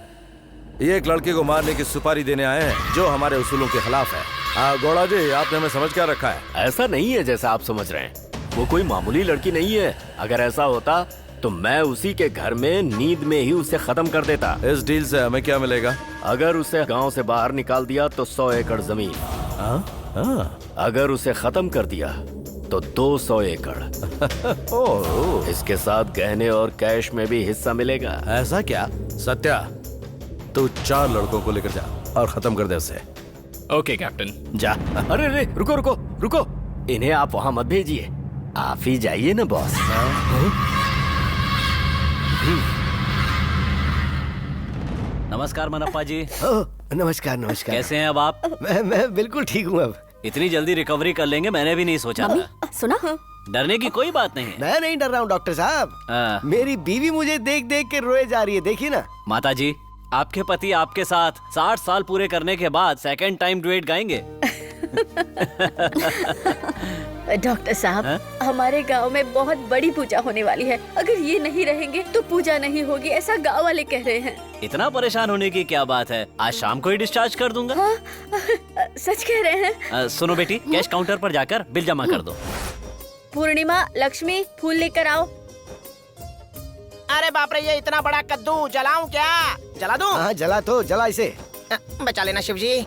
ये एक लड़के को मारने की सुपारी देने आए हैं जो हमारे उसूलों के खिलाफ है। हाँ गौड़ा जी, आपने हमें समझ क्या रखा है? ऐसा नहीं है जैसा आप समझ रहे हैं। वो कोई मामूली लड़की नहीं है। अगर ऐसा होता तो मैं उसी के घर में नींद में ही उसे खत्म कर देता। इस डील से हमें क्या मिलेगा? अगर उसे गांव से बाहर निकाल दिया तो 100 एकड़ जमीन। अगर उसे खत्म कर दिया तो 200 एकड़। इसके साथ गहने और कैश में भी हिस्सा मिलेगा। ऐसा क्या? सत्या, तू 4 लड़कों को लेकर जा और खत्म कर दे उसे। Okay captain. जा। अरे रे, रुको रुको रुको, इन्हें आप वहां मत भेजिए, आप ही जाइए ना बॉस। नमस्कार मनप्पा जी। नमस्कार नमस्कार। कैसे हैं अब आप? मैं बिल्कुल ठीक हूँ। अब इतनी जल्दी रिकवरी कर लेंगे मैंने भी नहीं सोचा था। सुना? डरने की कोई बात नहीं है। मैं नहीं डर रहा हूँ डॉक्टर साहब। मेरी बीवी मुझे देख देख के रोए जा रही है, देखिए ना। माता जी, आपके पति आपके साथ 60 साल पूरे करने के बाद सेकंड टाइम डुएट गाएंगे। डॉक्टर साहब, हमारे गांव में बहुत बड़ी पूजा होने वाली है। अगर ये नहीं रहेंगे तो पूजा नहीं होगी, ऐसा गांव वाले कह रहे हैं। इतना परेशान होने की क्या बात है, आज शाम को ही डिस्चार्ज कर दूंगा। हाँ, सच कह रहे हैं। सुनो बेटी, कैश काउंटर पर जाकर बिल जमा कर दो। पूर्णिमा, लक्ष्मी, फूल लेकर आओ। अरे बाप रे, ये इतना बड़ा कद्दू जलाऊं क्या? जला दूं? हाँ जला तो, जला इसे। बचा लेना शिव जी।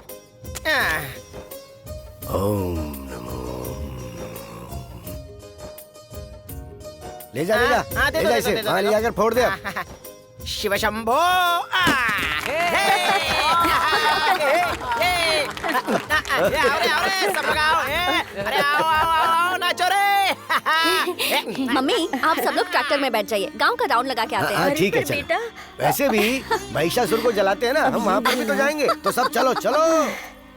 ओम नमो। ले जा ले जा, ले जा इसे, वहाँ ले जाकर फोड़ दे। शिव शंभो। अरे आओ नाचो रे। मम्मी, आप सब लोग ट्रैक्टर में बैठ जाइए, गांव का राउंड लगा के आते हैं। ठीक है चलो। वैसे भी महिषासुर को जलाते हैं ना, हम वहाँ पर भी तो जाएंगे, तो सब चलो चलो।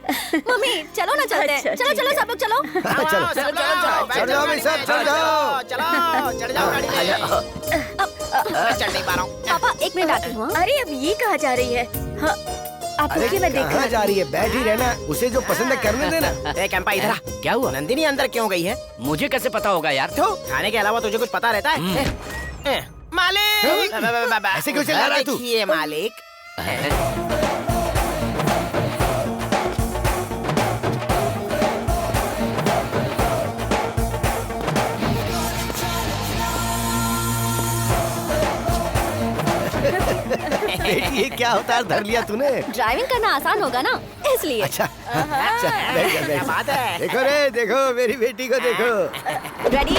मम्मी चलो ना, चलते हैं। चलो चलो सब लोग चलो। चलो चढ़ जाओ भाई, सब चढ़ जाओ। चढ़ जाओ गाड़ी में। चढ़ नहीं पा रहा हूँ। पापा 1 मिनट आती हूँ। अरे अब ये कहाँ जा रही है? हाँ, आप अरे मैं देख कहाँ जा रही है? बैठ ही रहना, उसे जो पसंद है करने देना। कैंपा इधर आ। क्या हुआ? नंदिनी अंदर क्यों गई है? मुझे कैसे पता होगा यार? तो खाने के अलावा तुझे कुछ पता रहता है? मालिक, ऐसे क्यों चिल्ला रहा है तू? देखिए मालिक, ये क्या अवतार धर लिया तूने? ड्राइविंग करना आसान होगा ना, इसलिए। अच्छा, बैठ जा, बैठ बात है। देखो रे, देखो मेरी बेटी को देखो। रेडी?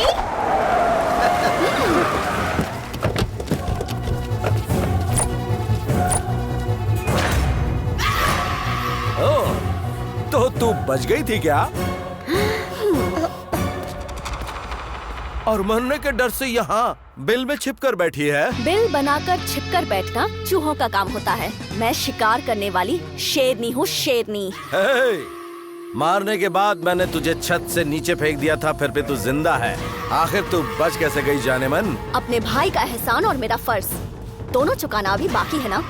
तो तू बच गई थी क्या? और मरने के डर से यहाँ बिल में छिपकर बैठी है। बिल बनाकर छिपकर बैठना चूहों का काम होता है। मैं शिकार करने वाली शेरनी हूँ, शेरनी। मारने के बाद मैंने तुझे छत से नीचे फेंक दिया था, फिर भी तू जिंदा है। आखिर तू बच कैसे गई जाने मन? अपने भाई का एहसान और मेरा फर्ज दोनों चुकाना अभी बाकी है ना।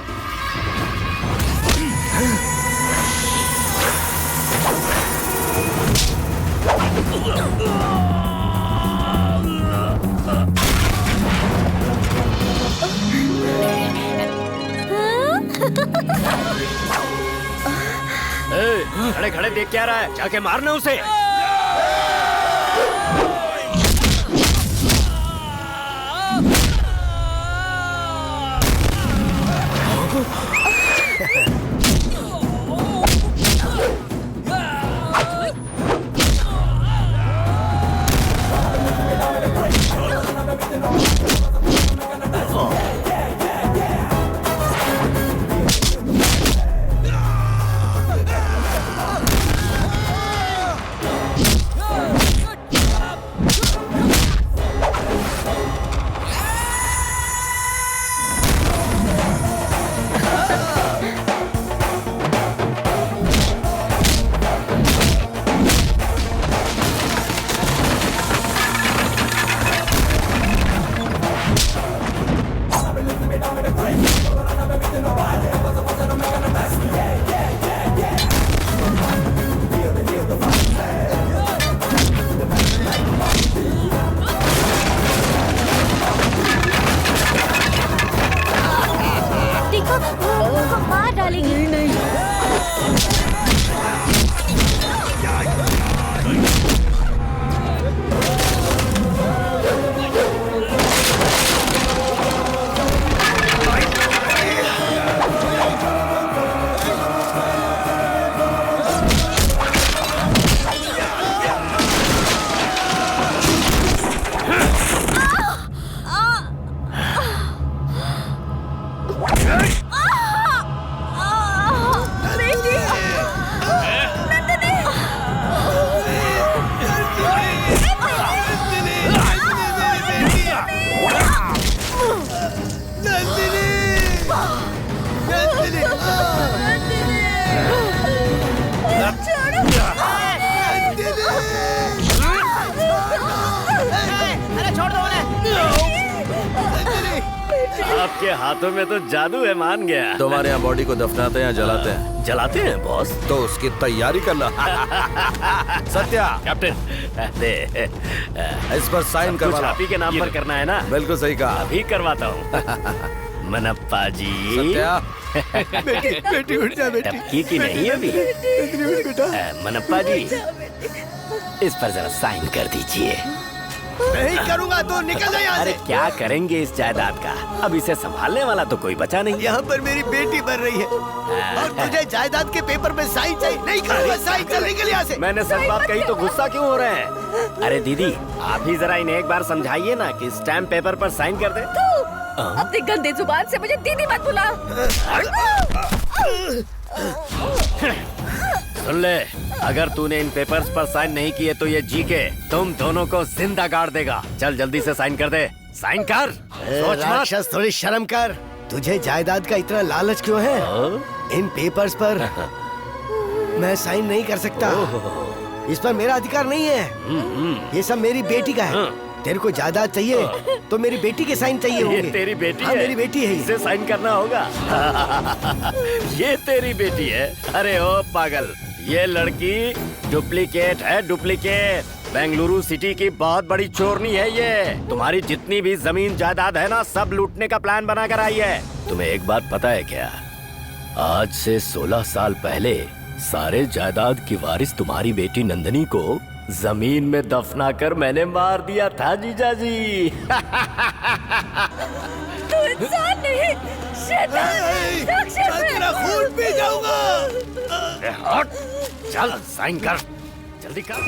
खड़े खड़े देख क्या रहा है? जाके मारना उसे। आपके हाथों में तो जादू है, मान गया। तुम्हारे यहाँ बॉडी को दफनाते हैं या जलाते हैं? जलाते हैं बॉस। तो उसकी तैयारी कर लो। सत्या कैप्टन, दे इस पर साइन करवा लो। आप ही के नाम पर करना है ना? बिल्कुल सही कहा। अभी करवाता हूँ। मनप्पा जी। सत्या बेटी उठ जा बेटी। टपकी की नहीं अभी। मनप्पा जी, इस पर जरा साइन कर दीजिए। नहीं करूँगा तो निकल जा यहाँ से। अरे क्या करेंगे इस जायदाद का? अब इसे संभालने वाला तो कोई बचा नहीं। यहाँ पर मेरी बेटी बन रही है और तुझे जायदाद के पेपर पे साइन चाहिए। नहीं करूँगा साइन, चल निकल यहाँ से। मैंने सच बात कही तो गुस्सा क्यों हो रहे हैं? अरे दीदी, आप ही जरा इन्हें एक बार समझाइए ना कि स्टैम्प पेपर पर साइन कर दे। अपनी गंदे जुबान से मुझे दीदी मत बुला। सुन ले, अगर तूने इन पेपर्स पर साइन नहीं किए तो ये जीके तुम दोनों को जिंदा गाड़ देगा। चल जल्दी से साइन कर दे। साइन कर। सोच मत। राक्षस, थोड़ी शर्म कर। तुझे जायदाद का इतना लालच क्यों है? इन पेपर्स पर मैं साइन नहीं कर सकता। इस पर मेरा अधिकार नहीं है। ये सब मेरी बेटी का है। तेरे को जायदाद चाहिए तो मेरी बेटी के साइन चाहिए होंगे। ये तेरी बेटी हाँ, है? मेरी बेटी है। इसे साइन करना होगा। ये तेरी बेटी है? अरे ओ पागल, ये लड़की डुप्लीकेट है, डुप्लीकेट। बेंगलुरु सिटी की बहुत बड़ी चोरनी है ये। तुम्हारी जितनी भी जमीन जायदाद है ना, सब लूटने का प्लान बनाकर आई है। तुम्हें एक बात पता है क्या? आज से 16 साल पहले सारे जायदाद की वारिस तुम्हारी बेटी नंदनी को जमीन में दफनाकर मैंने मार दिया था जीजाजी। तू इंसान नहीं, शैतान, राक्षस है। तेरा खून पी जाऊंगा। हट, चल साइन कर, जल्दी कर।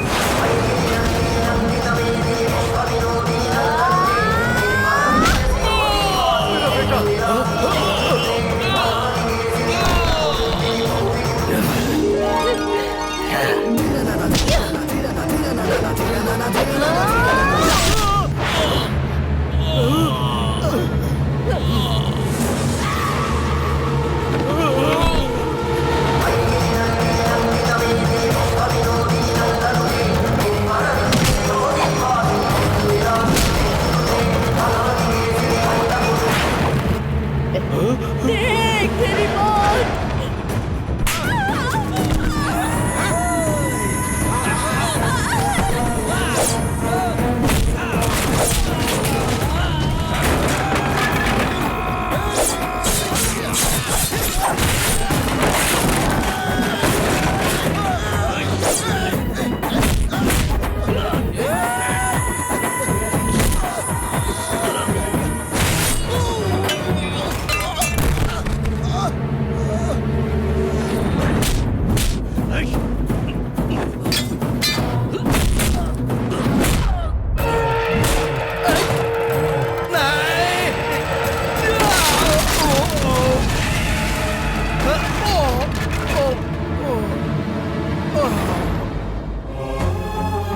देख तेरी मौत।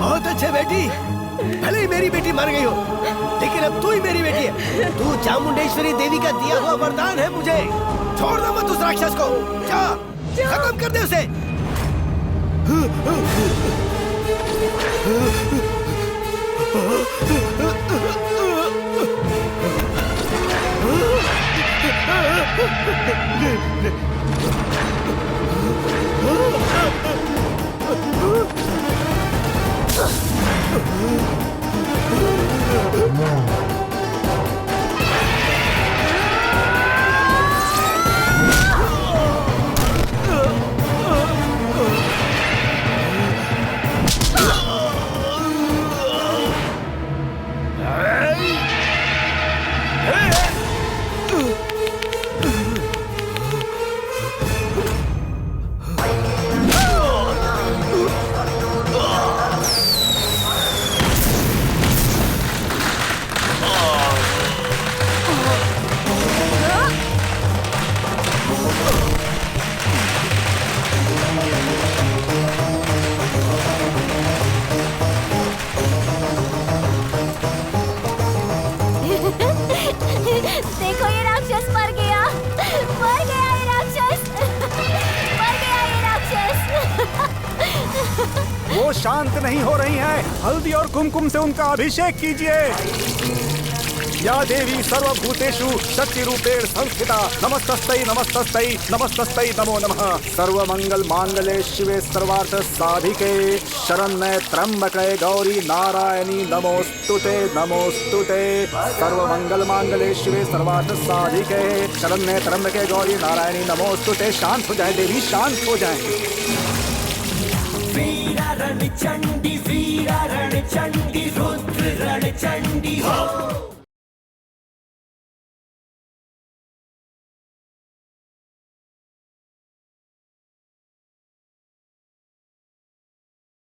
बहुत अच्छे बेटी, भले ही मेरी बेटी मर गई हो, लेकिन अब तू ही मेरी बेटी है। तू चामुंडेश्वरी देवी का दिया हुआ वरदान है मुझे। छोड़ना मत उस राक्षस को। जा, खत्म कर दे उसे। देखो ये राक्षस मर गया ये राक्षस मर गया ये राक्षस। वो शांत नहीं हो रही हैं। हल्दी और कुमकुम से उनका अभिषेक कीजिए। या देवी सर्वभूतेषु शक्तिरूपेण संस्थिता नमस्तस्यै नमस्तस्यै नमस्तस्यै नमो नमः। सर्वमंगल मांगल्ये शिवे सर्वार्थ साधिके शरण्ये त्र्यंबके गौरी नारायणी नमोस्तुते नमोस्तुते। सर्वमंगल मांगल्ये शिवे सर्वार्थ साधिके शरण्ये त्र्यंबके गौरी नारायणी नमोस्तुते। शांत हो जाए देवी, शांत हो जाए। वीरा रणचंडी वीरा रणचंडी